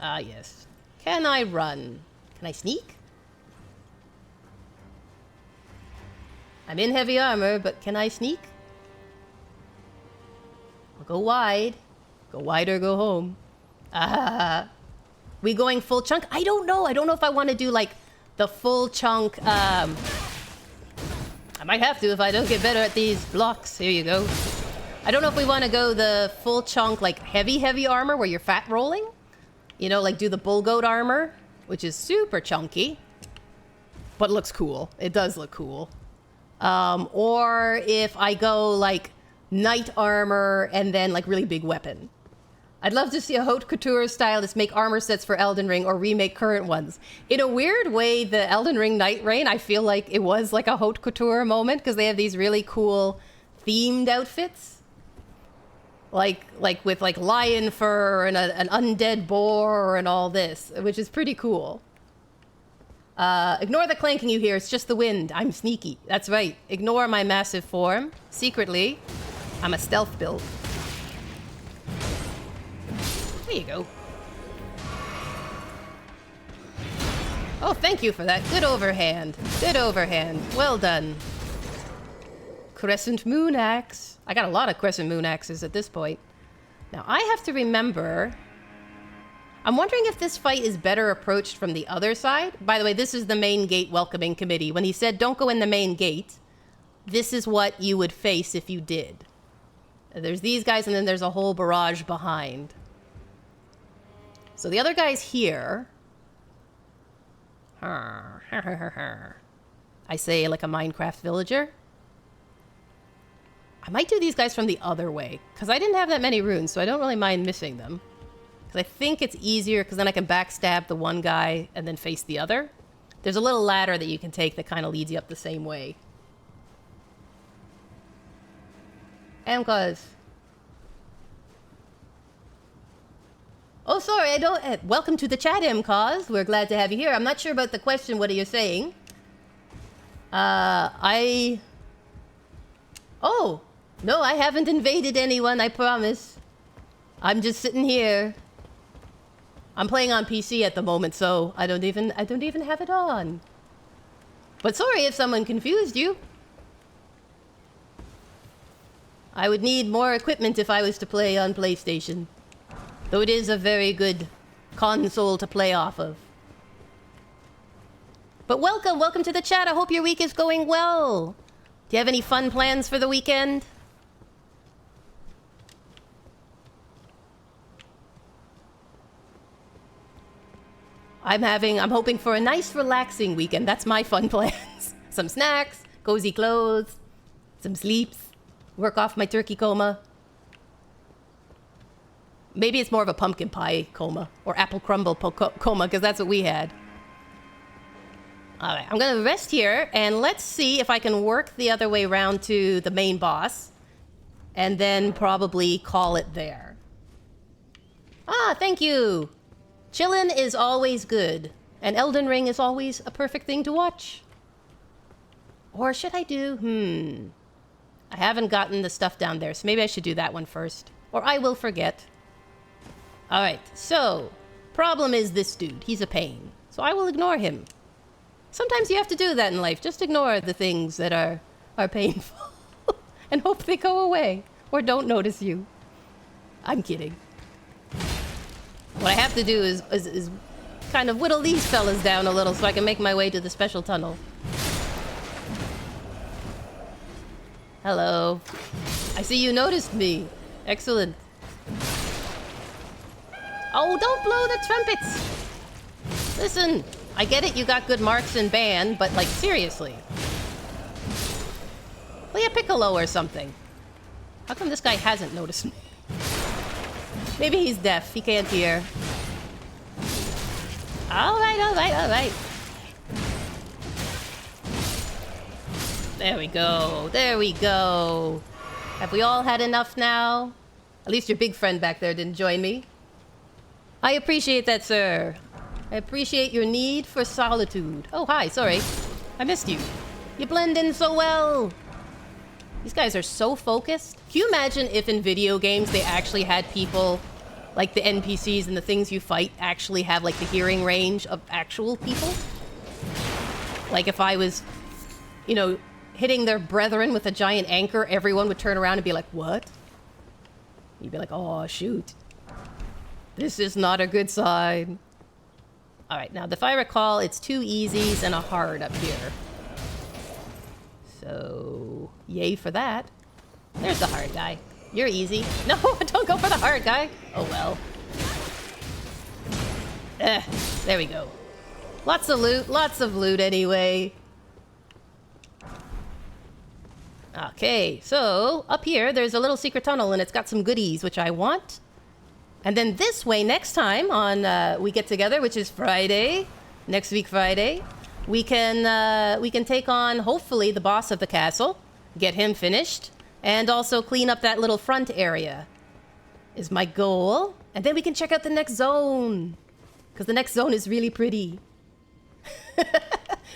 Ah, yes. Can I run? Can I sneak? I'm in heavy armor, but can I sneak? I'll go wide. Go wide or go home. We going full chunk? I don't know. I don't know if I want to do like the full chunk. I might have to if I don't get better at these blocks. Here you go. I don't know if we want to go the full chunk, like heavy armor where you're fat rolling. You know, like do the bull goat armor, which is super chunky, but looks cool. It does look cool. Or if I go like knight armor and then like really big weapon. I'd love to see a haute couture stylist make armor sets for Elden Ring or remake current ones. In a weird way, the Elden Ring Night Rain, I feel like it was like a haute couture moment because they have these really cool themed outfits. Like with like lion fur and an undead boar and all this, which is pretty cool. Ignore the clanking you hear, it's just the wind. I'm sneaky. That's right. Ignore my massive form. Secretly, I'm a stealth build. There you go. Oh, thank you for that. Good overhand. Good overhand. Well done. Crescent Moon Axe. I got a lot of Crescent Moon Axes at this point. Now, I have to remember... I'm wondering if this fight is better approached from the other side. By the way, this is the main gate welcoming committee. When he said, don't go in the main gate, this is what you would face if you did. There's these guys, and then there's a whole barrage behind. So the other guy's here. I say like a Minecraft villager. I might do these guys from the other way, because I didn't have that many runes, so I don't really mind missing them. Because I think it's easier, because then I can backstab the one guy and then face the other. There's a little ladder that you can take that kind of leads you up the same way. Amcause. Oh, sorry, I don't... welcome to the chat, Amcause. We're glad to have you here. I'm not sure about the question. What are you saying? Oh! No, I haven't invaded anyone, I promise. I'm just sitting here. I'm playing on PC at the moment, so I don't even have it on. But sorry if someone confused you. I would need more equipment if I was to play on PlayStation. Though it is a very good console to play off of. But welcome to the chat. I hope your week is going well. Do you have any fun plans for the weekend? I'm hoping for a nice relaxing weekend. That's my fun plans. Some snacks, cozy clothes, some sleeps, work off my turkey coma. Maybe it's more of a pumpkin pie coma or apple crumble coma, because that's what we had. All right, I'm going to rest here, and let's see if I can work the other way around to the main boss, and then probably call it there. Ah, thank you. Chillin' is always good, and Elden Ring is always a perfect thing to watch. Or should I do... I haven't gotten the stuff down there, so maybe I should do that one first. Or I will forget. Alright, so... problem is this dude. He's a pain. So I will ignore him. Sometimes you have to do that in life. Just ignore the things that are painful. And hope they go away. Or don't notice you. I'm kidding. What I have to do is kind of whittle these fellas down a little so I can make my way to the special tunnel. Hello. I see you noticed me. Excellent. Oh, don't blow the trumpets! Listen, I get it, you got good marks in band, but like, seriously. Play a piccolo or something. How come this guy hasn't noticed me? Maybe he's deaf, he can't hear. Alright. There we go. Have we all had enough now? At least your big friend back there didn't join me. I appreciate that, sir. I appreciate your need for solitude. Oh, hi, sorry. I missed you. You blend in so well. These guys are so focused. Can you imagine if in video games they actually had people, like the NPCs and the things you fight, actually have like the hearing range of actual people? Like if I was, you know, hitting their brethren with a giant anchor, everyone would turn around and be like, what? You'd be like, oh, shoot. This is not a good sign. All right, now if I recall, it's 2 easies and a hard up here. So, yay for that. There's the hard guy. You're easy. No, don't go for the hard guy. Oh, well. There we go. Lots of loot anyway. Okay, so up here, there's a little secret tunnel and it's got some goodies, which I want. And then this way, next time on We Get Together, which is Friday, next week Friday, we can take on, hopefully, the boss of the castle, get him finished, and also clean up that little front area. is my goal. And then we can check out the next zone. Because the next zone is really pretty.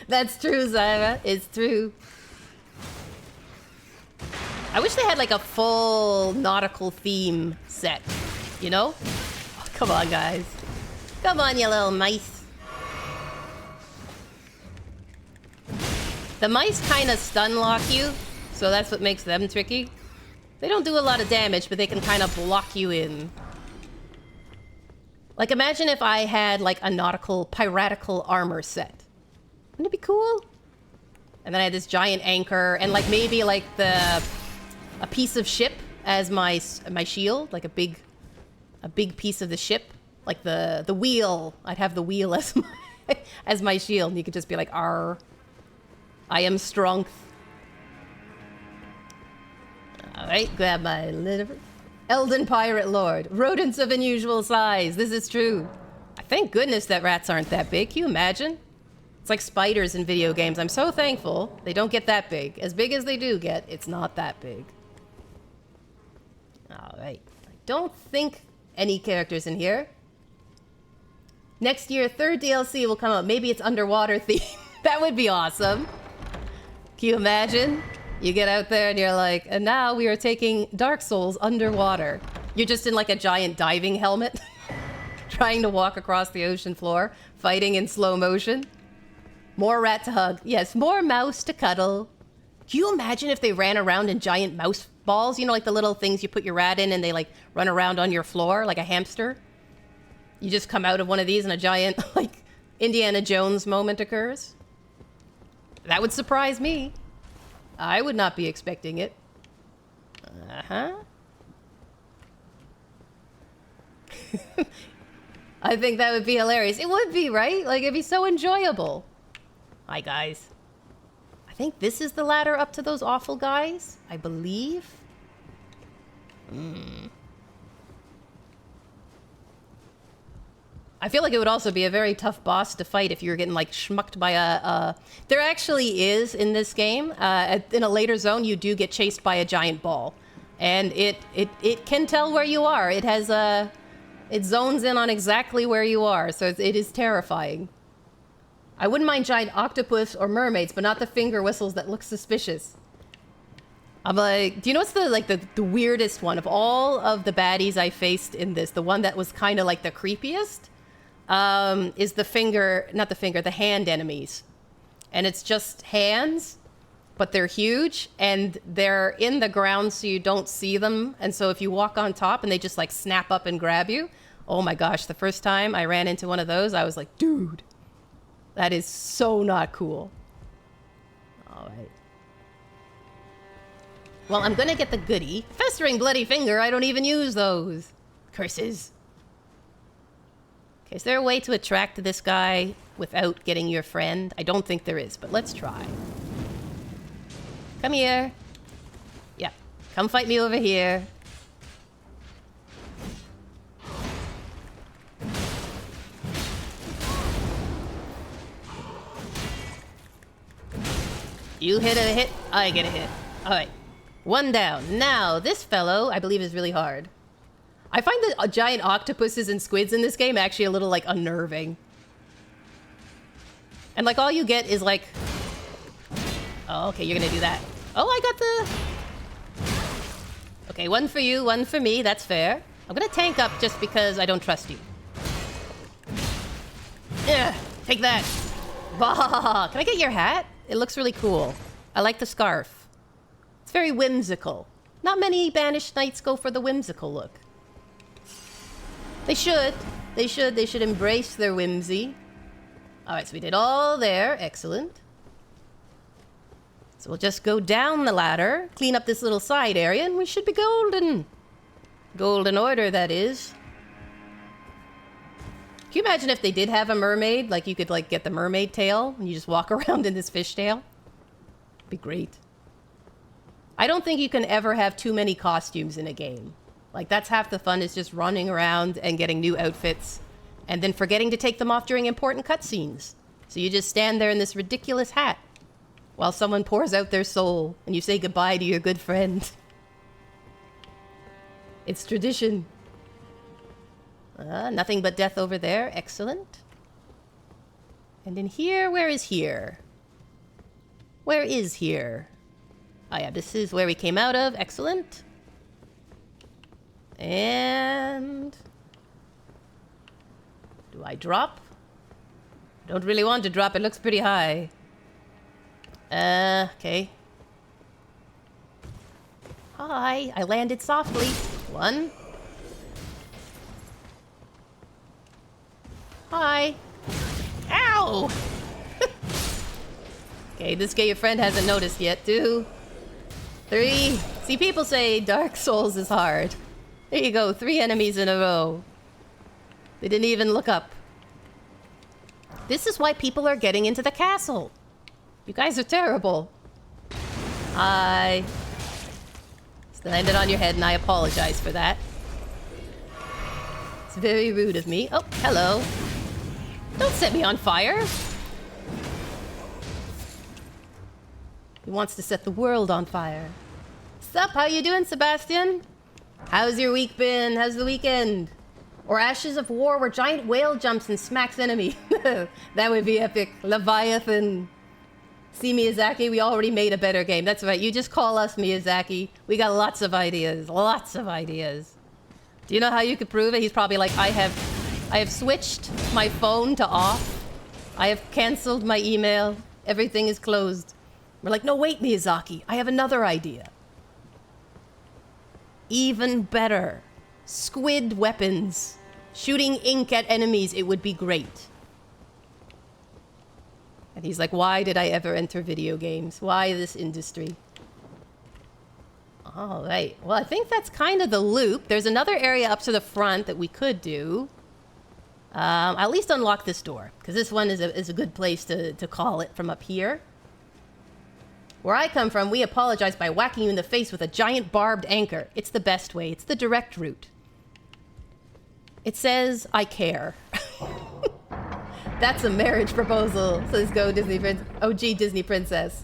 That's true, Zyra. It's true. I wish they had like a full nautical theme set. You know? Oh, come on, guys. Come on, you little mice. The mice kind of stun lock you, so that's what makes them tricky. They don't do a lot of damage, but they can kind of block you in. Like, imagine if I had, like, a nautical, piratical armor set. Wouldn't it be cool? And then I had this giant anchor, and, like, maybe, like, a piece of ship as my shield. Like, a big piece of the ship. Like, the wheel. I'd have the wheel as as my shield, and you could just be like, "Arr. I am strong." Alright, grab my little... Elden Pirate Lord. Rodents of unusual size. This is true. Thank goodness that rats aren't that big. Can you imagine? It's like spiders in video games. I'm so thankful they don't get that big. As big as they do get, it's not that big. Alright. I don't think any characters in here. Next year, 3rd DLC will come out. Maybe it's underwater theme. That would be awesome. Can you imagine? You get out there and you're like, and now we are taking Dark Souls underwater. You're just in like a giant diving helmet, trying to walk across the ocean floor, fighting in slow motion. More rat to hug. Yes, more mouse to cuddle. Can you imagine if they ran around in giant mouse balls? You know, like the little things you put your rat in and they like run around on your floor like a hamster? You just come out of one of these and a giant, like, Indiana Jones moment occurs. That would surprise me. I would not be expecting it. Uh-huh. I think that would be hilarious. It would be, right? Like, it'd be so enjoyable. Hi, guys. I think this is the ladder up to those awful guys, I believe. I feel like it would also be a very tough boss to fight if you were getting, like, schmucked by a... There actually is, in this game, in a later zone, you do get chased by a giant ball. And it can tell where you are. It has it zones in on exactly where you are, so it is terrifying. I wouldn't mind giant octopus or mermaids, but not the finger whistles that look suspicious. I'm like, do you know what's the weirdest one? Of all of the baddies I faced in this, the one that was kind of like the creepiest? Is the hand enemies. And it's just hands, but they're huge, and they're in the ground so you don't see them. And so if you walk on top and they just like snap up and grab you, oh my gosh, the first time I ran into one of those, I was like, dude, that is so not cool. All right. Well, I'm gonna get the goodie. Festering bloody finger, I don't even use those. Curses. Okay, is there a way to attract this guy without getting your friend? I don't think there is, but let's try. Come here. Yeah, come fight me over here. You hit a hit, I get a hit. All right, one down. Now, this fellow, I believe, is really hard. I find the giant octopuses and squids in this game actually a little, like, unnerving. And, like, all you get is, like... Oh, okay, you're gonna do that. Oh, I got the... Okay, one for you, one for me. That's fair. I'm gonna tank up just because I don't trust you. Yeah, take that. Bah! Can I get your hat? It looks really cool. I like the scarf. It's very whimsical. Not many banished knights go for the whimsical look. They should. They should embrace their whimsy. Alright, so we did all there. Excellent. So we'll just go down the ladder, clean up this little side area, and we should be golden. Golden order, that is. Can you imagine if they did have a mermaid? Like, you could, like, get the mermaid tail, and you just walk around in this fishtail? It'd be great. I don't think you can ever have too many costumes in a game. Like, that's half the fun, is just running around and getting new outfits, and then forgetting to take them off during important cutscenes. So you just stand there in this ridiculous hat while someone pours out their soul, and you say goodbye to your good friend. It's tradition. Nothing but death over there. Excellent. And in here, where is here? Where is here? Oh yeah, this is where we came out of. Excellent. And... do I drop? Don't really want to drop. It looks pretty high. Okay. Hi. I landed softly. 1. Hi. Ow! Okay, this guy your friend hasn't noticed yet. 2, 3. See, people say Dark Souls is hard. There you go, 3 enemies in a row. They didn't even look up. This is why people are getting into the castle. You guys are terrible. I landed on your head and I apologize for that. It's very rude of me. Oh, hello. Don't set me on fire. He wants to set the world on fire. Sup, how you doing, Sebastian? How's your week been? How's the weekend? Or Ashes of War, where giant whale jumps and smacks enemy. That would be epic. Leviathan. See, Miyazaki, we already made a better game. That's right, you just call us Miyazaki. We got lots of ideas. Lots of ideas. Do you know how you could prove it? He's probably like, I have switched my phone to off. I have canceled my email. Everything is closed. We're like, no, wait, Miyazaki. I have another idea. Even better. Squid weapons. Shooting ink at enemies. It would be great. And he's like, why did I ever enter video games? Why this industry? All right. Well, I think that's kind of the loop. There's another area up to the front that we could do. At least unlock this door, because this one is a good place to call it from up here. Where I come from, we apologize by whacking you in the face with a giant barbed anchor. It's the best way. It's the direct route. It says, I care. That's a marriage proposal, says Go Disney OG Disney Princess.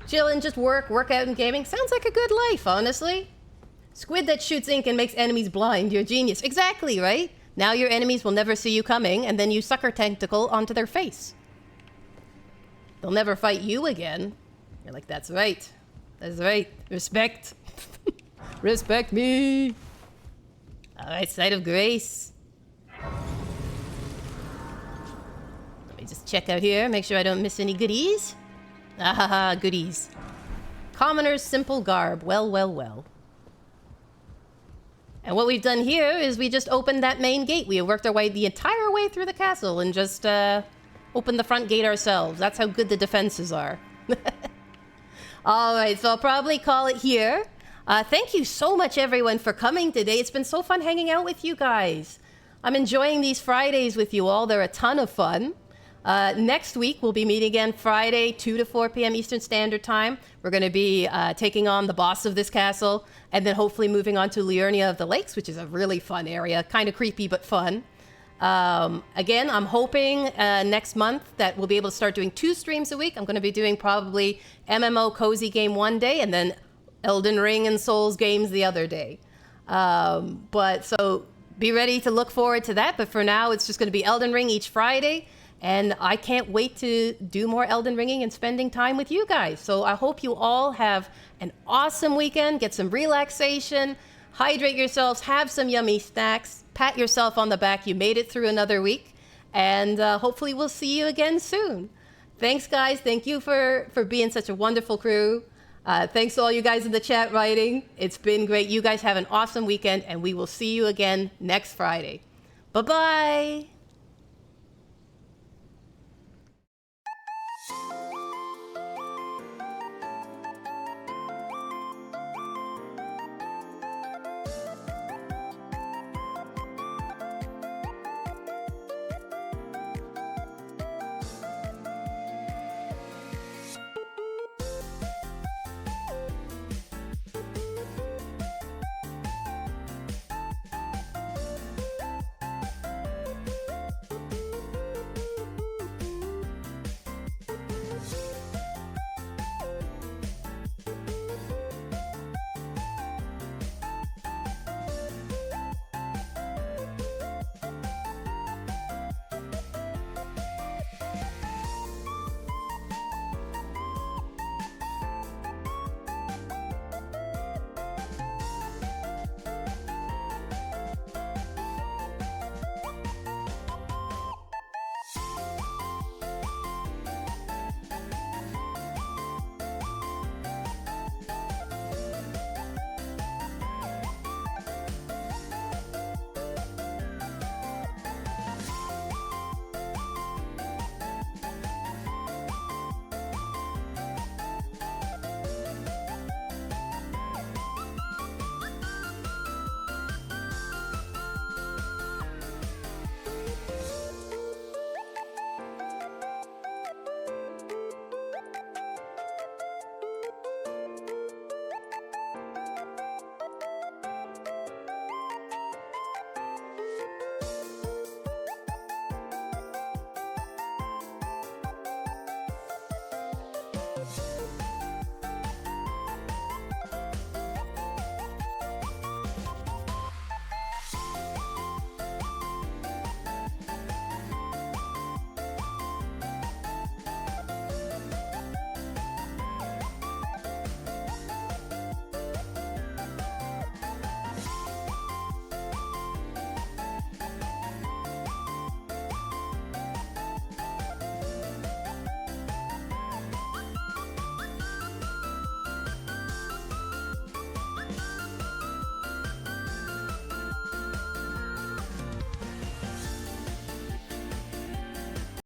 Chillin', just work out, and gaming. Sounds like a good life, honestly. Squid that shoots ink and makes enemies blind. You're a genius. Exactly, right? Now your enemies will never see you coming, and then you sucker tentacle onto their face. They'll never fight you again. You're like, that's right. That's right. Respect. Respect me. All right, Sight of Grace. Let me just check out here, make sure I don't miss any goodies. Ah, goodies. Commoner's simple garb. Well, well, well. And what we've done here is we just opened that main gate. We have worked our way the entire way through the castle and just opened the front gate ourselves. That's how good the defenses are. All right, so I'll probably call it here. Thank you so much, everyone, for coming today. It's been so fun hanging out with you guys. I'm enjoying these Fridays with you all. They're a ton of fun. Next week, we'll be meeting again Friday, 2 to 4 p.m. Eastern Standard Time. We're going to be taking on the boss of this castle, and then hopefully moving on to Liurnia of the Lakes, which is a really fun area. Kind of creepy, but fun. Again, I'm hoping next month that we'll be able to start doing 2 streams a week. I'm going to be doing probably MMO Cozy Game one day, and then Elden Ring and Souls games the other day. But so be ready to look forward to that. But for now, it's just going to be Elden Ring each Friday. And I can't wait to do more Elden Ringing and spending time with you guys. So I hope you all have an awesome weekend. Get some relaxation. Hydrate yourselves. Have some yummy snacks. Pat yourself on the back. You made it through another week. And hopefully we'll see you again soon. Thanks, guys. Thank you for being such a wonderful crew. Thanks to all you guys in the chat writing. It's been great. You guys have an awesome weekend. And we will see you again next Friday. Bye-bye.